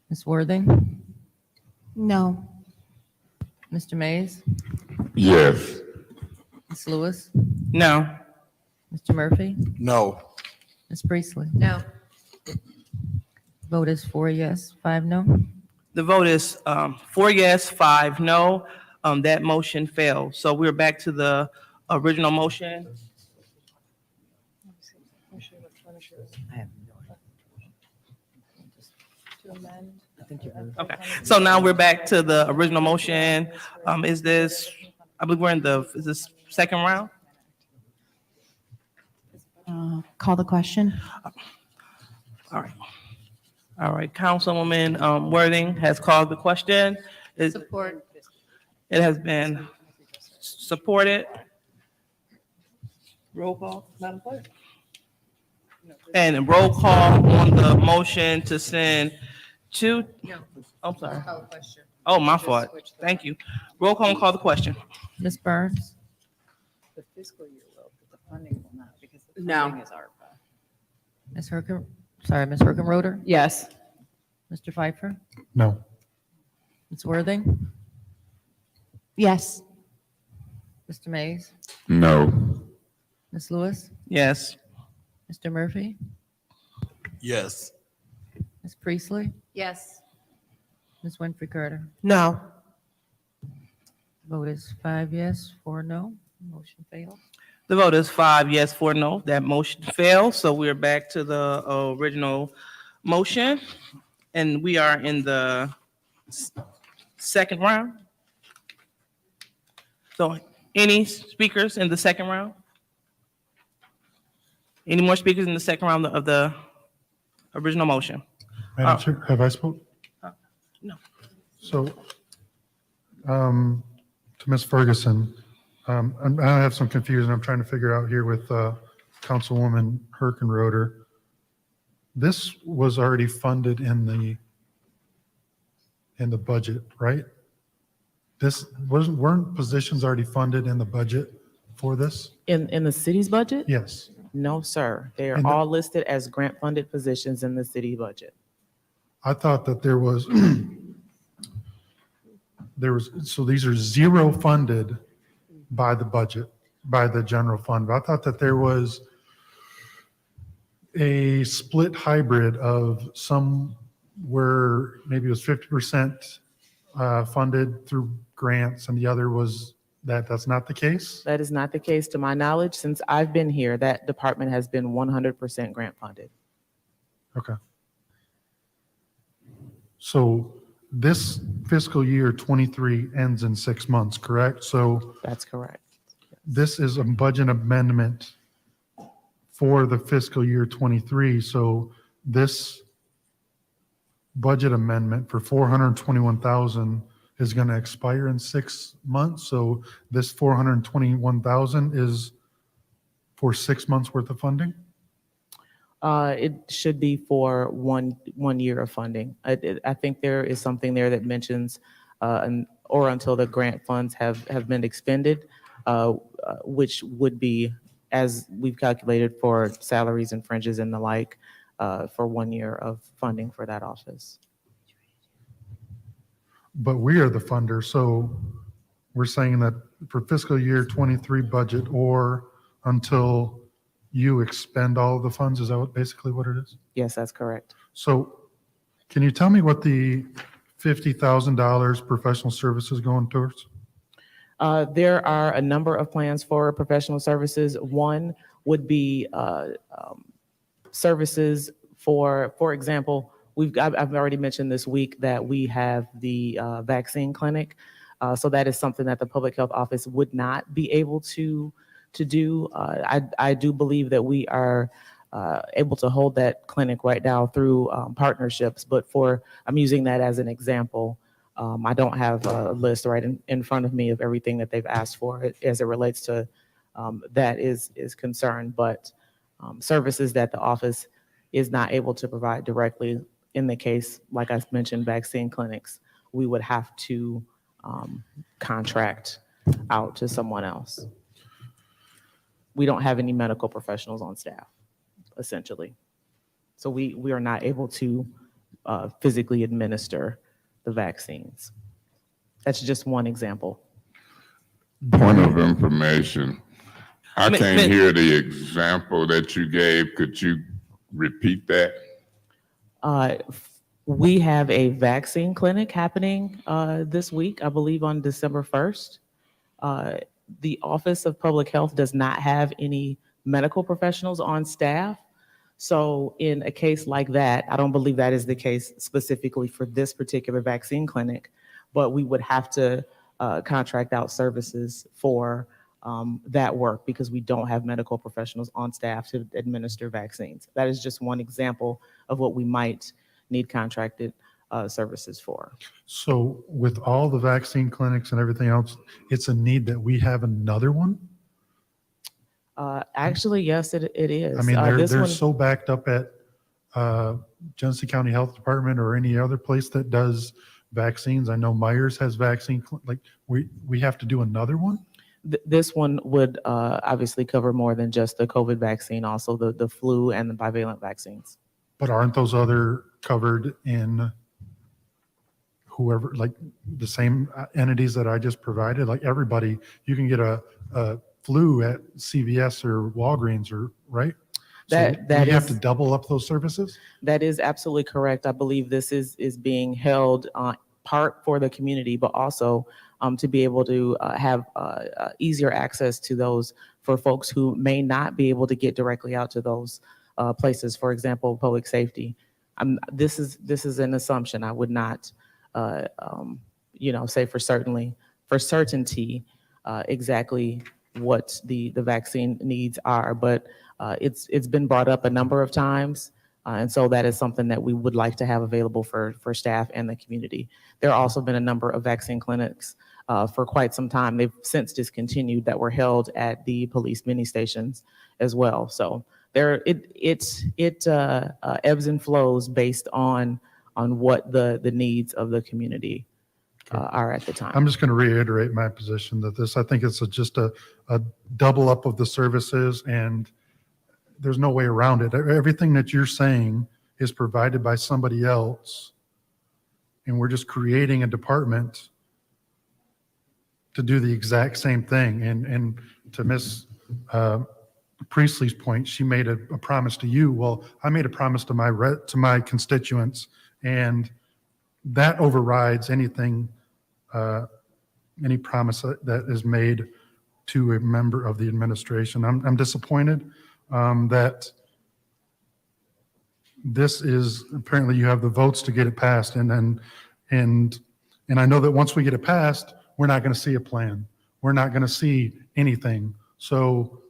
Ms. Worthing, No. Mr. Mays, Yes. Ms. Lewis, No. Mr. Murphy, No. Ms. Priestley. No. Vote is 4 yes, 5 no. The vote is 4 yes, 5 no. That motion failed. So we're back to the original motion. Okay, so now we're back to the original motion. Is this, I believe we're in is this second round? Call the question. All right. All right, Councilwoman Worthing has called the question. Support. It has been supported. Roll call, Madam Clerk. And a roll call on the motion to send to, I'm sorry. Oh, my fault. Thank you. Roll call and call the question. Ms. Burns? The fiscal year will, but the funding will not because the No. funding is ARPA. Ms. Ms. Hergenroder? Yes. Mr. Pfeiffer? No. Ms. Worthing? Yes. Mr. Mays? No. Ms. Lewis? Yes. Mr. Murphy? Yes. Ms. Priestley? Yes. Ms. Winfrey Carter? No. Vote is 5 yes, 4 no. Motion fails. The vote is 5 yes, 4 no. That motion fails. So we're back to the original motion. And we are in the second round. So any speakers in the second round? Any more speakers in the second round of the original motion? Madam Chair, have I spoke? No. So, to Ms. Ferguson, I have some confusion. I'm trying to figure out here with Councilwoman Hergenroder. This was already funded in the budget, right? Weren't positions already funded in the budget for this? In the city's budget? Yes. No, sir. They are In the- all listed as grant-funded positions in the city budget. I thought that there was, so these are zero funded by the budget, by the general fund. But I thought that there was a split hybrid of some where maybe it was 50% funded through grants and the other was that's not the case? That is not the case to my knowledge. Since I've been here, that department has been 100% grant-funded. Okay. So this fiscal year 23 ends in 6 months, correct? So That's correct. this is a budget amendment for the fiscal year 23. So this budget amendment for 421,000 is going to expire in 6 months. So this 421,000 is for 6 months worth of funding? It should be for one year of funding. I think there is something there that mentions, or until the grant funds have been expended, which would be, as we've calculated for salaries and fringes and the like, for 1 year of funding for that office. But we are the funder, so we're saying that for fiscal year 23 budget or until you expend all of the funds, is that basically what it is? Yes, that's correct. So can you tell me what the $50,000 professional services going towards? There are a number of plans for professional services. One would be services for example, I've already mentioned this week that we have the vaccine clinic. So that is something that the Public Health Office would not be able to do. I do believe that we are able to hold that clinic right now through partnerships, but I'm using that as an example. I don't have a list right in front of me of everything that they've asked for as it relates to that is concerned, but services that the office is not able to provide directly. In the case, like I mentioned, vaccine clinics, we would have to contract out to someone else. We don't have any medical professionals on staff, essentially. So we are not able to physically administer the vaccines. That's just one example. Point of information. I Ma- can't ma- hear the example that you gave. Could you repeat that? We have a vaccine clinic happening this week, I believe on December 1st. The Office of Public Health does not have any medical professionals on staff. So in a case like that, I don't believe that is the case specifically for this particular vaccine clinic, but we would have to contract out services for that work because we don't have medical professionals on staff to administer vaccines. That is just one example of what we might need contracted services for. So with all the vaccine clinics and everything else, it's a need that we have another one? Actually, yes, it is. I mean, This they're one- so backed up at Genesee County Health Department or any other place that does vaccines. I know Myers has vaccine, like, we have to do another one? This one would obviously cover more than just the COVID vaccine, also the flu and the bivalent vaccines. But aren't those other covered in whoever, like the same entities that I just provided? Like everybody, you can get a flu at CVS or Walgreens, or right? So That we have is- to double up those services? That is absolutely correct. I believe this is being held part for the community, but also to be able to have easier access to those for folks who may not be able to get directly out to those places. For example, public safety. This is an assumption. I would not, say for certainty exactly what the vaccine needs are, but it's been brought up a number of times. And so that is something that we would like to have available for staff and the community. There have also been a number of vaccine clinics for quite some time. They've since discontinued that were held at the police mini stations as well. So it ebbs and flows based on what the needs of the community are at the time. I'm just going to reiterate my position that I think it's just a double up of the services, and there's no way around it. Everything that you're saying is provided by somebody else, and we're just creating a department to do the exact same thing. And to Miss Priestley's point, she made a promise to you. Well, I made a promise to my constituents, and that overrides anything, any promise that is made to a member of the administration. I'm disappointed that this is, apparently you have the votes to get it passed, and I know that once we get it passed, we're not going to see a plan. We're not going to see anything. So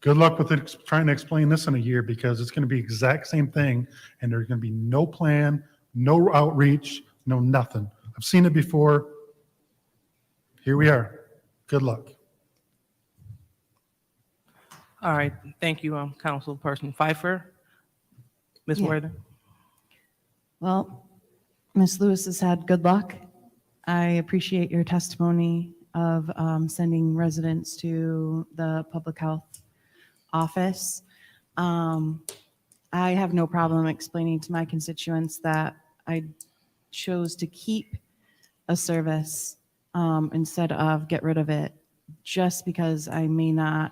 good luck with trying to explain this in a year, because it's going to be the exact same thing, and there's going to be no plan, no outreach, no nothing. I've seen it before. Here we are. Good luck. All right, thank you, Councilperson Pfeiffer. Ms. Yeah. Worthing? Well, Ms. Lewis has had good luck. I appreciate your testimony of sending residents to the public health office. I have no problem explaining to my constituents that I chose to keep a service instead of get rid of it, just because I may not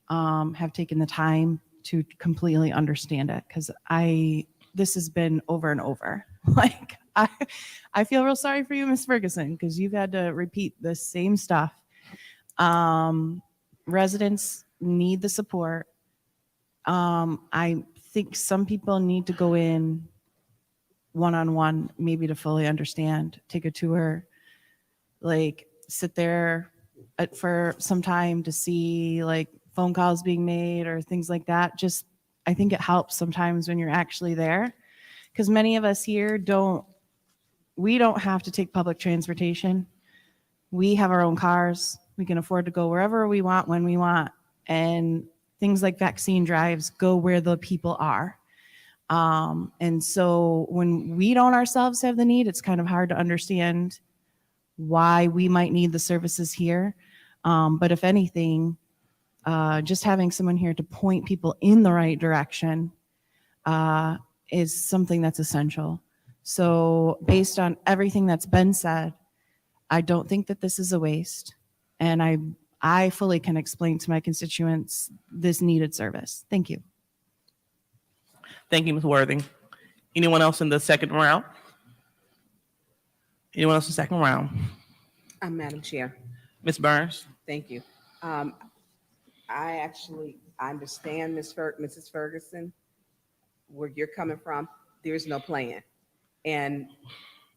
have taken the time to completely understand it, because this has been over and over. Like, I feel real sorry for you, Ms. Ferguson, because you've had to repeat the same stuff. Residents need the support. I think some people need to go in one-on-one, maybe to fully understand, take a tour, like sit there for some time to see like phone calls being made or things like that. Just, I think it helps sometimes when you're actually there, because many of us here we don't have to take public transportation. We have our own cars. We can afford to go wherever we want, when we want. And things like vaccine drives go where the people are. And so when we don't ourselves have the need, it's kind of hard to understand why we might need the services here. But if anything, just having someone here to point people in the right direction is something that's essential. So based on everything that's been said, I don't think that this is a waste. And I fully can explain to my constituents this needed service. Thank you. Thank you, Ms. Worthing. Anyone else in the second round? Anyone else in the second round? Madam Chair. Ms. Burns? Thank you. I actually I understand, Mrs. Ferguson, where you're coming from. There's no plan. And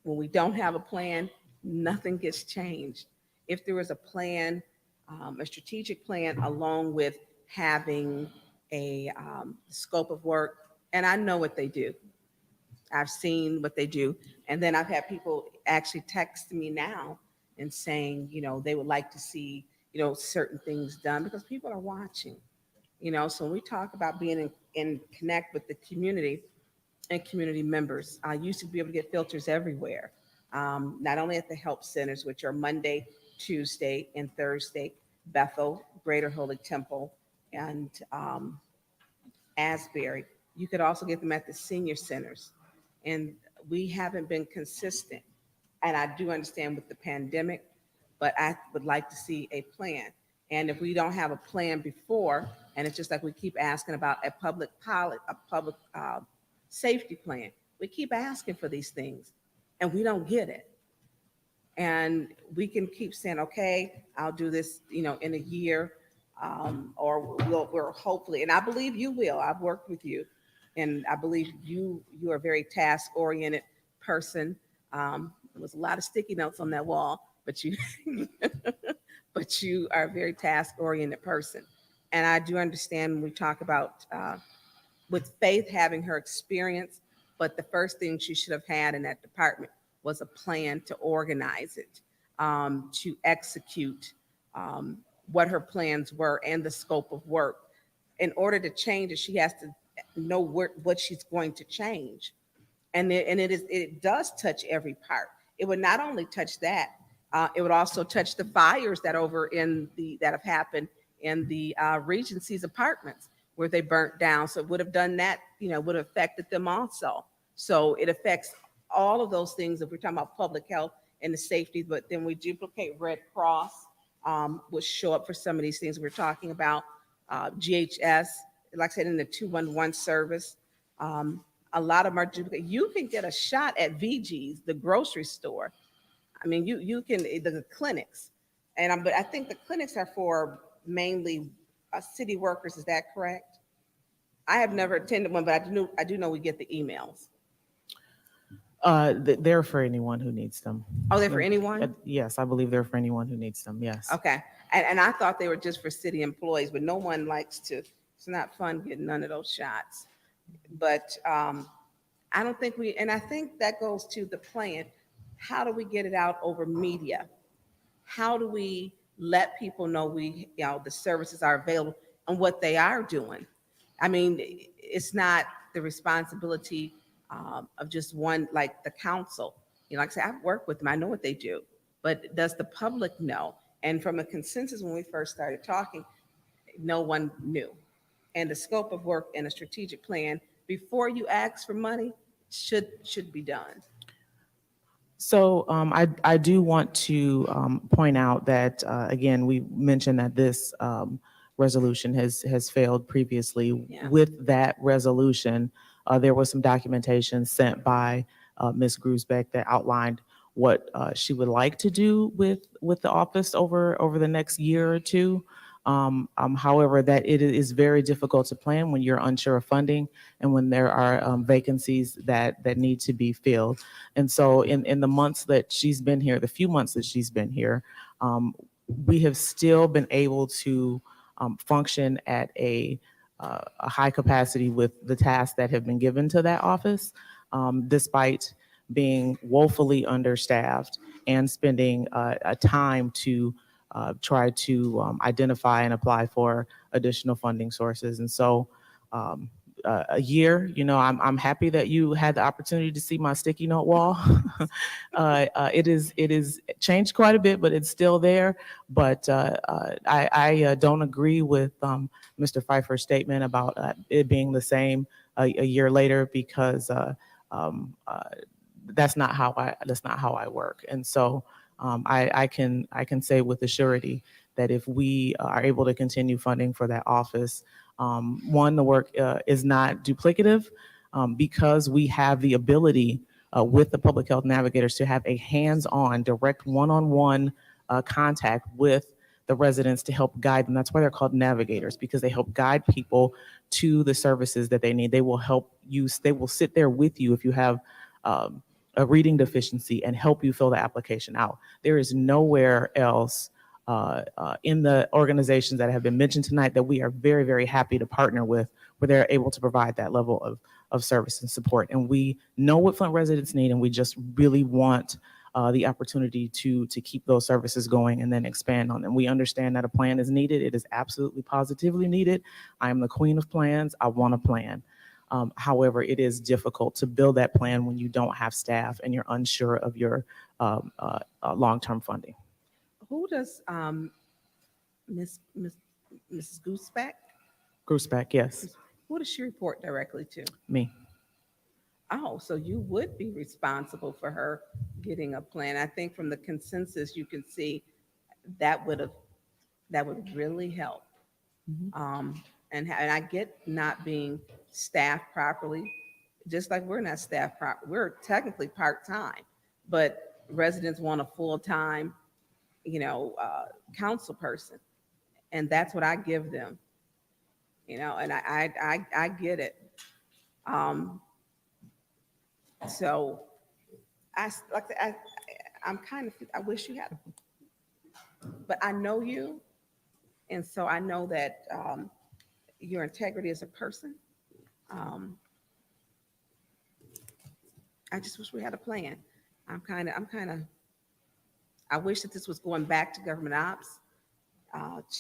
when we don't have a plan, nothing gets changed. If there was a plan, a strategic plan, along with having a scope of work, and I know what they do. I've seen what they do. And then I've had people actually text me now and saying, they would like to see, certain things done because people are watching, so when we talk about being in connect with the community and community members, I used to be able to get filters everywhere. Not only at the help centers, which are Monday, Tuesday, and Thursday, Bethel, Greater Holy Temple, and Asbury. You could also get them at the senior centers. And we haven't been consistent. And I do understand with the pandemic, but I would like to see a plan. And if we don't have a plan before, and it's just like we keep asking about a public safety plan, we keep asking for these things and we don't get it. And we can keep saying, okay, I'll do this, in a year, or we'll hopefully, and I believe you will. I've worked with you, and I believe you are a very task-oriented person. There was a lot of sticky notes on that wall, but you, but you are a very task-oriented person. And I do understand when we talk about, with Faith having her experience, but the first thing she should have had in that department was a plan to organize it, to execute what her plans were and the scope of work. In order to change it, she has to know what she's going to change. And it does touch every part. It would not only touch that, it would also touch the fires that have happened in the Regency's apartments where they burnt down. So it would have done that, would have affected them also. So it affects all of those things if we're talking about public health and the safety, but then we duplicate Red Cross, which show up for some of these things we're talking about. GHS, like I said, in the 211 service, a lot of them are duplicate. You can get a shot at VG's, the grocery store. I mean, you can, the clinics, but I think the clinics are for mainly city workers. Is that correct? I have never attended one, but I do know we get the emails. They're for anyone who needs them. Oh, they're for anyone? Yes, I believe they're for anyone who needs them, yes. Okay. And I thought they were just for city employees, but no one likes to, it's not fun getting none of those shots. But I don't think and I think that goes to the plan. How do we get it out over media? How do we let people know the services are available and what they are doing? I mean, it's not the responsibility of just one, like the council. Like I said, I've worked with them. I know what they do, but does the public know? And from a consensus, when we first started talking, no one knew. And the scope of work and a strategic plan before you ask for money should be done. So I do want to point out that, again, we mentioned that this resolution has failed previously. Yeah. With that resolution, there was some documentation sent by Ms. Grusbeck that outlined what she would like to do with the office over the next year or two. However, that it is very difficult to plan when you're unsure of funding and when there are vacancies that need to be filled. And so in the months that she's been here, the few months that she's been here, we have still been able to function at a high capacity with the tasks that have been given to that office, despite being woefully understaffed and spending a time to try to identify and apply for additional funding sources. And so a year, I'm happy that you had the opportunity to see my sticky note wall. It is changed quite a bit, but it's still there. But I don't agree with Mr. Pfeiffer's statement about it being the same a year later, because that's not how I work. And so I can say with assurity that if we are able to continue funding for that office, one, the work is not duplicative, because we have the ability with the public health navigators to have a hands-on, direct one-on-one contact with the residents to help guide them. That's why they're called navigators, because they help guide people to the services that they need. They will help you, they will sit there with you if you have a reading deficiency and help you fill the application out. There is nowhere else in the organizations that have been mentioned tonight that we are very, very happy to partner with, where they're able to provide that level of service and support. And we know what Flint residents need, and we just really want the opportunity to keep those services going and then expand on them. We understand that a plan is needed. It is absolutely positively needed. I am the queen of plans. I want a plan. However, it is difficult to build that plan when you don't have staff and you're unsure of your long-term funding. Who does Mrs. Gooseback? Gooseback, yes, Who does she report directly to? me. Oh, so you would be responsible for her getting a plan. I think from the consensus, you can see that would really help. And I get not being staffed properly, just like we're not staffed we're technically part-time, but residents want a full-time, council person. And that's what I give them, and I get it. So I'm kind of, I wish you had, but I know you. And so I know that your integrity as a person. I just wish we had a plan. I wish that this was going back to government ops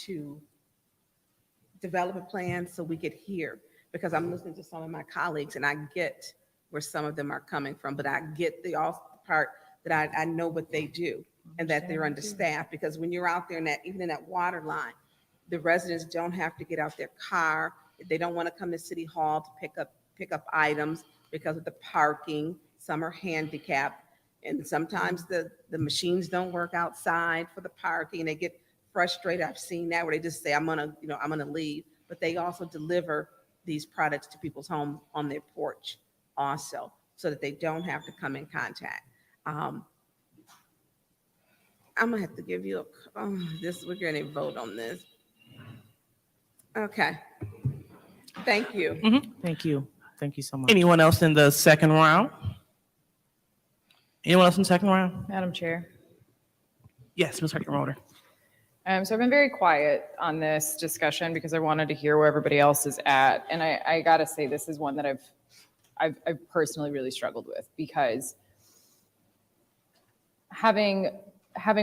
to develop a plan so we could hear, because I'm listening to some of my colleagues and I get where some of them are coming from, but I get the part that I know what they do and that they're understaffed, because when you're out there even in that water line, the residents don't have to get out their car. They don't want to come to City Hall to pick up items because of the parking. Some are handicapped, and sometimes the machines don't work outside for the parking, and they get frustrated. I've seen that where they just say, I'm gonna leave, but they also deliver these products to people's home on their porch also, so that they don't have to come in contact. I'm gonna have to give you we're gonna vote on this. Okay. Thank you. Thank you. Thank you so much. Anyone else in the second round? Anyone else in the second round? Madam Chair. Yes, Ms. Harkin-Roder. So I've been very quiet on this discussion because I wanted to hear where everybody else is at. And I gotta say, this is one that I've personally really struggled with, because having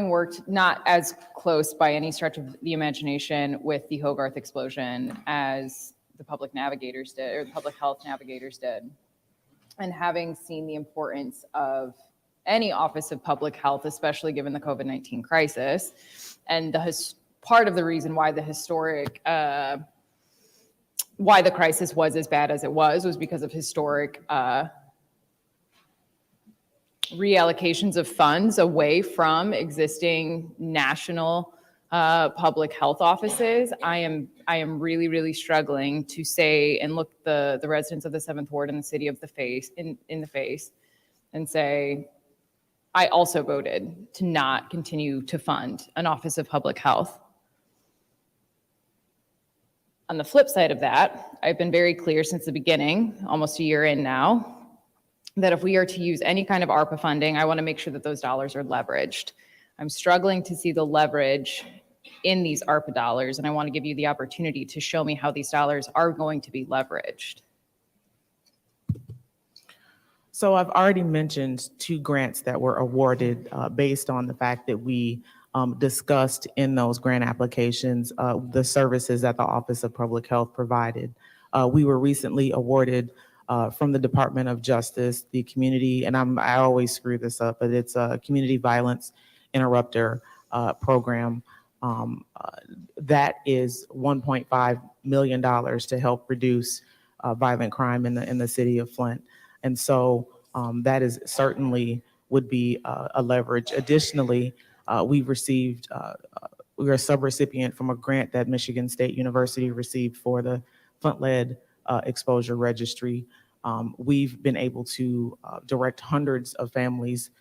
worked not as close by any stretch of the imagination with the Hogarth explosion as the public navigators did, or the public health navigators did, and having seen the importance of any office of public health, especially given the COVID-19 crisis, and part of the reason why the crisis was as bad as it was because of historic reallocations of funds away from existing national public health offices. I am really, really struggling to say and look the residents of the 7th Ward and the city of in the face and say, I also voted to not continue to fund an office of public health. On the flip side of that, I've been very clear since the beginning, almost a year in now, that if we are to use any kind of ARPA funding, I want to make sure that those dollars are leveraged. I'm struggling to see the leverage in these ARPA dollars, and I want to give you the opportunity to show me how these dollars are going to be leveraged. So I've already mentioned 2 grants that were awarded based on the fact that we discussed in those grant applications the services that the Office of Public Health provided. We were recently awarded from the Department of Justice, the community, and I always screw this up, but it's a community violence interrupter program. That is $1.5 million to help reduce violent crime in the city of Flint. And so that is certainly would be a leverage. Additionally, we're a subrecipient from a grant that Michigan State University received for the Flint Lead Exposure Registry. We've been able to direct hundreds of families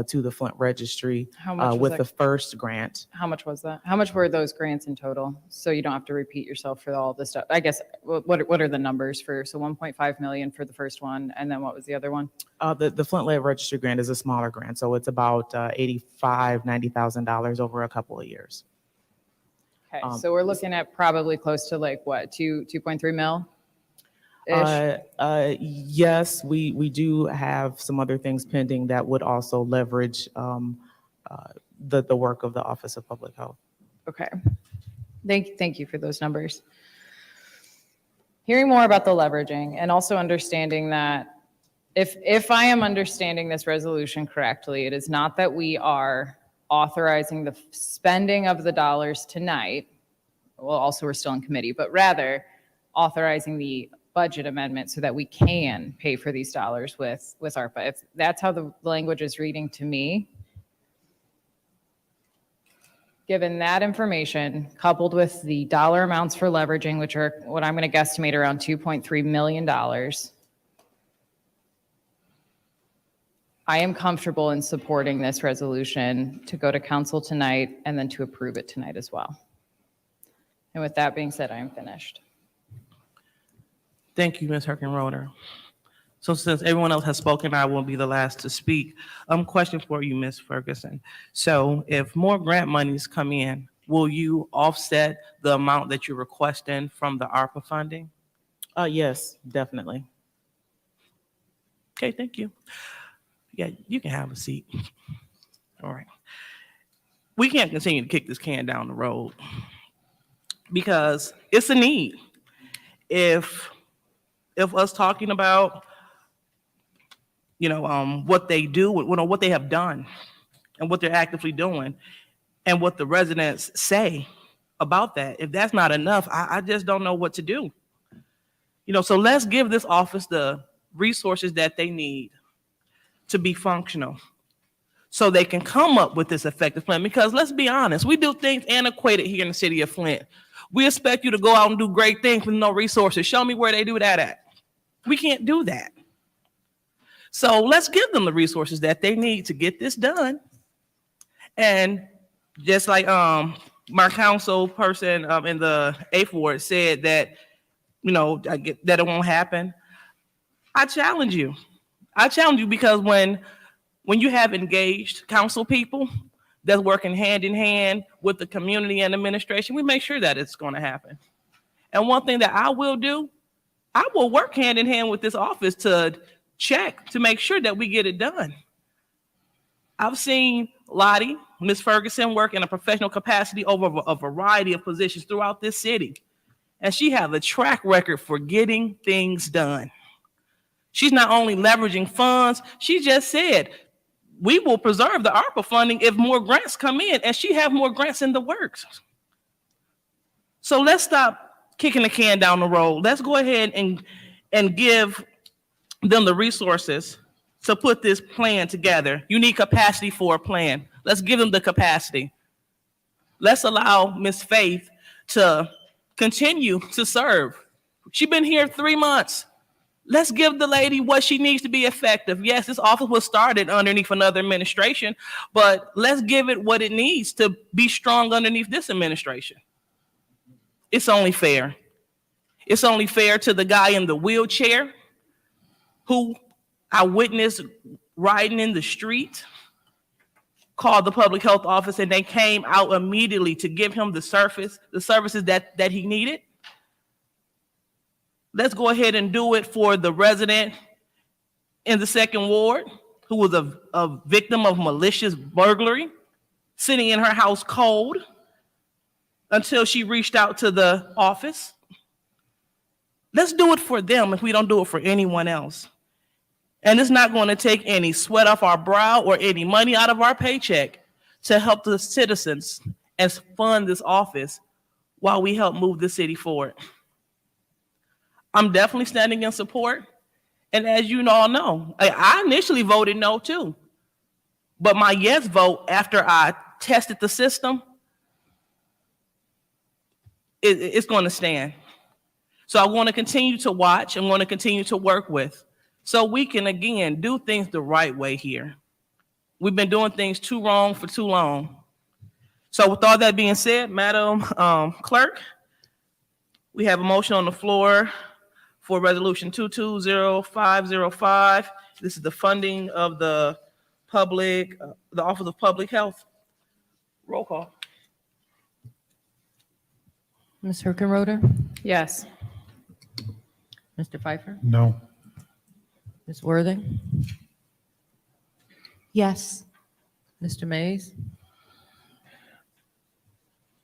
to the Flint Registry How much was with that? the first grant. How much was that? How much were those grants in total? So you don't have to repeat yourself for all this stuff. I guess, what are the numbers for, so 1.5 million for the first one, and then what was the other one? The Flint Lead Registry grant is a smaller grant, so it's about $90,000 over a couple of years. Okay, so we're looking at probably close to like what, 2.3 mil? Yes, we do have some other things pending that would also leverage the work of the Office of Public Health. Okay. Thank you for those numbers. Hearing more about the leveraging and also understanding that if I am understanding this resolution correctly, it is not that we are authorizing the spending of the dollars tonight. Well, also we're still in committee, but rather authorizing the budget amendment so that we can pay for these dollars with ARPA. If that's how the language is reading to me, given that information, coupled with the dollar amounts for leveraging, which are what I'm going to guesstimate around $2.3 million, I am comfortable in supporting this resolution to go to council tonight and then to approve it tonight as well. And with that being said, I am finished. Thank you, Ms. Herkenroder. So since everyone else has spoken, I will be the last to speak. Question for you, Ms. Ferguson. So if more grant monies come in, will you offset the amount that you're requesting from the ARPA funding? Yes, definitely. Okay, thank you. Yeah, you can have a seat. All right. We can't continue to kick this can down the road because it's a need. If us talking about, what they do, what they have done and what they're actively doing and what the residents say about that, if that's not enough, I just don't know what to do. So let's give this office the resources that they need to be functional so they can come up with this effective plan. Because let's be honest, we do things antiquated here in the city of Flint. We expect you to go out and do great things with no resources. Show me where they do that at. We can't do that. So let's give them the resources that they need to get this done. And just like my council person in the 8th Ward said that, that it won't happen. I challenge you. Because when you have engaged council people that's working hand in hand with the community and administration, we make sure that it's going to happen. And one thing that I will do, I will work hand in hand with this office to check to make sure that we get it done. I've seen Lottie, Ms. Ferguson, work in a professional capacity over a variety of positions throughout this city. And she has a track record for getting things done. She's not only leveraging funds, she just said, we will preserve the ARPA funding if more grants come in, and she have more grants in the works. So let's stop kicking the can down the road. Let's go ahead and give them the resources to put this plan together. You need capacity for a plan. Let's give them the capacity. Let's allow Ms. Faith to continue to serve. She's been here 3 months. Let's give the lady what she needs to be effective. Yes, this office was started underneath another administration, but let's give it what it needs to be strong underneath this administration. It's only fair. It's only fair to the guy in the wheelchair who I witnessed riding in the street, called the public health office, and they came out immediately to give him the services that he needed. Let's go ahead and do it for the resident in the 2nd Ward who was a victim of malicious burglary, sitting in her house cold until she reached out to the office. Let's do it for them if we don't do it for anyone else. And it's not going to take any sweat off our brow or any money out of our paycheck to help the citizens and fund this office while we help move the city forward. I'm definitely standing in support. And as you all know, I initially voted no too. But my yes vote after I tested the system, it's going to stand. So I want to continue to watch and want to continue to work with so we can, again, do things the right way here. We've been doing things too wrong for too long. So with all that being said, Madam Clerk, we have a motion on the floor for Resolution 220505. This is the funding of the public, the Office of Public Health. Roll call. Ms. Herkenroder, Yes. Mr. Pfeiffer, No. Ms. Worthing, Yes. Mr. Mays,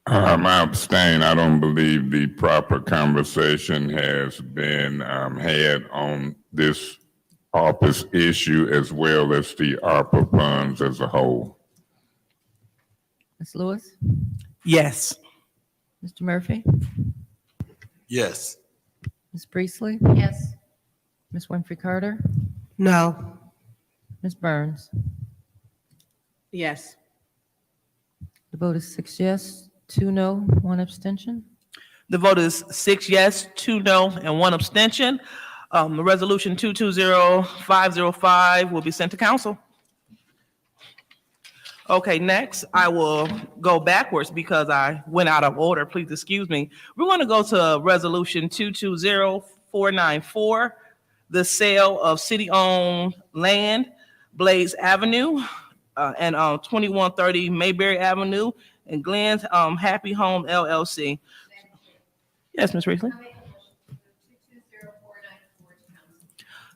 I abstain. I don't believe the proper conversation has been had on this office issue as well as the ARPA funds as a whole. Ms. Lewis, Yes. Mr. Murphy, Yes. Ms. Priestley, Yes. Ms. Winfrey Carter, No. Ms. Burns. Yes. The vote is 6 yes, 2 no, 1 abstention. The vote is 6 yes, 2 no, and 1 abstention. The resolution 220505 will be sent to council. Okay, next, I will go backwards because I went out of order. Please excuse me. We want to go to resolution 220494, the sale of city-owned land, Blaze Avenue, and 2130 Mayberry Avenue, and Glenn's Happy Home LLC. Yes, Ms. Priestley?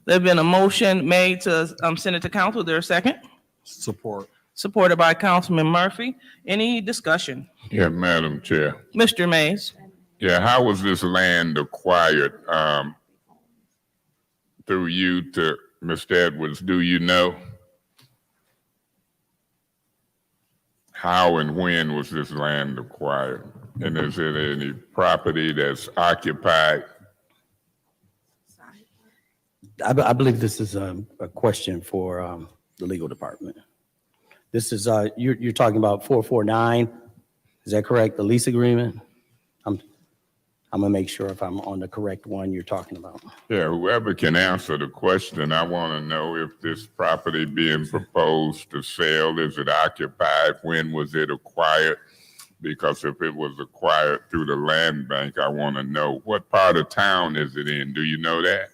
There's been a motion made to send it to council. Is there a second? Support. Supported by Councilman Murphy. Any discussion? Yeah, Madam Chair. Mr. Mays? Yeah, how was this land acquired through you to Mr. Edwards? Do you know? How and when was this land acquired? And is it any property that's occupied? I believe this is a question for the legal department. This is, you're talking about 449, is that correct, the lease agreement? I'm gonna make sure if I'm on the correct one you're talking about. Yeah, whoever can answer the question, I want to know if this property being proposed to sell, is it occupied? When was it acquired? Because if it was acquired through the land bank, I want to know what part of town is it in? Do you know that?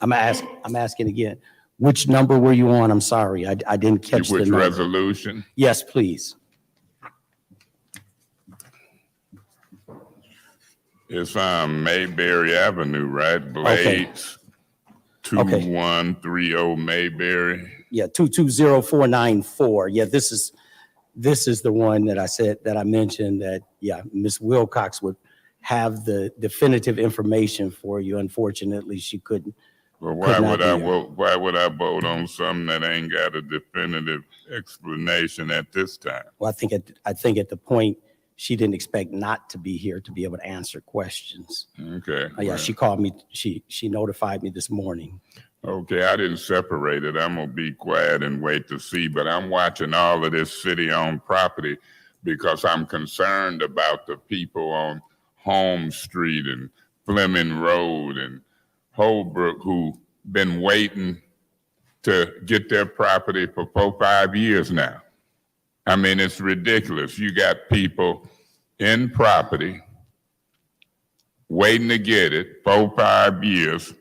I'm asking again, which number were you on? I'm sorry, I didn't catch the Which number. resolution? Yes, please. It's on Mayberry Avenue, right? Blades, 2130 Mayberry. Yeah, 220494. Yeah, this is the one that I said, that I mentioned that, yeah, Ms. Wilcox would have the definitive information for you. Unfortunately, she couldn't. Well, why would I vote on something that ain't got a definitive explanation at this time? Well, I think at the point, she didn't expect not to be here to be able to answer questions. Okay. Yeah, she called me, she notified me this morning. Okay, I didn't separate it. I'm gonna be quiet and wait to see, but I'm watching all of this city-owned property because I'm concerned about the people on Holmes Street and Fleming Road and Holbrook who been waiting to get their property for 4-5 years now. I mean, it's ridiculous. You got people in property waiting to get it 4-5 years.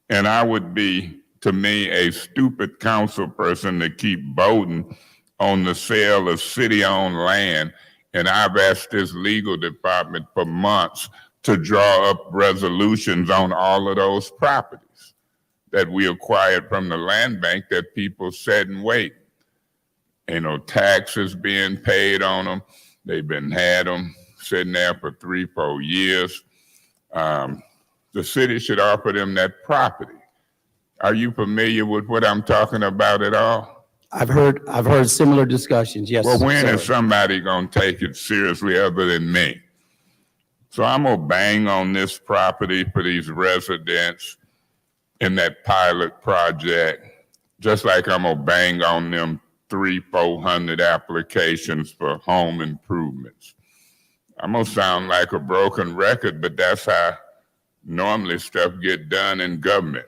And I would be, to me, a stupid council person to keep voting on the sale of city-owned land. And I've asked this legal department for months to draw up resolutions on all of those properties that we acquired from the land bank that people sat and wait. Ain't no taxes being paid on them. They've had them sitting there for 3-4 years. The city should offer them that property. Are you familiar with what I'm talking about at all? I've heard similar discussions, yes. Well, when sir. is somebody gonna take it seriously other than me? So I'm gonna bang on this property for these residents in that pilot project, just like I'm gonna bang on them 300-400 applications for home improvements. I'm gonna sound like a broken record, but that's how normally stuff get done in government.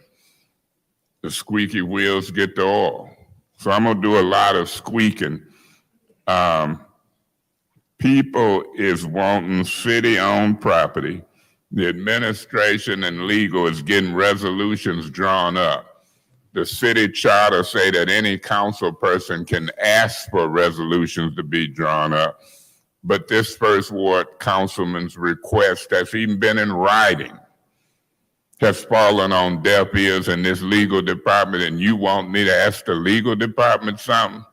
The squeaky wheels get the oil. So I'm gonna do a lot of squeaking. People is wanting city-owned property. The administration and legal is getting resolutions drawn up. The city charter say that any council person can ask for resolutions to be drawn up. But this first ward councilman's request that's even been in writing has fallen on deaf ears in this legal department, and you want me to ask the legal department something?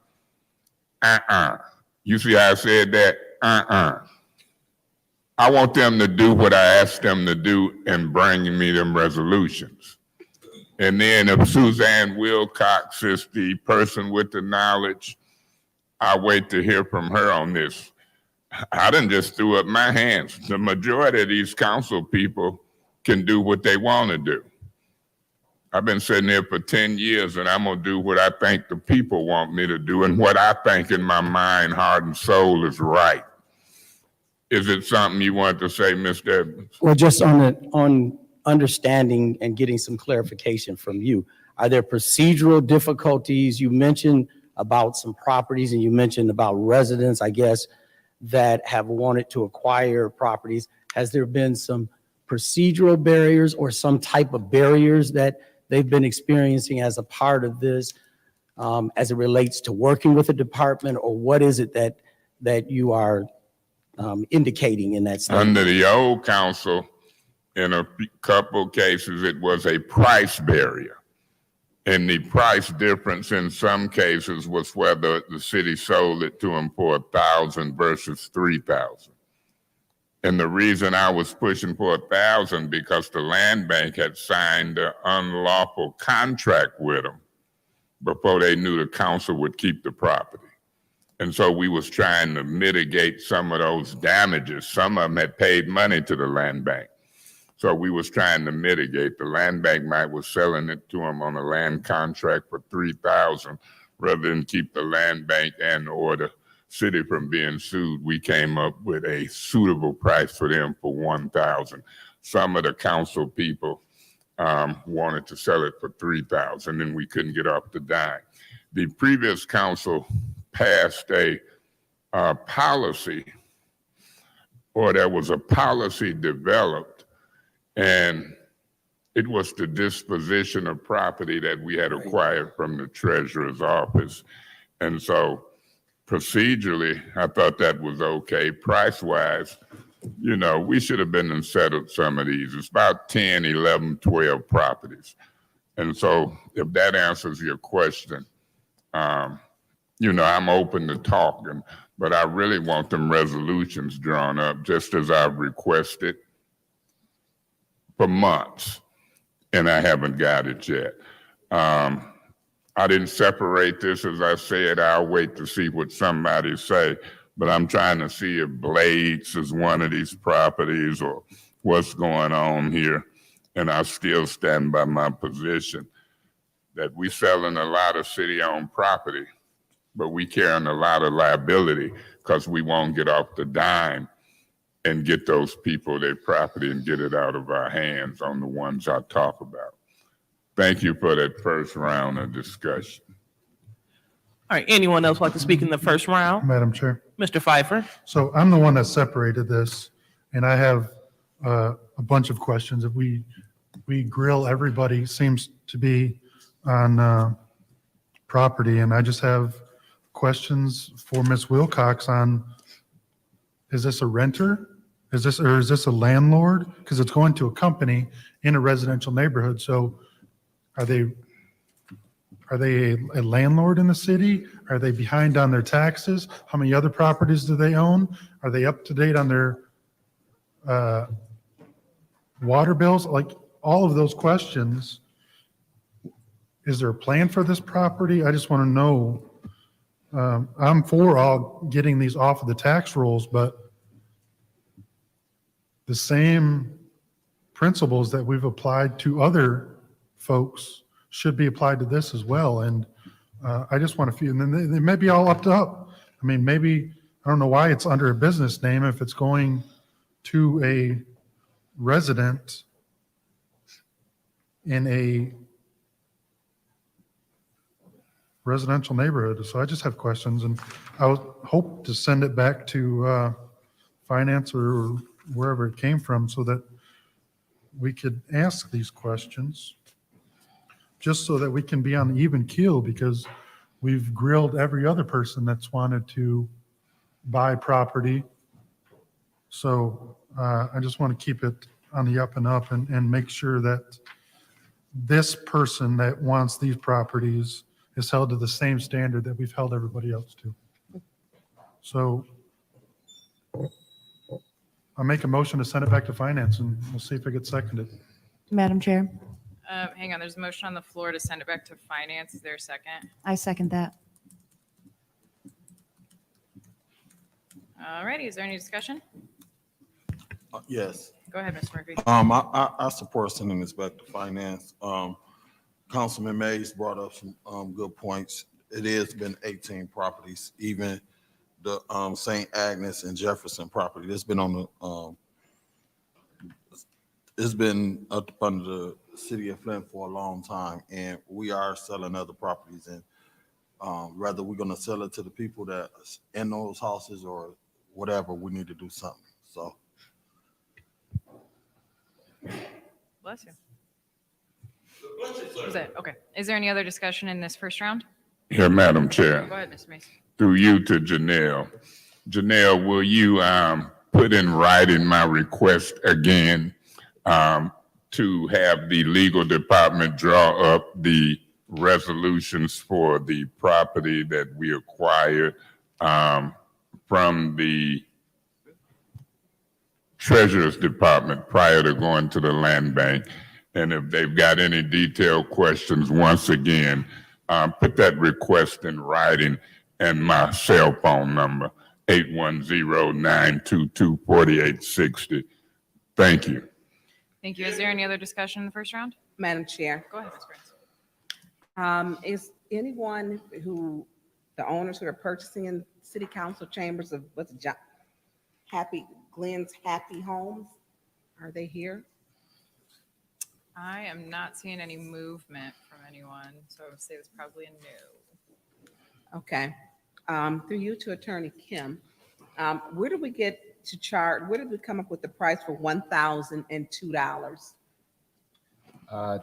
You see how I said that? I want them to do what I asked them to do and bring me them resolutions. And then if Suzanne Wilcox is the person with the knowledge, I'll wait to hear from her on this. I done just threw up my hands. The majority of these council people can do what they want to do. I've been sitting there for 10 years and I'm gonna do what I think the people want me to do and what I think in my mind, heart, and soul is right. Is it something you want to say, Mr. Edmonds? Well, just on understanding and getting some clarification from you, are there procedural difficulties? You mentioned about some properties and you mentioned about residents, I guess, that have wanted to acquire properties. Has there been some procedural barriers or some type of barriers that they've been experiencing as a part of this, as it relates to working with the department, or what is it that you are indicating in that statement? Under the old council, in a couple cases, it was a price barrier. And the price difference in some cases was whether the city sold it to them for $1,000 versus $3,000. And the reason I was pushing for $1,000 because the land bank had signed an unlawful contract with them before they knew the council would keep the property. And so we was trying to mitigate some of those damages. Some of them had paid money to the land bank. So we was trying to mitigate. The land bank might was selling it to them on a land contract for $3,000 rather than keep the land bank and or the city from being sued. We came up with a suitable price for them for $1,000. Some of the council people wanted to sell it for $3,000 and we couldn't get off the dime. The previous council passed a policy, or there was a policy developed, and it was the disposition of property that we had acquired from the treasurer's office. And so procedurally, I thought that was okay. Price-wise, you know, we should have been and settled some of these. It's about 10, 11, 12 properties. And so if that answers your question, you know, I'm open to talking, but I really want them resolutions drawn up just as I've requested for months, and I haven't got it yet. I didn't separate this, as I said. I'll wait to see what somebody say, but I'm trying to see if Blades is one of these properties or what's going on here. And I still stand by my position that we selling a lot of city-owned property, but we carrying a lot of liability because we won't get off the dime and get those people their property and get it out of our hands on the ones I talk about. Thank you for that first round of discussion. All right, anyone else like to speak in the first round? Madam Chair. Mr. Pfeiffer? So I'm the one that separated this, and I have a bunch of questions. If we grill everybody, seems to be on property, and I just have questions for Ms. Wilcox on, is this a renter? Is this a landlord? Because it's going to a company in a residential neighborhood. So are they a landlord in the city? Are they behind on their taxes? How many other properties do they own? Are they up to date on their water bills? Like all of those questions. Is there a plan for this property? I just want to know. I'm for all getting these off of the tax rolls, but the same principles that we've applied to other folks should be applied to this as well. And I just want to feel, and then they may be all up to up. I mean, maybe, I don't know why it's under a business name if it's going to a resident in residential neighborhood. So I just have questions, and I would hope to send it back to finance or wherever it came from so that we could ask these questions, just so that we can be on the even keel, because we've grilled every other person that's wanted to buy property. So I just want to keep it on the up and up and make sure that this person that wants these properties is held to the same standard that we've held everybody else to. So I'll make a motion to send it back to finance, and we'll see if it gets seconded. Madam Chair, Hang on, there's a motion on the floor to send it back to finance. Is there a second? I second that. All righty, is there any discussion? Yes. Go ahead, Mr. Murphy. I support sending this back to finance. Councilman Mays brought up some good points. It has been 18 properties, even the St. Agnes and Jefferson property. That's been on the it's been up under the city of Flint for a long time, and we are selling other properties. And whether we're gonna sell it to the people that's in those houses or whatever, we need to do something. So. Bless you. Is that, okay. Is there any other discussion in this first round? Here, Madam Chair. Go ahead, Mr. Mason. Through you to Janelle. Janelle, will you put in writing my request again to have the legal department draw up the resolutions for the property that we acquired from the Treasurer's Department prior to going to the land bank? And if they've got any detailed questions, once again, put that request in writing, and my cell phone number, 810-922-4860. Thank you. Thank you. Is there any other discussion in the first round? Madam Chair. Go ahead, Ms. Prince. Is anyone the owners who are purchasing in city council chambers of Glenn's Happy Homes, are they here? I am not seeing any movement from anyone, so I would say it's probably a no. Okay. Through you to Attorney Kim, where did we get to charge? Where did we come up with the price for $1,002? I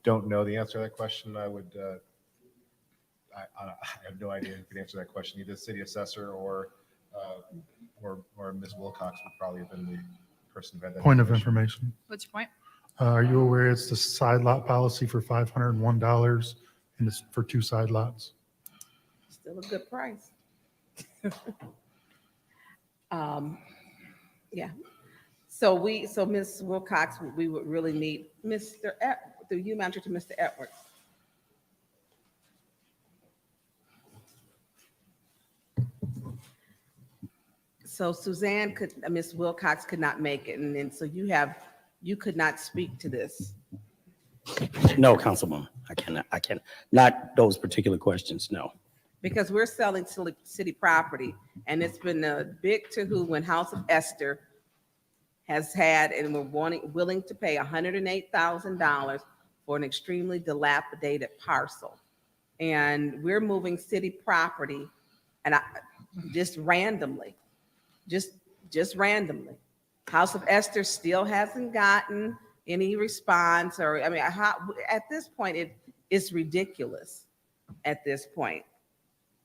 don't know the answer to that question. I would, I have no idea who could answer that question. Either the city assessor or Ms. Wilcox would probably have been the person who had that. Point of information. What's your point? Are you aware it's the side lot policy for $501, and it's for 2 side lots? Still a good price. Yeah. So Ms. Wilcox, we would really need through you, Manager, to Mr. Edwards. So Suzanne Ms. Wilcox could not make it, and then so you could not speak to this. No, Councilwoman, I cannot, not those particular questions, no. Because we're selling city property, and it's been a big to-who when House of Esther has had, and we're willing to pay $108,000 for an extremely dilapidated parcel. And we're moving city property, and just randomly. House of Esther still hasn't gotten any response, or, I mean, at this point, it's ridiculous at this point.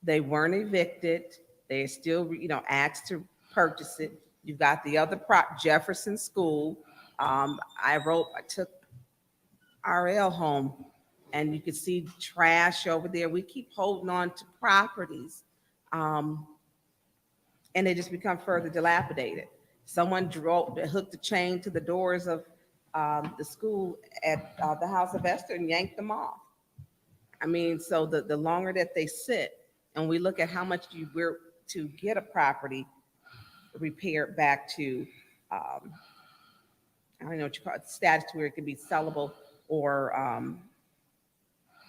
They weren't evicted. They still, asked to purchase it. You've got the other Jefferson School. I took RL home, and you could see trash over there. We keep holding on to properties, and they just become further dilapidated. Someone hooked a chain to the doors of the school at the House of Esther and yanked them off. I mean, so the longer that they sit, and we look at how much we're to get a property repaired back to, I don't know what you call it, status where it can be sellable or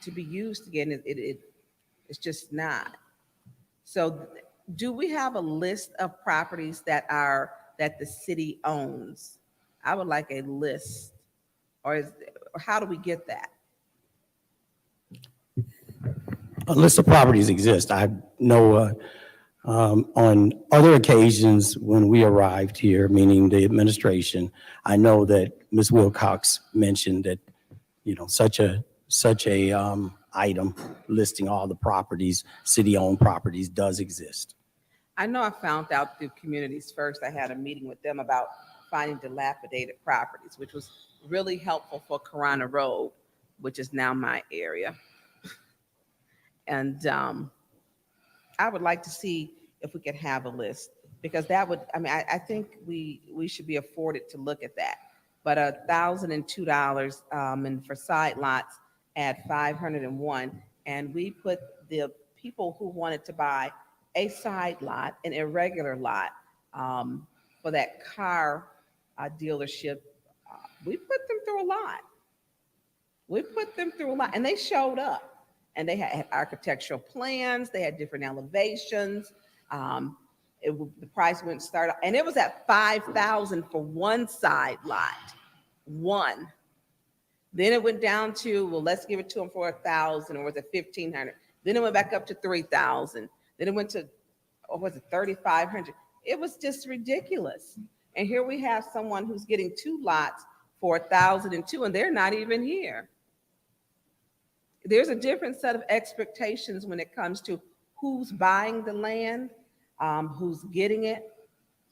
to be used again, it's just not. So do we have a list of properties that the city owns? I would like a list, or how do we get that? a list of properties exist. I know on other occasions when we arrived here, meaning the administration, I know that Ms. Wilcox mentioned that, you know, such a item listing all the properties, city-owned properties does exist. I know I found out through Communities First. I had a meeting with them about finding dilapidated properties, which was really helpful for Corona Road, which is now my area. And I would like to see if we could have a list, because that would, I mean, I think we should be afforded to look at that. But $1,002 and for side lots at 501, and we put the people who wanted to buy a side lot, an irregular lot for that car dealership, we put them through a lot. We put them through a lot, and they showed up. And they had architectural plans, they had different elevations. The price wouldn't start, and it was at $5,000 for one side lot, one. Then it went down to, well, let's give it to them for $1,000, or was it $1,500? Then it went back up to $3,000. Then it went to, or was it $3,500? It was just ridiculous. And here we have someone who's getting two lots for $1,002, and they're not even here. There's a different set of expectations when it comes to who's buying the land, who's getting it,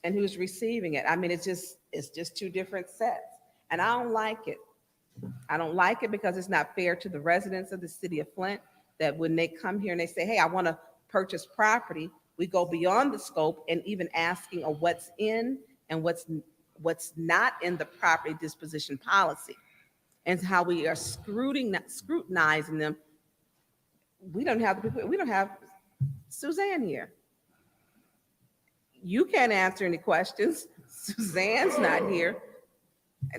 and who's receiving it. I mean, it's just two different sets. And I don't like it. I don't like it because it's not fair to the residents of the city of Flint that when they come here and they say, hey, I want to purchase property, we go beyond the scope and even asking of what's in and what's not in the property disposition policy. And how we are scrutinizing them. We don't have Suzanne here. You can't answer any questions. Suzanne's not here.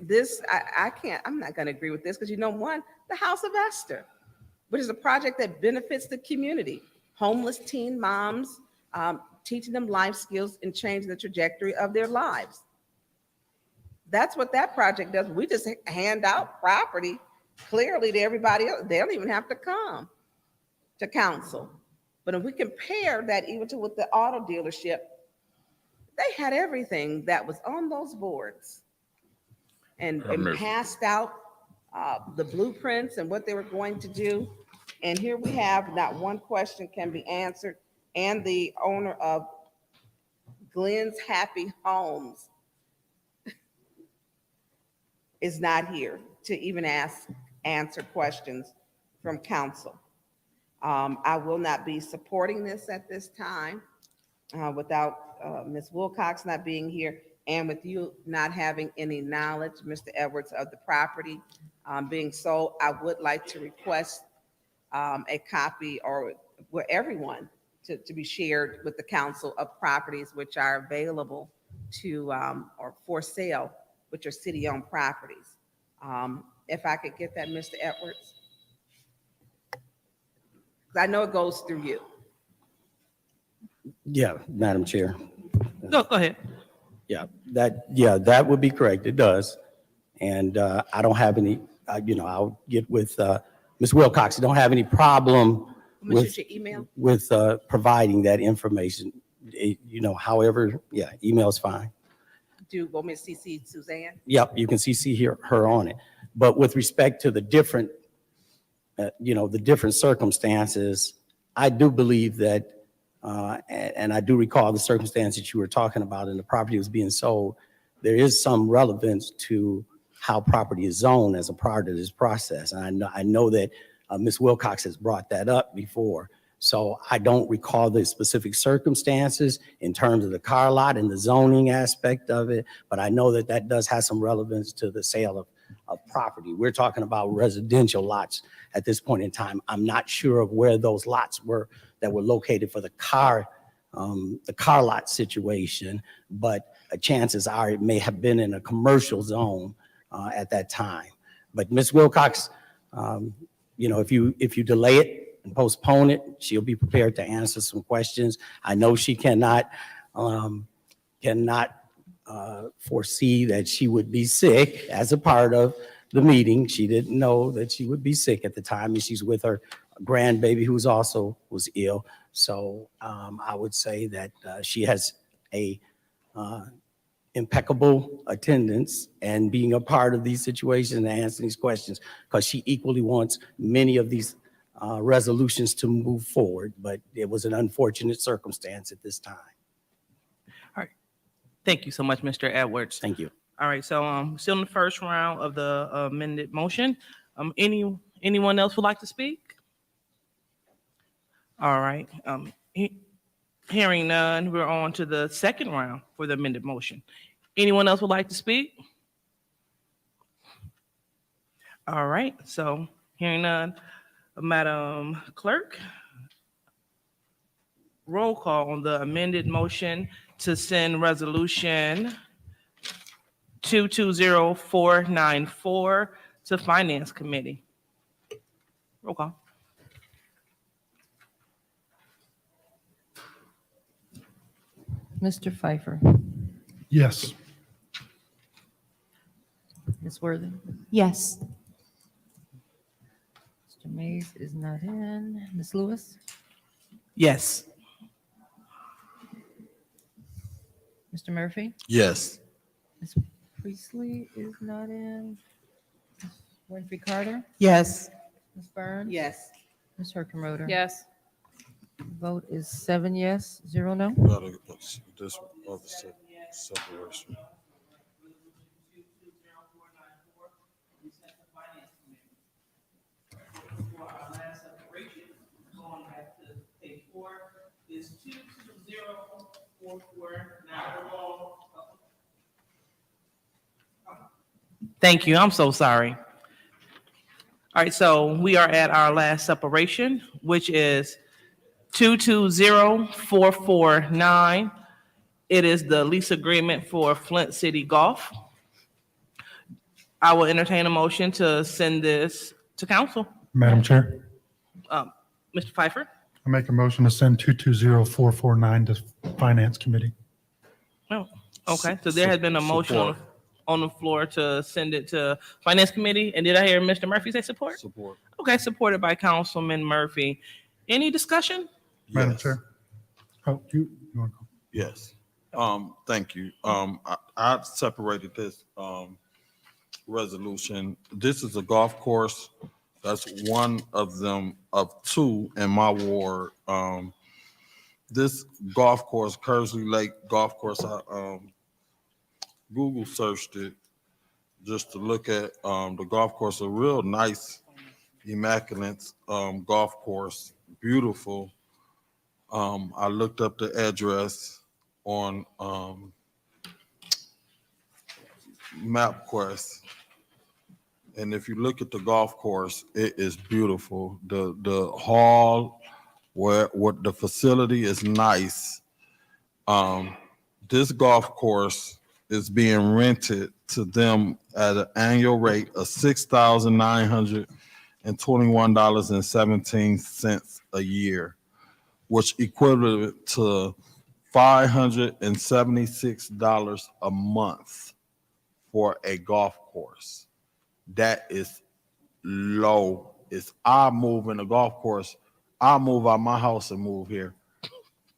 This, I can't, I'm not gonna agree with this because the House of Esther, which is a project that benefits the community, homeless teen moms, teaching them life skills and changing the trajectory of their lives. That's what that project does. We just hand out property clearly to everybody else. They don't even have to come to council. But if we compare that even to with the auto dealership, they had everything that was on those boards and passed out the blueprints and what they were going to do. And here we have not one question can be answered. And the owner of Glenn's Happy Homes is not here to even answer questions from council. I will not be supporting this at this time without Ms. Wilcox not being here and with you not having any knowledge, Mr. Edwards, of the property being sold. I would like to request a copy or everyone to be shared with the council of properties which are available to or for sale, which are city-owned properties. If I could get that, Mr. Edwards. I know it goes through you. Yeah, Madam Chair. Go ahead. Yeah, that would be correct. It does. And I don't have any, I'll get with Ms. Wilcox. I don't have any problem with providing that information. However, email is fine. Do you want me to CC Suzanne? Yep, you can CC her on it. But with respect to the different, the different circumstances, I do believe that, and I do recall the circumstances you were talking about and the property was being sold, there is some relevance to how property is zoned as a part of this process. And I know that Ms. Wilcox has brought that up before. So I don't recall the specific circumstances in terms of the car lot and the zoning aspect of it, but I know that that does have some relevance to the sale of property. We're talking about residential lots at this point in time. I'm not sure of where those lots were that were located for the car lot situation, but chances are it may have been in a commercial zone at that time. But Ms. Wilcox, if you delay it and postpone it, she'll be prepared to answer some questions. I know she cannot foresee that she would be sick as a part of the meeting. She didn't know that she would be sick at the time, and she's with her grandbaby who's also was ill. So I would say that she has a impeccable attendance and being a part of these situations and answering these questions, because she equally wants many of these resolutions to move forward, but it was an unfortunate circumstance at this time. Thank you so much, Mr. Edwards. Thank you. All right, so still in the first round of the amended motion. Anyone else would like to speak? All right, hearing none, we're on to the second round for the amended motion. Anyone else would like to speak? All right, so hearing none, Madam Clerk, roll call on the amended motion to send resolution 220494 to Finance Committee. Roll call. Mr. Pfeiffer, Yes. Ms. Worthing, Yes. Mr. Mays is not in, Ms. Lewis, Yes. Mr. Murphy, Yes. Ms. Priestley is not in, Ms. Winfrey Carter, Yes. Ms. Burns. Yes. Ms. Herkenroder. Yes. Vote is 7 yes, 0 no. This other separation. For our last separation, going back to page 4, is 220449. Thank you. I'm so sorry. All right, so we are at our last separation, which is 220449. It is the lease agreement for Flint City Golf. I will entertain a motion to send this to council. Madam Chair, Mr. Pfeiffer? I make a motion to send 220449 to Finance Committee. Oh, okay. So there has been a motion on the floor to send it to Finance Committee. And did I hear Mr. Murphy say support? Support. Okay, supported by Councilman Murphy. Any discussion? Madam Yes. Chair. Oh, you want to go? Yes. Thank you. I separated this resolution. This is a golf course. That's one of them of two in my ward. This golf course, Kersley Lake Golf Course, I Google searched it just to look at the golf course. A real nice, immaculate golf course, beautiful. I looked up the address on MapQuest, and if you look at the golf course, it is beautiful. The hall, what the facility is nice. This golf course is being rented to them at an annual rate of $6,921.17 a year, which equivalent to $576 a month for a golf course. That is low. If I move in a golf course, I'll move out my house and move here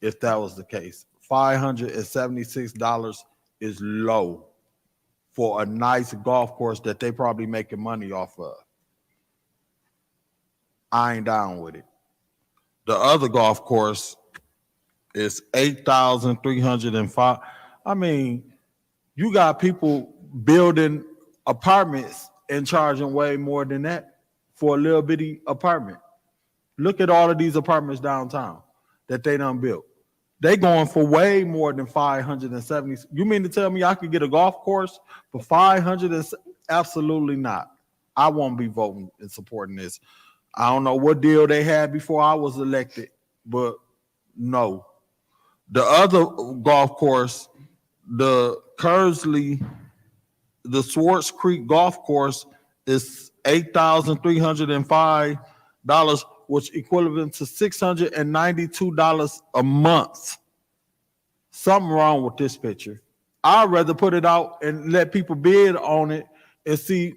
if that was the case. $576 is low for a nice golf course that they probably making money off of. I ain't down with it. The other golf course is $8,305. I mean, you got people building apartments and charging way more than that for a little bitty apartment. Look at all of these apartments downtown that they done built. They going for way more than 570. You mean to tell me I could get a golf course for 500? Absolutely not. I won't be voting and supporting this. I don't know what deal they had before I was elected, but no. The other golf course, the Kersley, the Swartz Creek Golf Course, is $8,305, which equivalent to $692 a month. Something wrong with this picture. I'd rather put it out and let people bid on it and see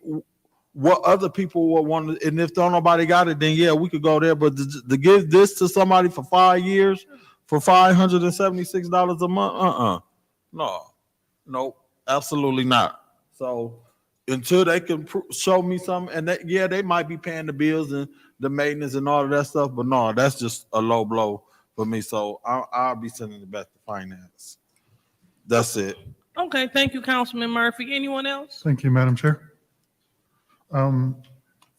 what other people will want to, and if don't nobody got it, then yeah, we could go there. But to give this to somebody for 5 years for $576 a month, no, absolutely not. So until they can show me something, and yeah, they might be paying the bills and the maintenance and all of that stuff, but no, that's just a low blow for me. So I'll be sending it back to finance. That's it. Okay, thank you, Councilman Murphy. Anyone else? Thank you, Madam Chair.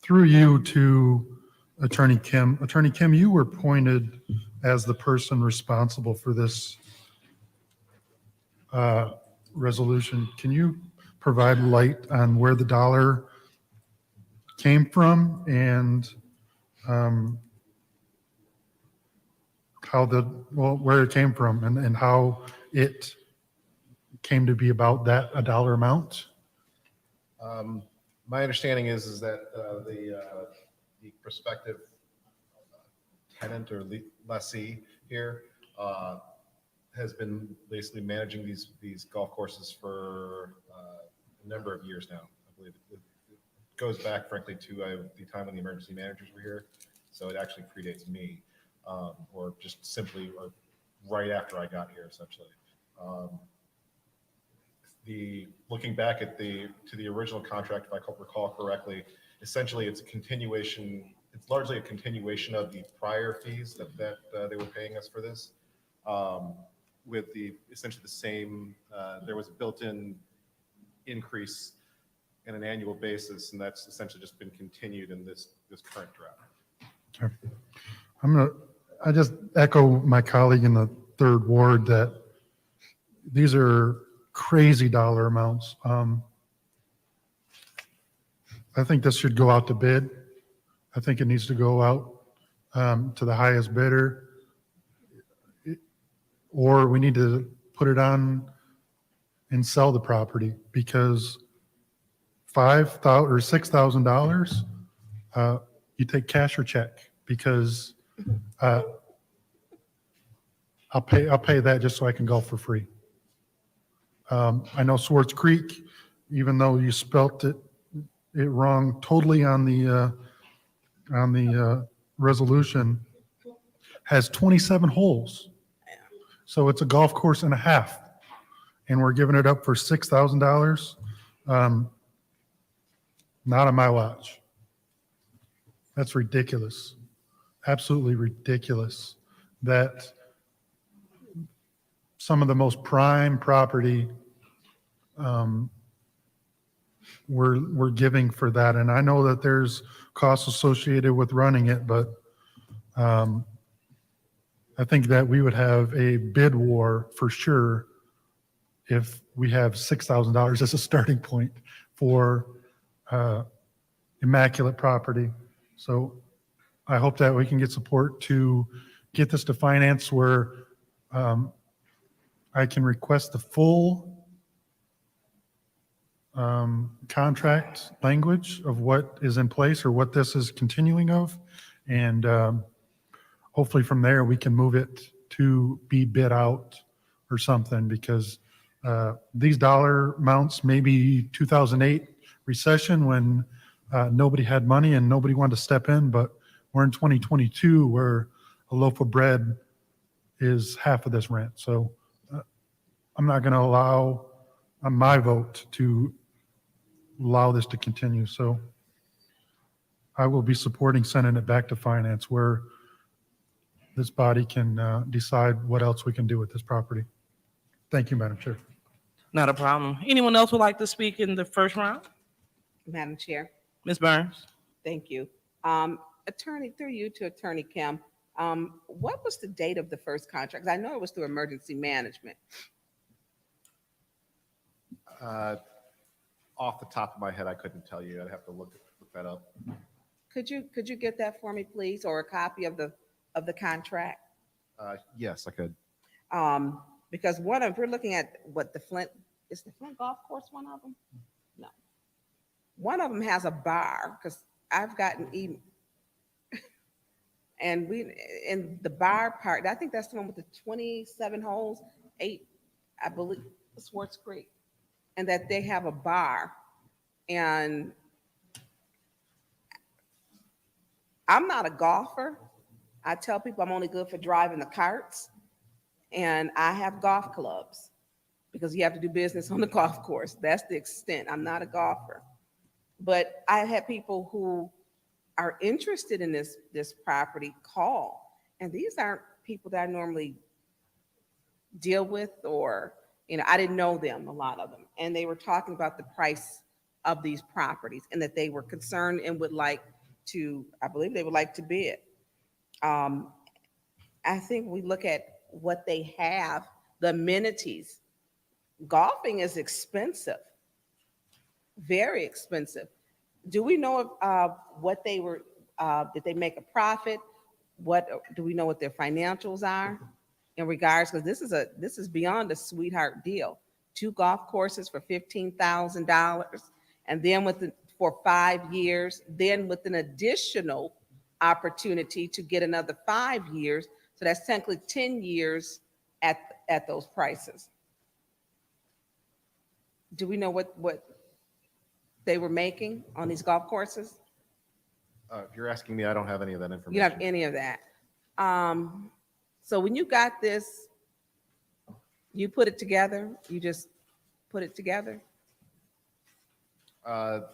Through you to Attorney Kim. Attorney Kim, you were appointed as the person responsible for this resolution. Can you provide light on where the dollar came from and where it came from and how it came to be about that, a dollar amount? My understanding is that the prospective tenant or lessee here has been basically managing these golf courses for a number of years now. I believe it goes back, frankly, to the time when the emergency managers were here. So it actually predates me, or just simply or right after I got here, essentially. Looking back at the original contract, if I recall correctly, essentially it's a continuation. It's largely a continuation of the prior fees that they were paying us for this, with essentially the same. There was a built-in increase in an annual basis, and that's essentially just been continued in this current draft. Okay. I just echo my colleague in the 3rd Ward that these are crazy dollar amounts. I think this should go out to bid. I think it needs to go out to the highest bidder, or we need to put it on and sell the property, because $5,000 or $6,000, you take cash or check, because I'll pay that just so I can golf for free. I know Swartz Creek, even though you spelt it wrong totally on the resolution, has 27 holes. So it's a golf course and a half, and we're giving it up for $6,000. Not on my watch. That's ridiculous. Absolutely ridiculous that some of the most prime property we're giving for that. And I know that there's costs associated with running it, but I think that we would have a bid war for sure if we have $6,000 as a starting point for immaculate property. So I hope that we can get support to get this to finance where I can request the full contract language of what is in place or what this is continuing of. And hopefully from there, we can move it to be bid out or something, because these dollar amounts, maybe 2008 recession when nobody had money and nobody wanted to step in, but we're in 2022 where a loaf of bread is half of this rent. So I'm not going to allow my vote to allow this to continue. So I will be supporting sending it back to finance where this body can decide what else we can do with this property. Thank you, Madam Chair. Not a problem. Anyone else would like to speak in the first round? Madam Chair. Ms. Burns? Thank you. Attorney, through you to Attorney Kim, what was the date of the first contract? 'Cause I know it was through emergency management. Off the top of my head, I couldn't tell you. I'd have to look that up. Could you get that for me, please, or a copy of the contract? Yes, I could. Because we're looking at what the Flint golf course one of them? No. One of them has a bar, because I've gotten even, and in the bar part, I think that's the one with the 27 holes, 8, I believe, Swartz Creek, and that they have a bar. And I'm not a golfer. I tell people I'm only good for driving the carts, and I have golf clubs because you have to do business on the golf course. That's the extent. I'm not a golfer. But I had people who are interested in this property call, and these aren't people that I normally deal with, or I didn't know them, a lot of them, and they were talking about the price of these properties and that they were concerned and would like to, I believe they would like to bid. I think we look at what they have, the amenities. Golfing is expensive, very expensive. Do we know what they were, did they make a profit? Do we know what their financials are in regards, because this is beyond a sweetheart deal. 2 golf courses for $15,000, and then for 5 years, then with an additional opportunity to get another 5 years. So that's technically 10 years at those prices. Do we know what they were making on these golf courses? If you're asking me, I don't have any of that information. You don't have any of that. So when you got this, you put it together, you just put it together? The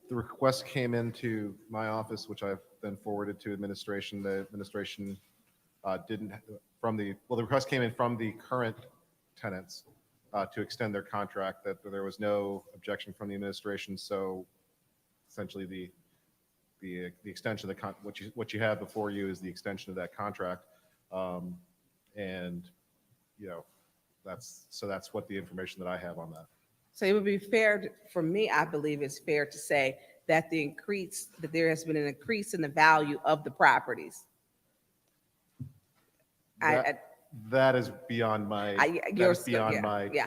request came into my office, which I've then forwarded to administration. The administration the request came in from the current tenants to extend their contract, that there was no objection from the administration. So essentially the extension of what you have before you is the extension of that contract. And that's what the information that I have on that. So it would be fair for me, I believe it's fair to say that there has been an increase in the value of the properties. That is beyond my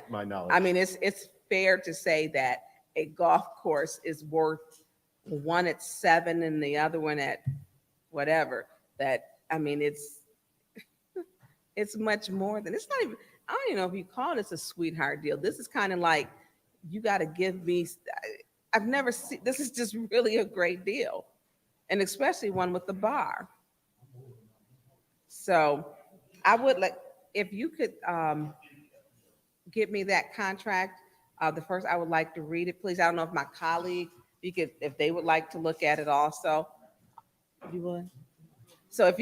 my knowledge. I mean, it's fair to say that a golf course is worth one at 7 and the other one at whatever. It's much more than, it's not even, I don't even know if you call this a sweetheart deal. This is kind of like, you got to give me, I've never seen, this is just really a great deal. And especially one with the bar. So I would like, if you could get me that contract, I would like to read it, please. I don't know if my colleague, if they would like to look at it also. You would? So if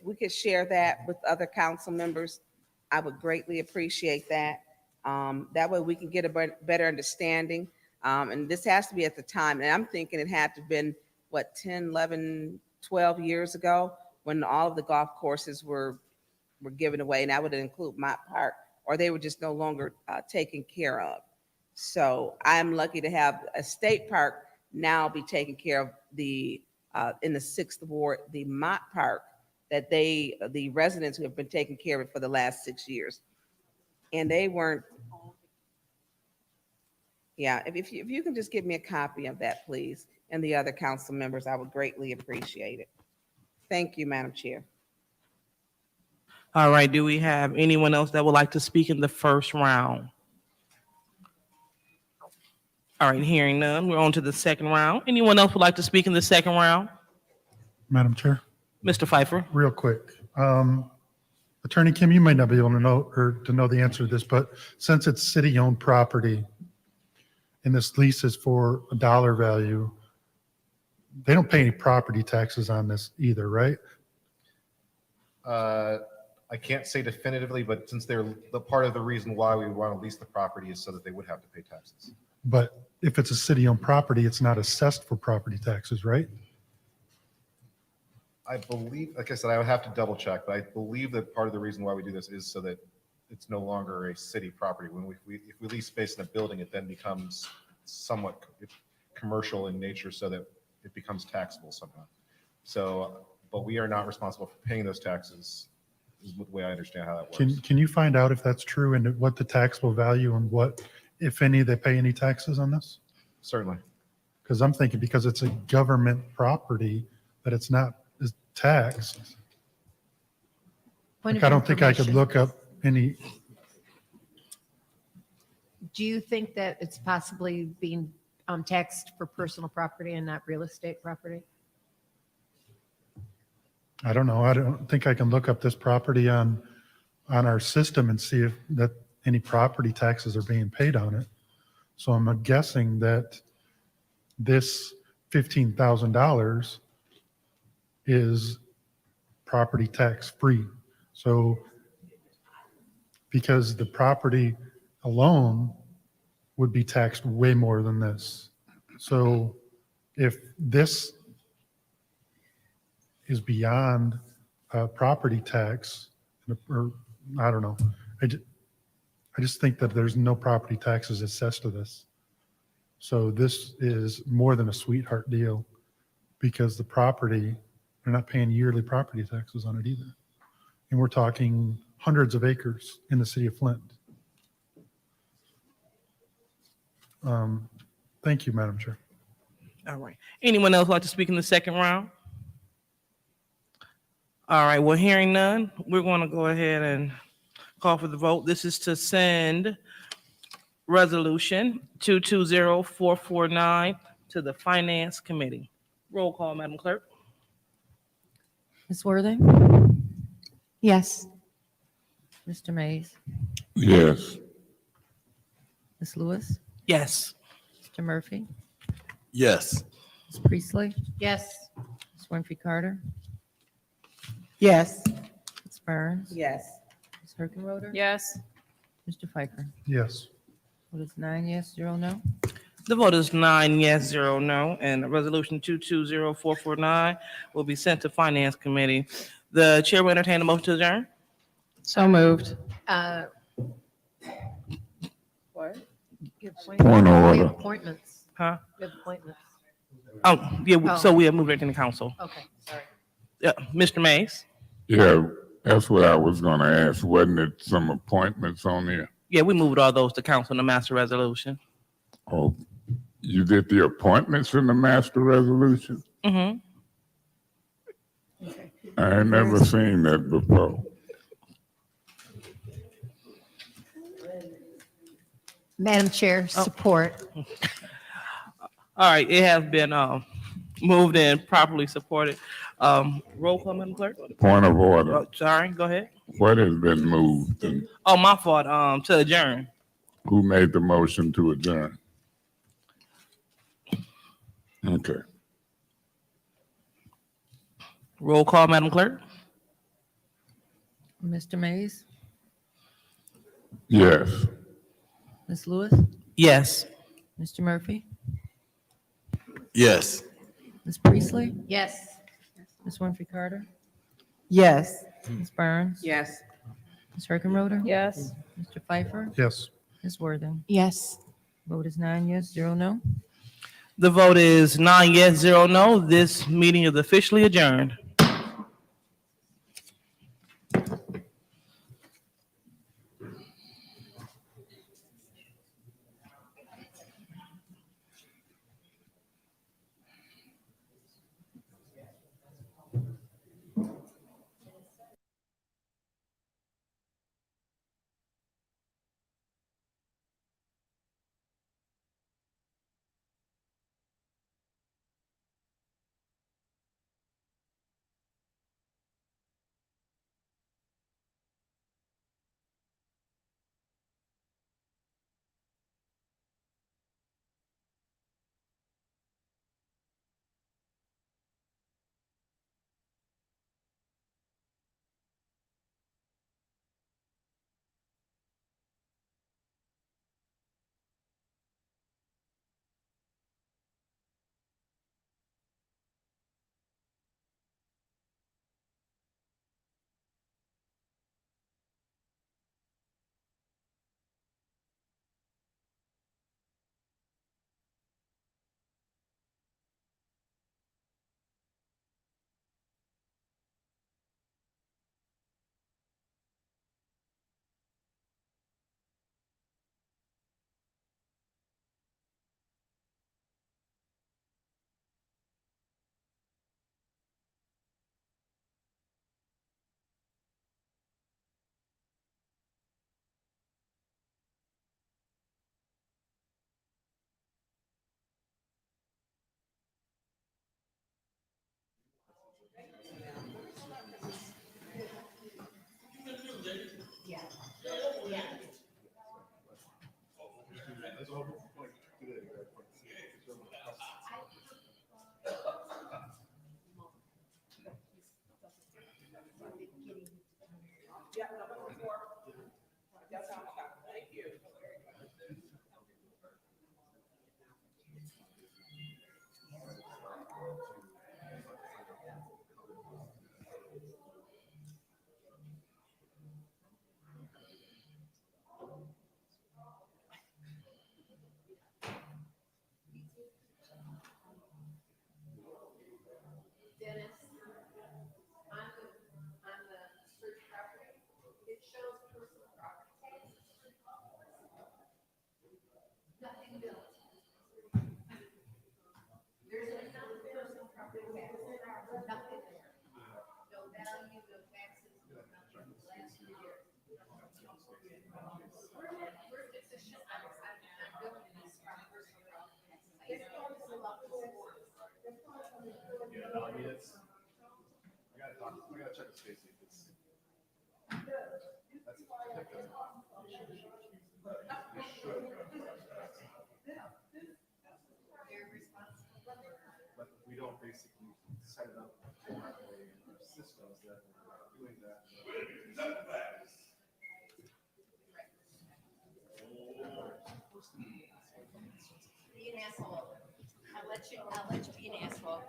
we could share that with other council members, I would greatly appreciate that. That way we can get a better understanding. And this has to be at the time. And I'm thinking it had to have been, 10, 11, 12 years ago when all of the golf courses were given away. And that would include Mott Park, or they were just no longer taken care of. So I'm lucky to have a state park now be taken care of in the 6th Ward, the Mott Park, that the residents who have been taking care of it for the last 6 years. And they weren't, if you can just give me a copy of that, please, and the other council members, I would greatly appreciate it. Thank you, Madam Chair. All right, do we have anyone else that would like to speak in the first round? All right, hearing none, we're on to the second round. Anyone else would like to speak in the second round? Madam Chair, Mr. Pfeiffer? real quick. Attorney Kim, you might not be able to know the answer to this, but since it's city-owned property and this lease is for a dollar value, they don't pay any property taxes on this either, right? I can't say definitively, but since they're the part of the reason why we want to lease the property is so that they would have to pay taxes. But if it's a city-owned property, it's not assessed for property taxes, right? I believe, like I said, I would have to double check, but I believe that part of the reason why we do this is so that it's no longer a city property. When if we lease space in a building, it then becomes somewhat commercial in nature, so that it becomes taxable somehow. So, but we are not responsible for paying those taxes, is the way I understand how that works. Can you find out if that's true and what the taxable value and what, if any, they pay any taxes on this? Certainly. Because I'm thinking because it's a government property that it's not taxed. Point Like, of I don't think I could information. look up any, Do you think that it's possibly being taxed for personal property and not real estate property? I don't know. I don't think I can look up this property on our system and see if that any property taxes are being paid on it. So I'm guessing that this $15,000 is property tax free. So because the property alone would be taxed way more than this. So if this is beyond property tax, or I don't know, I just think that there's no property taxes assessed to this. So this is more than a sweetheart deal because the property, they're not paying yearly property taxes on it either. And we're talking hundreds of acres in the city of Flint. Thank you, Madam Chair. All right. Anyone else like to speak in the second round? All right, well, hearing none, we're going to go ahead and call for the vote. This is to send resolution 220449 to the Finance Committee. Roll call, Madam Clerk. Ms. Worthing, Yes. Mr. Mays, Yes. Ms. Lewis, Yes. Mr. Murphy, Yes. Ms. Priestley, Yes. Ms. Winfrey Carter, Yes. Ms. Burns, Yes. Ms. Herkenroder, Yes. Mr. Pfeiffer. Yes. What is 9 yes, 0 no? The vote is 9 yes, 0 no, and resolution 220449 will be sent to Finance Committee. The chair will entertain a motion to adjourn. So moved. What? Point of order. Appointments. Huh? We have appointments. Oh, yeah, so we have moved it to the council. Okay, sorry. Yeah, Mr. Mays? Yeah, that's what I was gonna ask. Wasn't it some appointments on there? Yeah, we moved all those to council in the master resolution. Oh, you did the appointments in the master resolution? Mm-hmm. I ain't never seen that before. Madam Chair, support. All right, it has been moved and properly supported. Roll call, Madam Clerk. Point of order. Oh, sorry, go ahead. What has been moved and Oh, my fault, to adjourn. who made the motion to adjourn? Okay. Roll call, Madam Clerk. Mr. Mays, Yes. Ms. Lewis, Yes. Mr. Murphy, Yes. Ms. Priestley, Yes. Ms. Winfrey Carter, Yes. Ms. Burns, Yes. Ms. Herkenroder, Yes. Mr. Pfeiffer, Yes. Ms. Worthing. Yes. Vote is 9 yes, 0 no. The vote is 9 yes, 0 no. This meeting is officially adjourned. Thank you. Dennis, on the search property, it shows personal property tax. Nothing built. There's an account of personal property tax, nothing there. No value, no taxes, no nothing, the last 2 years. We're deficient on building these personal property taxes. Yeah, no, I mean, it's, we gotta check with Stacy if it's. That's, I think that's. We should. They're responsible. But we don't basically set it up correctly in our systems that we're doing that. Be an asshole. I'll let you be an asshole.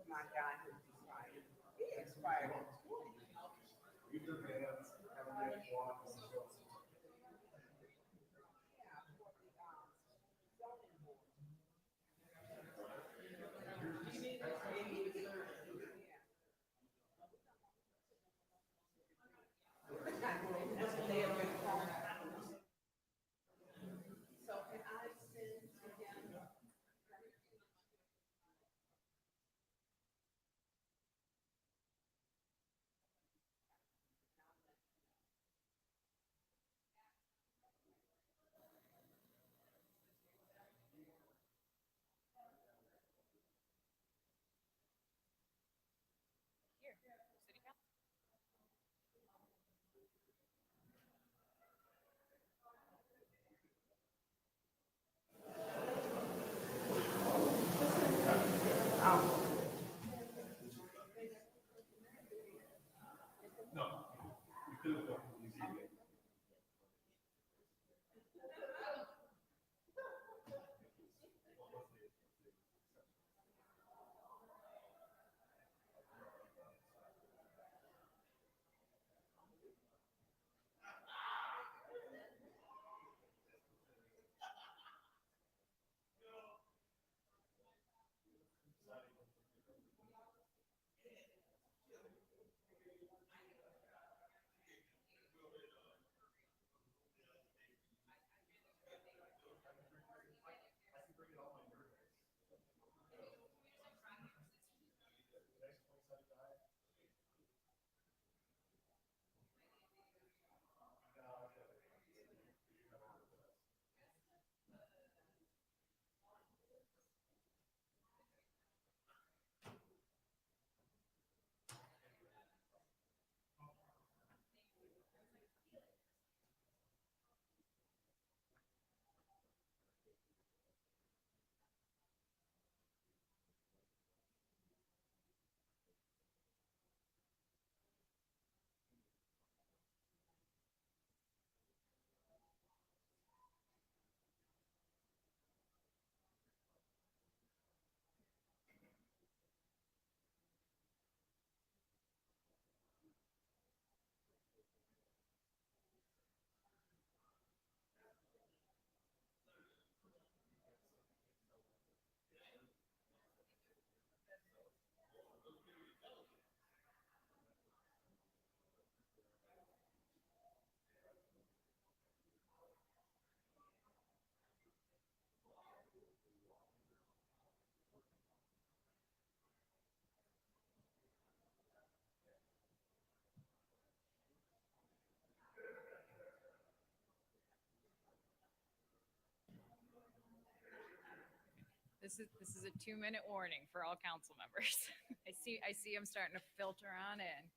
My guy who expired. He expired on 20. This is a 2-minute warning for all council members. I see them starting to filter on in.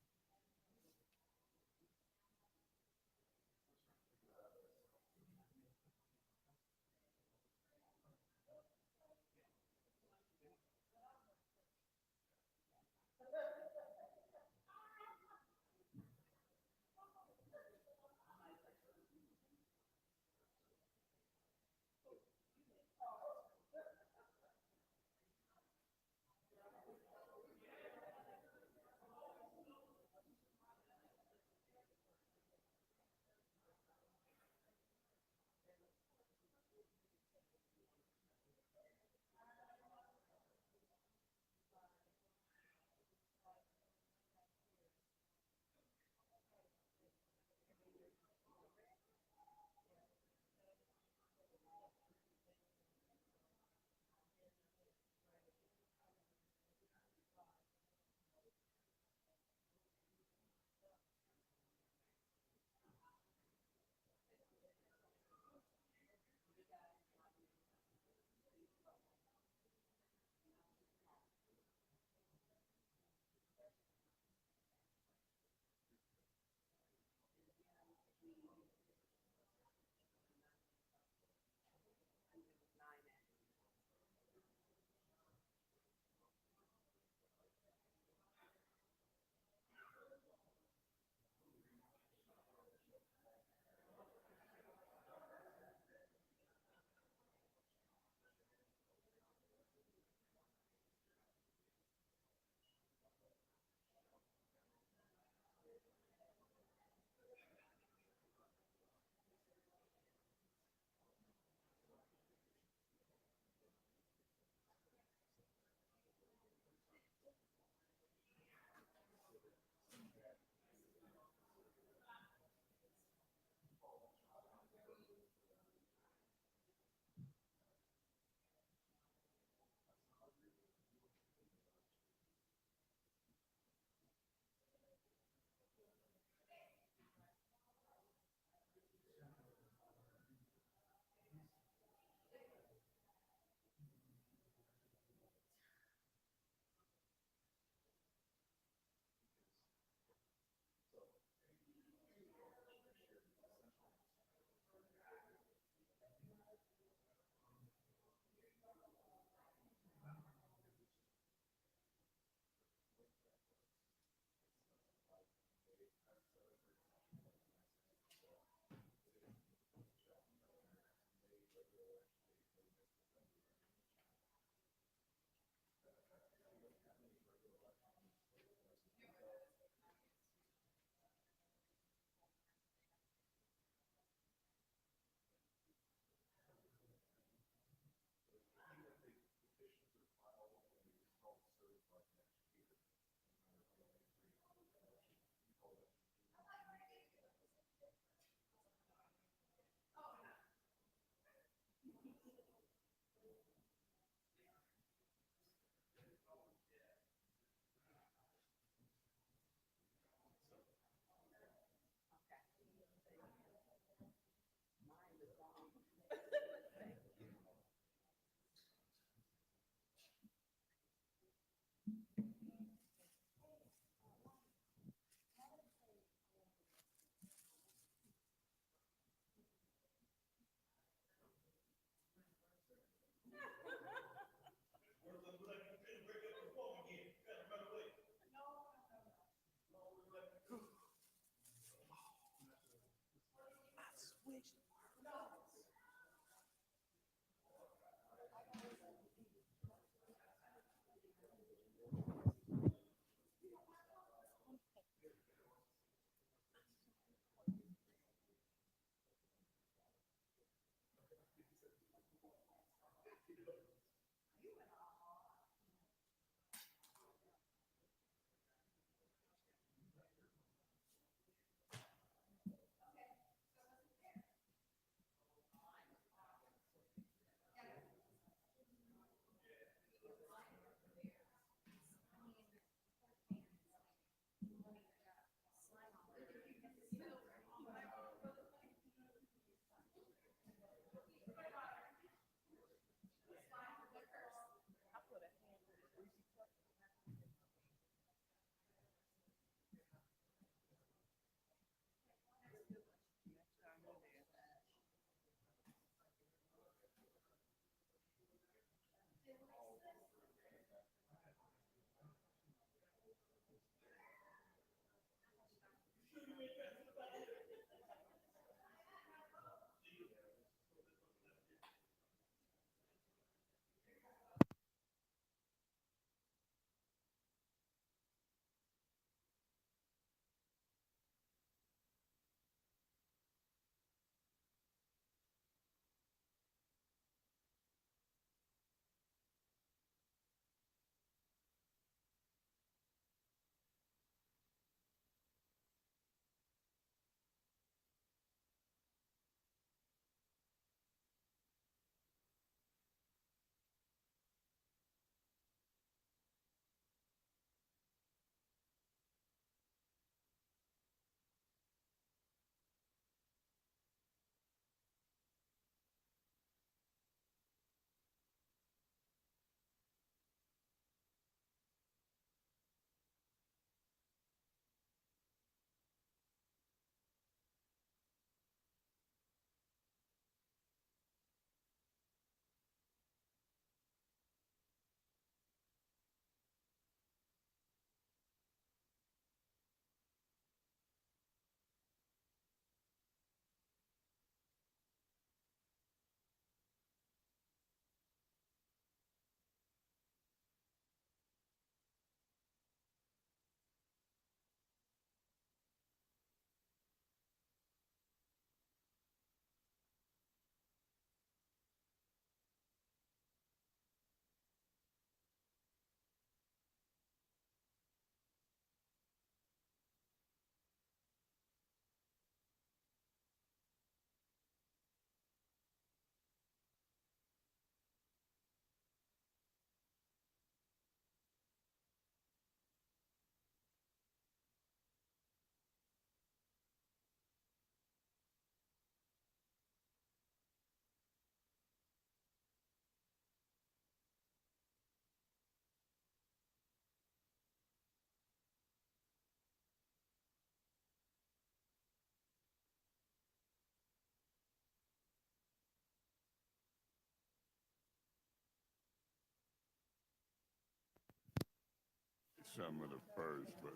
some of the first, but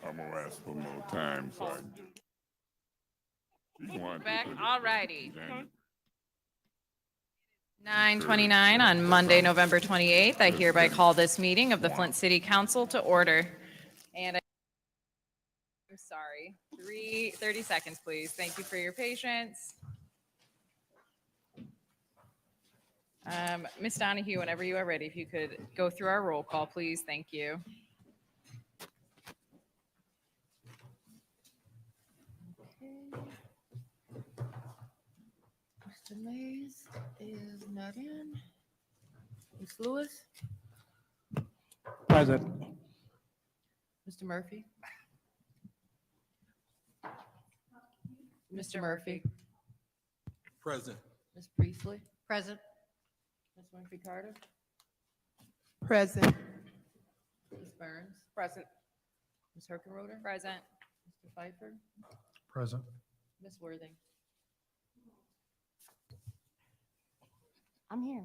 I'm gonna ask for more time so I can do. You want to Back, put it- all righty. Janet? 9:29 on Monday, November 28th. I hereby call this meeting of the Flint City Council to order. And I'm sorry, 30 seconds, please. Thank you for your patience. Ms. Donahue, whenever you are ready, if you could go through our roll call, please. Thank you. Mr. Mays is not in. Ms. Lewis? Present. Mr. Murphy? Mr. Murphy? Present. Ms. Priestley? Present. Ms. Winfrey Carter? Present. Ms. Burns? Present. Ms. Herkenroder? Present. Mr. Pfeiffer? Present. Ms. Worthing? I'm here.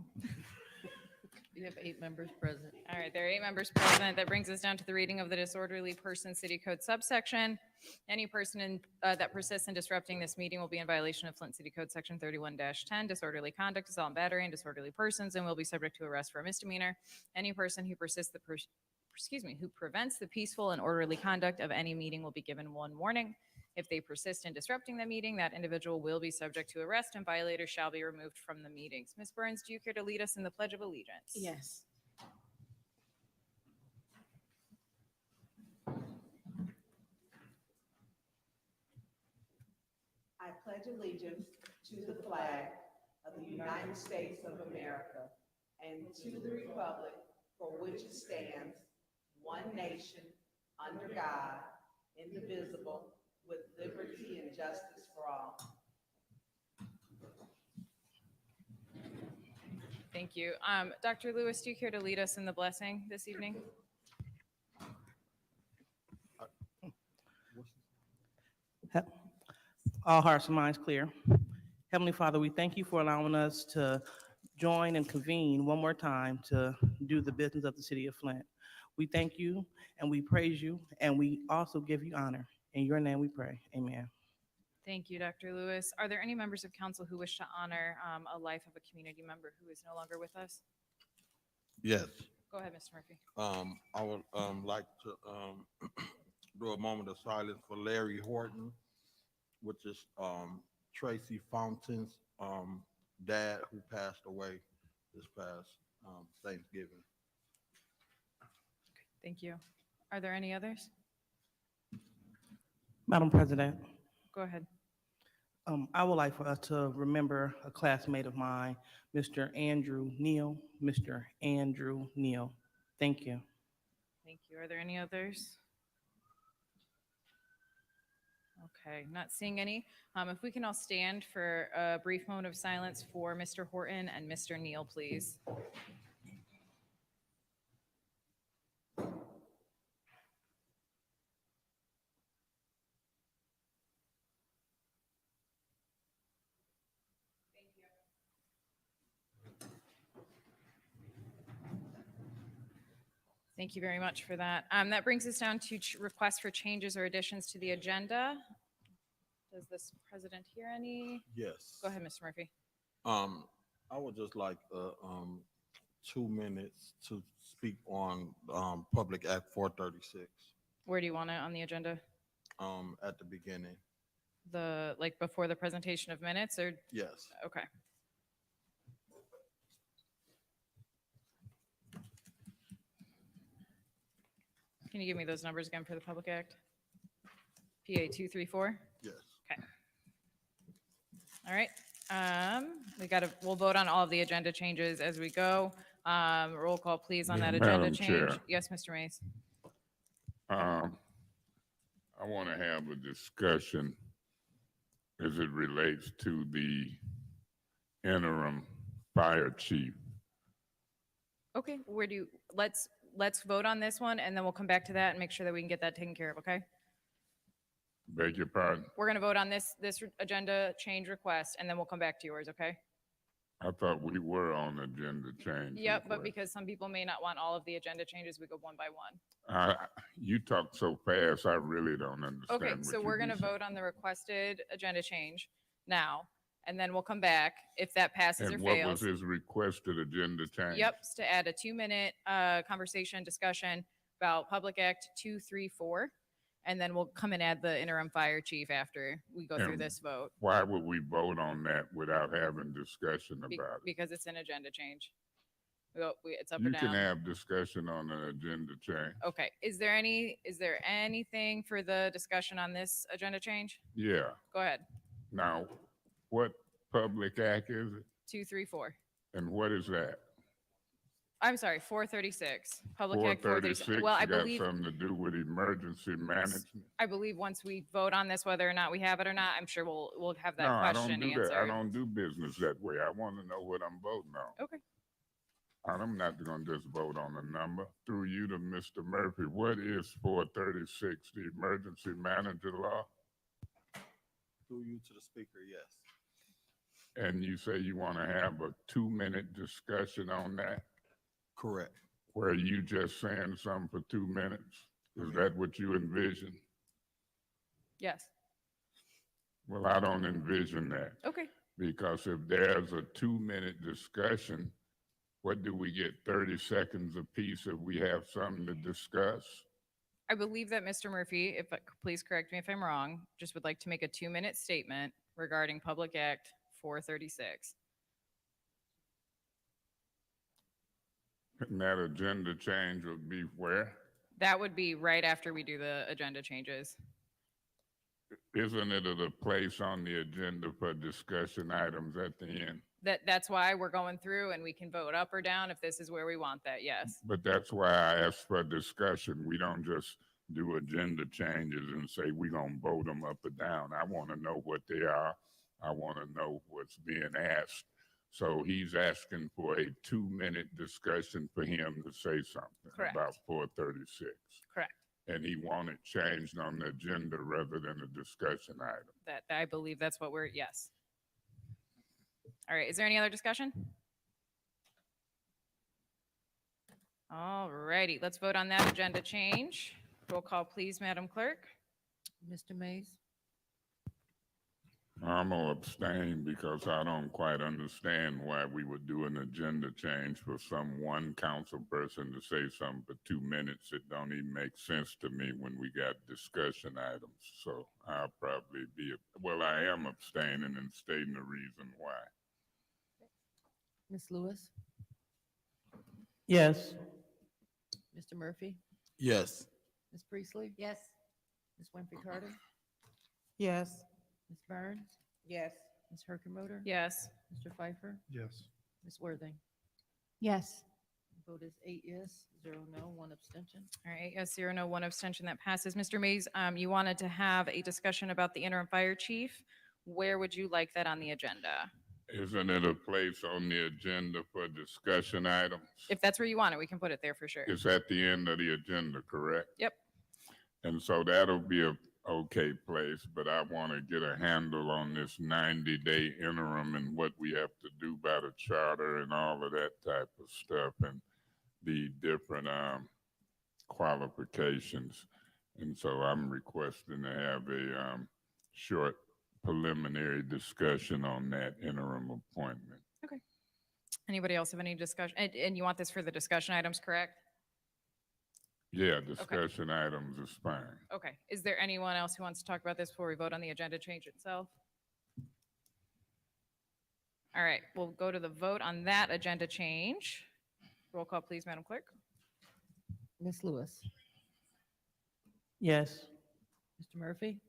You have 8 members present. All right, there are 8 members present. That brings us down to the reading of the disorderly person city code subsection. Any person that persists in disrupting this meeting will be in violation of Flint City Code Section 31-10. Disorderly conduct, assault and battery, and disorderly persons, and will be subject to arrest for a misdemeanor. Any person who who prevents the peaceful and orderly conduct of any meeting will be given 1 warning. If they persist in disrupting the meeting, that individual will be subject to arrest and violators shall be removed from the meetings. Ms. Burns, do you care to lead us in the Pledge of Allegiance? Yes. I pledge allegiance to the flag of the United States of America and to the republic for which it stands, one nation, under God, indivisible, with liberty and justice for all. Thank you. Dr. Lewis, do you care to lead us in the blessing this evening? All hearts and minds clear. Heavenly Father, we thank you for allowing us to join and convene one more time to do the business of the city of Flint. We thank you and we praise you and we also give you honor. In your name we pray. Amen. Thank you, Dr. Lewis. Are there any members of council who wish to honor a life of a community member who is no longer with us? Yes. Go ahead, Mr. Murphy. I would like to do a moment of silence for Larry Horton, which is Tracy Fountain's dad, who passed away this past Thanksgiving. Thank you. Are there any others? Madam President, Go ahead. I would like for us to remember a classmate of mine, Mr. Andrew Neal. Mr. Andrew Neal. Thank you. Thank you. Are there any others? Okay, not seeing any. If we can all stand for a brief moment of silence for Mr. Horton and Mr. Neal, please. Thank you very much for that. That brings us down to requests for changes or additions to the agenda. Does this president hear any? Yes. Go ahead, Mr. Murphy. I would just like 2 minutes to speak on Public Act 436 Where do you want it on the agenda? at the beginning. Like before the presentation of minutes or? Yes. Okay. Can you give me those numbers again for the Public Act? PA 234? Yes. Okay. All right. We'll vote on all of the agenda changes as we go. Roll call, please, on that agenda Madam change. Chair. Yes, Mr. Mays. I want to have a discussion as it relates to the interim fire chief. Okay, let's vote on this one and then we'll come back to that and make sure that we can get that taken care of, okay? Beg your pardon? We're gonna vote on this agenda change request and then we'll come back to yours, okay? I thought we were on agenda change. Yep, but request. because some people may not want all of the agenda changes, we go one by one. You talk so fast, I really don't understand. Okay, what so you we're be gonna saying. vote on the requested agenda change now, and then we'll come back if that passes or And what was fails. his requested agenda change? Yep, it's to add a 2-minute conversation discussion about Public Act 234. And then we'll come and add the interim fire chief after we go through And this vote. Why would we vote on that without having discussion Be- about it? Because it's an agenda change. It's up or You can down. have discussion on an agenda change. Okay, is there anything for the discussion on this agenda change? Yeah. Go ahead. Now, what public act is it? 234. And what is that? I'm sorry, 436. Public Act 436 436. Well, got something to do with emergency management? I believe once we vote on this, whether or not we have it or not, I'm sure we'll have that No, I question don't do that. I answered. don't do business that way. I want to know what I'm voting on. Okay. I'm not going to just vote on a number. Through you to Mr. Murphy, what is 436, the emergency manager law? Through you to the speaker, yes. And you say you want to have a 2-minute discussion on that? Correct. Where you just saying something for 2 minutes? Is that what you envision? Yes. Well, I don't envision that. Okay. Because if there's a 2-minute discussion, what do we get, 30 seconds apiece if we have something to discuss? I believe that Mr. Murphy, please correct me if I'm wrong, just would like to make a 2-minute statement regarding Public Act 436. And that agenda change would be where? That would be right after we do the agenda changes. Isn't it a place on the agenda for discussion items at the end? That's why we're going through and we can vote up or down if this is where we want that, yes. But that's why I asked for discussion. We don't just do agenda changes and say we're going to vote them up or down. I want to know what they are. I want to know what's being asked. So he's asking for a 2-minute discussion for him to say something Correct. about 436. Correct. And he wanted changed on the agenda rather than a discussion item. That I believe that's what yes. All right, is there any other discussion? All righty, let's vote on that agenda change. Roll call, please, Madam Clerk. Mr. Mays? I'm going to abstain because I don't quite understand why we would do an agenda change for some one council person to say something for 2 minutes. It don't even make sense to me when we got discussion items. So I'll probably I am abstaining and stating the reason why. Ms. Lewis? Yes. Mr. Murphy? Yes. Ms. Priestley? Yes. Ms. Winfrey Carter? Yes. Ms. Burns? Yes. Ms. Herkenroder? Yes. Mr. Pfeiffer? Yes. Ms. Worthing? Yes. Vote is 8 yes, 0 no, 1 abstention. All right, yes, 0 no, 1 abstention, that passes. Mr. Mays, you wanted to have a discussion about the interim fire chief. Where would you like that on the agenda? Isn't it a place on the agenda for discussion items? If that's where you want it, we can put it there for sure. It's at the end of the agenda, correct? Yep. And so that'll be a okay place, but I want to get a handle on this 90-day interim and what we have to do by the charter and all of that type of stuff and the different qualifications. And so I'm requesting to have a short preliminary discussion on that interim appointment. Okay. Anybody else have any discussion? And you want this for the discussion items, correct? Yeah, discussion items is fine. Okay. Is there anyone else who wants to talk about this before we vote on the agenda change itself? All right, we'll go to the vote on that agenda change. Roll call, please, Madam Clerk. Ms. Lewis? Yes. Mr. Murphy?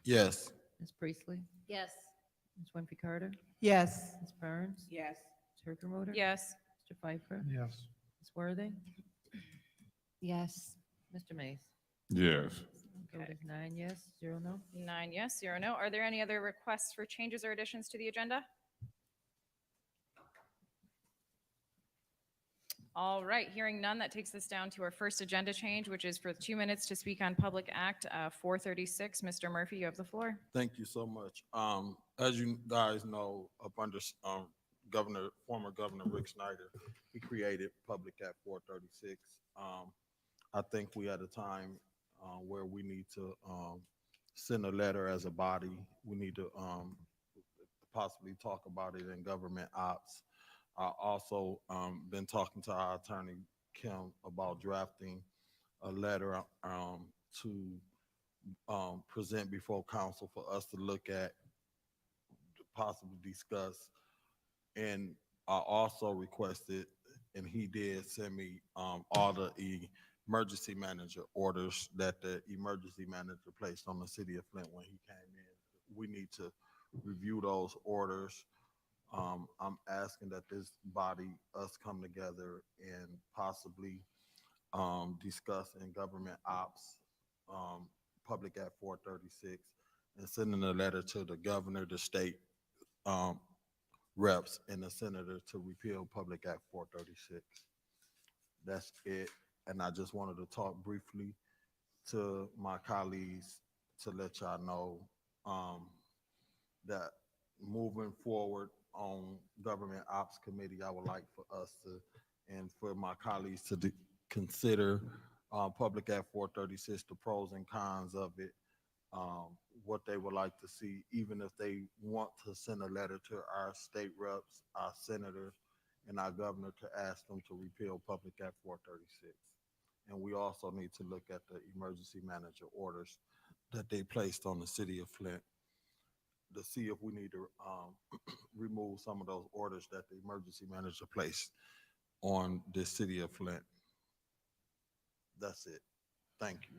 Yes. Ms. Priestley? Yes. Ms. Winfrey Carter? Yes. Ms. Burns? Yes. Ms. Herkenroder? Yes. Mr. Pfeiffer? Yes. Ms. Worthing? Yes. Mr. Mays? Yes. Vote is 9 yes, 0 no. 9 yes, 0 no. Are there any other requests for changes or additions to the agenda? All right, hearing none, that takes us down to our first agenda change, which is for 2 minutes to speak on Public Act 436. Mr. Murphy, you have the floor. Thank you so much. As you guys know, up under former Governor Rick Snyder, he created Public Act 436. I think we at a time where we need to send a letter as a body. We need to possibly talk about it in government ops. I also been talking to our attorney, Kim, about drafting a letter to present before council for us to look at, to possibly discuss. And I also requested, and he did send me all the emergency manager orders that the emergency manager placed on the city of Flint when he came in. We need to review those orders. I'm asking that this body, us come together and possibly discuss in government ops, Public Act 436, and sending a letter to the governor, the state reps, and the senator to repeal Public Act 436. That's it. And I just wanted to talk briefly to my colleagues to let y'all know that moving forward on Government Ops Committee, I would like for us to, and for my colleagues to consider Public Act 436, the pros and cons of it, what they would like to see, even if they want to send a letter to our state reps, our senators, and our governor to ask them to repeal Public Act 436. And we also need to look at the emergency manager orders that they placed on the city of Flint to see if we need to remove some of those orders that the emergency manager placed on the city of Flint. That's it. Thank you.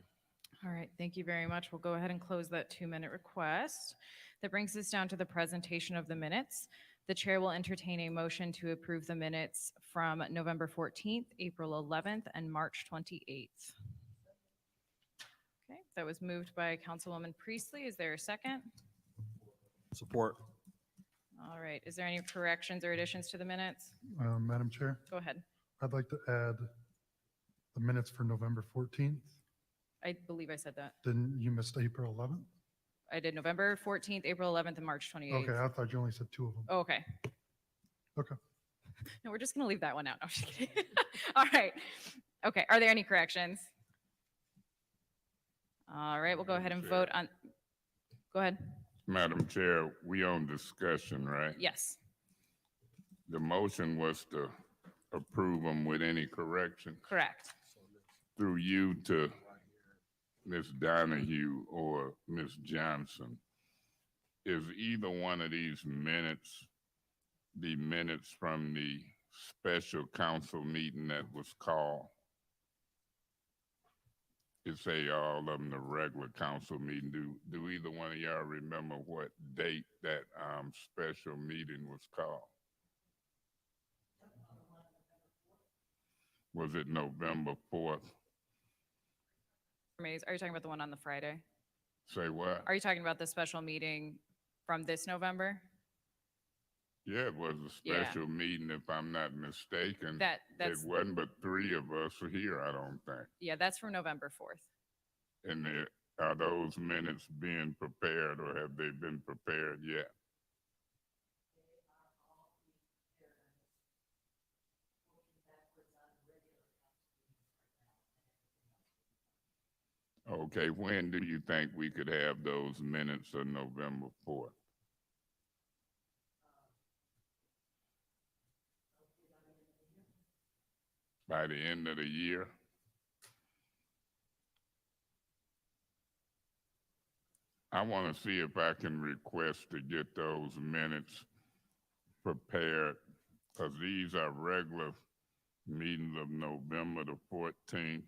All right, thank you very much. We'll go ahead and close that 2-minute request. That brings us down to the presentation of the minutes. The chair will entertain a motion to approve the minutes from November 14th, April 11th, and March 28th. Okay, that was moved by Councilwoman Priestley. Is there a second? Support. All right, is there any corrections or additions to the minutes? Madam Chair, Go ahead. I'd like to add the minutes for November 14th. I believe I said that. Then you missed April 11th? I did November 14th, April 11th, and March 28th. Okay, I thought you only said two of them. Oh, okay. Okay. No, we're just going to leave that one out. No, I'm just kidding. All right. Okay, are there any corrections? All right, we'll go ahead and vote on, go ahead. Madam Chair, we on discussion, right? Yes. The motion was to approve them with any correction Correct. through you to Ms. Donahue or Ms. Johnson. Is either one of these minutes the minutes from the special council meeting that was called? It say all of them the regular council meeting. Do either one of y'all remember what date that special meeting was called? Was it November 4th? Are you talking about the one on the Friday? Say what? Are you talking about the special meeting from this November? Yeah, it was a special meeting, if I'm not mistaken. That's- It wasn't but three of us here, I don't think. Yeah, that's from November 4th. And are those minutes being prepared or have they been prepared yet? Okay, when do you think we could have those minutes of November 4th? By the end of the year? I want to see if I can request to get those minutes prepared, because these are regular meetings of November the 14th,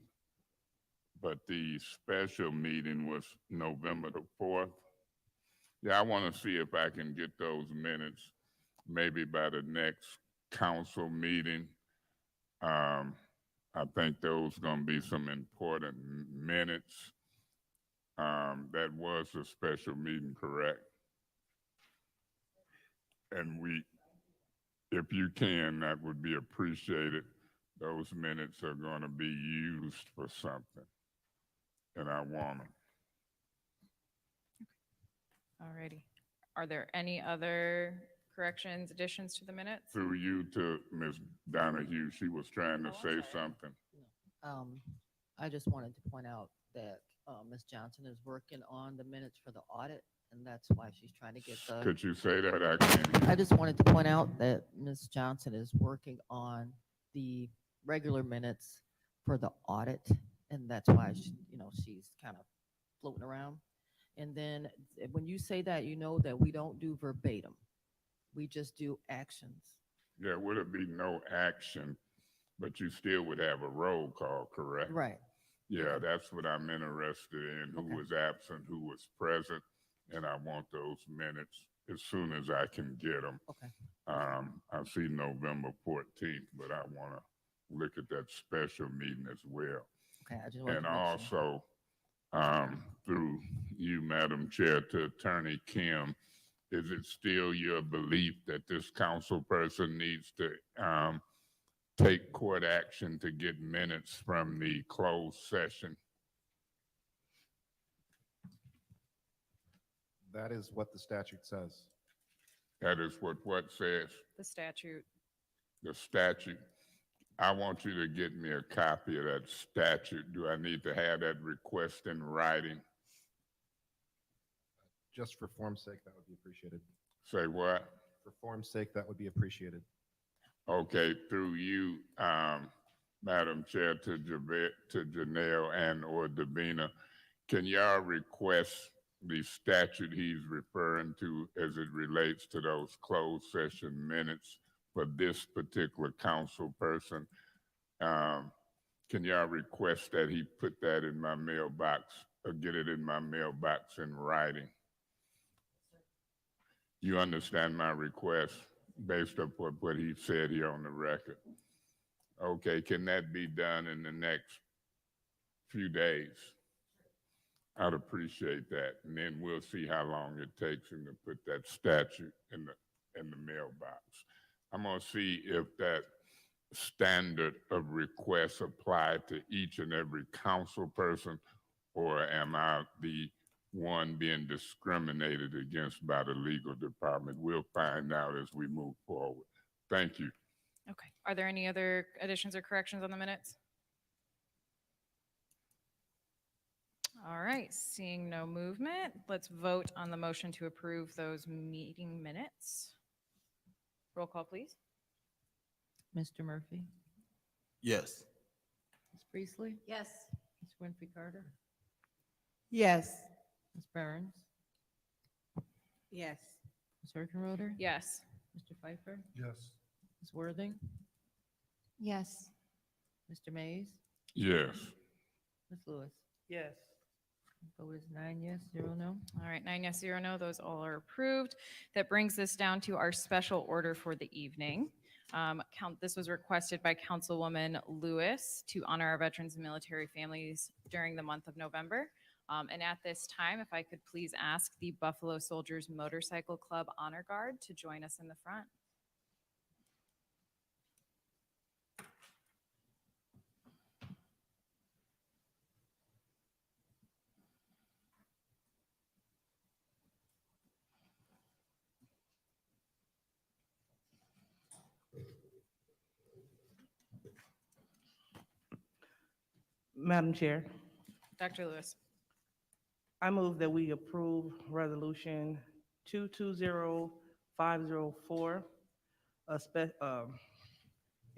but the special meeting was November the 4th. Yeah, I want to see if I can get those minutes maybe by the next council meeting. I think those going to be some important minutes. That was a special meeting, correct? And if you can, that would be appreciated. Those minutes are going to be used for something, and I want them. All righty. Are there any other corrections, additions to the minutes? Through you to Ms. Donahue, she was trying to say something. I just wanted to point out that Ms. Johnson is working on the minutes for the audit, and that's why she's trying to get the. Could you say that? I can't. I just wanted to point out that Ms. Johnson is working on the regular minutes for the audit, and that's why she's kind of floating around. And then when you say that, that we don't do verbatim, we just do actions. There would be no action, but you still would have a roll call, correct? Right. Yeah, that's what I'm interested in, who was absent, who was present, and I want those minutes as soon as I can get them. Okay. I see November 14th, but I want to look at that special meeting as well. Okay, I just wanted And to make sure. also, through you, Madam Chair, to Attorney Kim, is it still your belief that this council person needs to take court action to get minutes from the closed session? That is what the statute says. That is what says The statute. the statute. I want you to get me a copy of that statute. Do I need to have that request in writing? Just for form's sake, that would be appreciated. Say what? For form's sake, that would be appreciated. Okay, through you, Madam Chair, to Janelle and or Davina, can y'all request the statute he's referring to as it relates to those closed session minutes for this particular council person? Can y'all request that he put that in my mailbox or get it in my mailbox in writing? You understand my request based upon what he said here on the record? Okay, can that be done in the next few days? I'd appreciate that. And then we'll see how long it takes him to put that statute in the mailbox. I'm gonna see if that standard of requests apply to each and every council person, or am I the one being discriminated against by the legal department? We'll find out as we move forward. Thank you. Okay. Are there any other additions or corrections on the minutes? All right, seeing no movement, let's vote on the motion to approve those meeting minutes. Roll call, please. Mr. Murphy, Yes. Ms. Priestley, Yes. Ms. Winfrey Carter, Yes. Ms. Burns, Yes. Ms. Hergenroder, Yes. Mr. Pfeiffer, Yes. Ms. Worthing, Yes. Mr. Mays, Yes. Ms. Lewis. Yes. Vote is 9 yes, 0 no. All right, 9 yes, 0 no, those all are approved. That brings us down to our special order for the evening. This was requested by Councilwoman Lewis to honor our veterans and military families during the month of November. And at this time, if I could please ask the Buffalo Soldiers Motorcycle Club Honor Guard to join us in the front. Madam Chair, Dr. Lewis. I move that we approve Resolution 220504.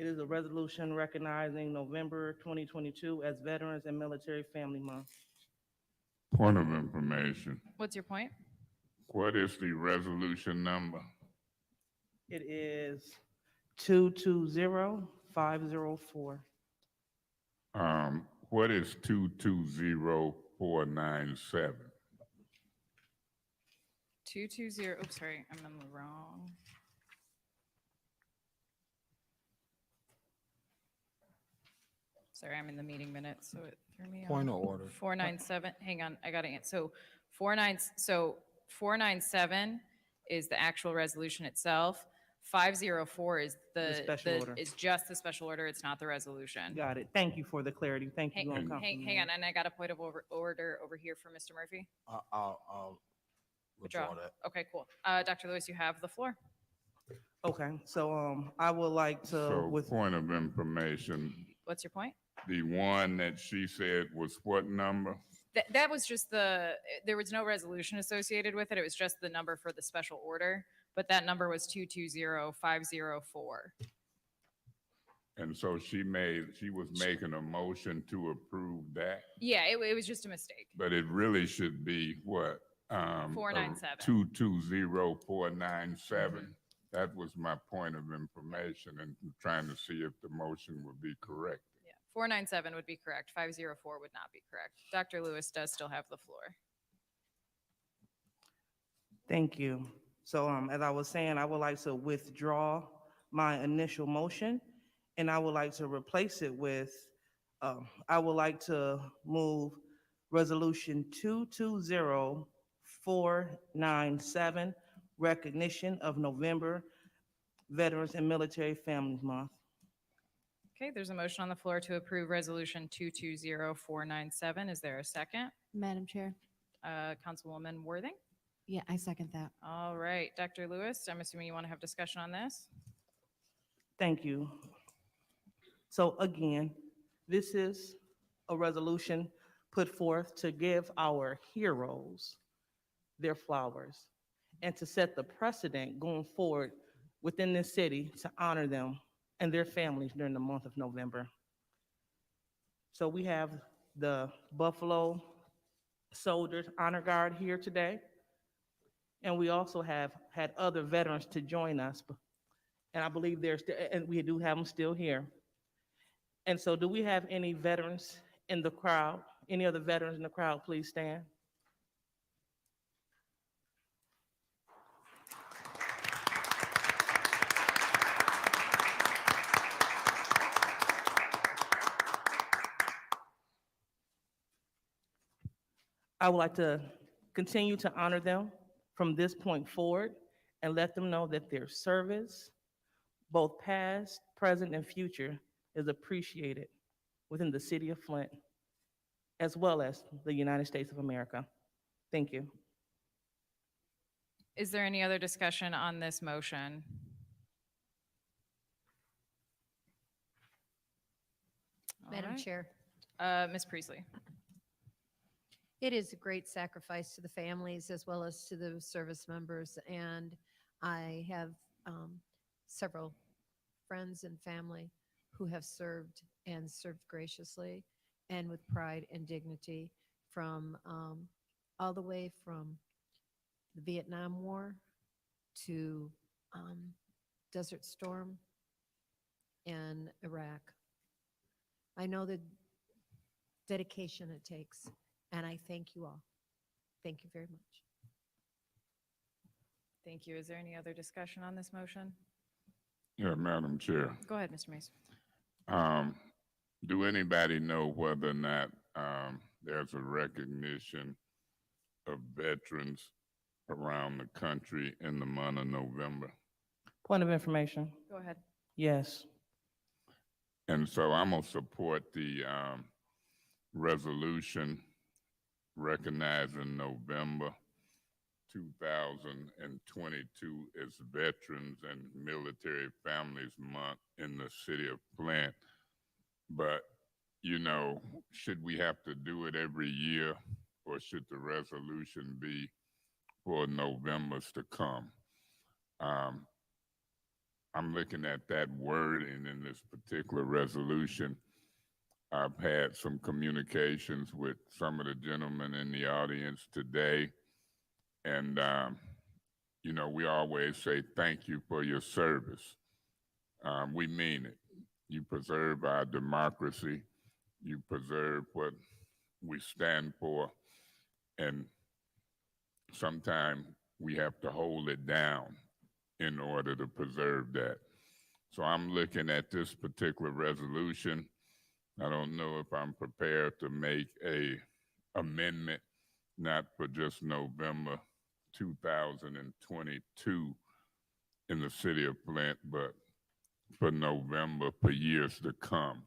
It is a resolution recognizing November 2022 as Veterans and Military Family Month. Point of information. What's your point? What is the resolution number? It is 220504. What is 220497? 220, oops, sorry, I'm on the wrong. Sorry, I'm in the meeting minutes, so it threw me off. Point of order. 497, hang on, I got to answer. So 497 is the actual resolution itself. 504 is The special order. is just the special order, it's not the resolution. Got it. Thank you for the clarity. Thank you. Hang on, and I got a point of order over here for Mr. Murphy. I'll withdraw that. Okay, cool. Dr. Lewis, you have the floor. Okay, so I would like to So point of information, What's your point? the one that she said was what number? That was just there was no resolution associated with it. It was just the number for the special order, but that number was 220504. And so she was making a motion to approve that, Yeah, it was just a mistake. but it really should be what? 497. 220497. That was my point of information and trying to see if the motion would be correct. Yeah, 497 would be correct. 504 would not be correct. Dr. Lewis does still have the floor. Thank you. So as I was saying, I would like to withdraw my initial motion, and I would like to replace it with, I would like to move Resolution 220497, recognition of November Veterans and Military Families Month. Okay, there's a motion on the floor to approve Resolution 220497. Is there a second? Madam Chair? Councilwoman Worthing? Yeah, I second that. All right, Dr. Lewis, I'm assuming you want to have discussion on this? Thank you. So again, this is a resolution put forth to give our heroes their flowers and to set the precedent going forward within this city to honor them and their families during the month of November. So we have the Buffalo Soldiers Honor Guard here today. And we also have had other veterans to join us. And I believe and we do have them still here. And so do we have any veterans in the crowd? Any other veterans in the crowd, please stand. I would like to continue to honor them from this point forward and let them know that their service, both past, present, and future, is appreciated within the city of Flint, as well as the United States of America. Thank you. Is there any other discussion on this motion? All Madam right. Chair, Ms. Priestley? it is a great sacrifice to the families as well as to the service members. And I have several friends and family who have served and served graciously and with pride and dignity from all the way from the Vietnam War to Desert Storm and Iraq. I know the dedication it takes, and I thank you all. Thank you very much. Thank you. Is there any other discussion on this motion? Yeah, Madam Chair. Go ahead, Mr. Mason. Do anybody know whether or not there's a recognition of veterans around the country in the month of November? Point of information. Go ahead. Yes. And so I'm gonna support the resolution recognizing November 2022 as Veterans and Military Families Month in the city of Flint. But, you know, should we have to do it every year, or should the resolution be for Novembers to come? I'm looking at that wording in this particular resolution. I've had some communications with some of the gentlemen in the audience today. And, you know, we always say thank you for your service. We mean it. You preserve our democracy. You preserve what we stand for. And sometimes we have to hold it down in order to preserve that. So I'm looking at this particular resolution. I don't know if I'm prepared to make a amendment, not for just November 2022 in the city of Flint, but for November for years to come.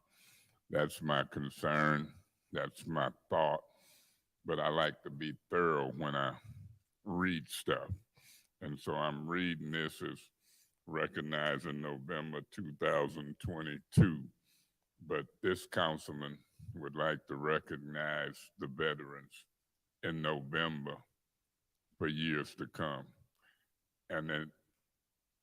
That's my concern. That's my thought. But I like to be thorough when I read stuff. And so I'm reading this as recognized in November 2022. But this councilman would like to recognize the veterans in November for years to come. And it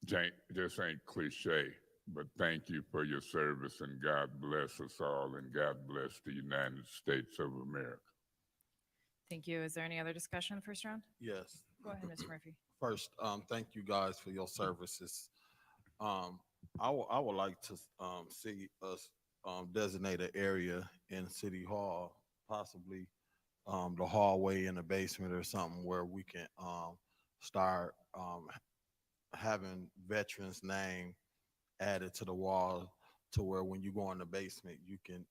just ain't cliche, but thank you for your service, and God bless us all, and God bless the United States of America. Thank you. Is there any other discussion first round? Yes. Go ahead, Mr. Murphy. First, thank you guys for your services. I would like to see us designate an area in City Hall, possibly the hallway in the basement or something, where we can start having veterans' name added to the wall, to where when you go in the basement, you can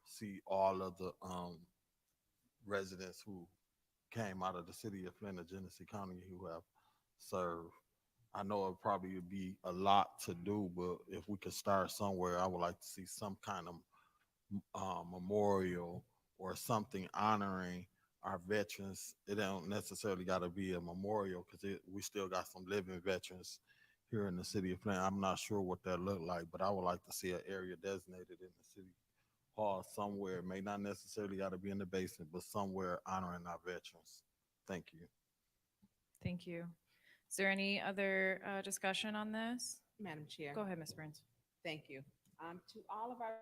see all of the residents who came out of the city of Flint or Genesee County who have served. I know it probably would be a lot to do, but if we could start somewhere, I would like to see some kind of memorial or something honoring our veterans. It don't necessarily got to be a memorial, because we still got some living veterans here in the city of Flint. I'm not sure what that look like, but I would like to see an area designated in the city hall somewhere. It may not necessarily got to be in the basement, but somewhere honoring our veterans. Thank you. Thank you. Is there any other discussion on this? Madam Chair. Go ahead, Ms. Burns. Thank you. To all of our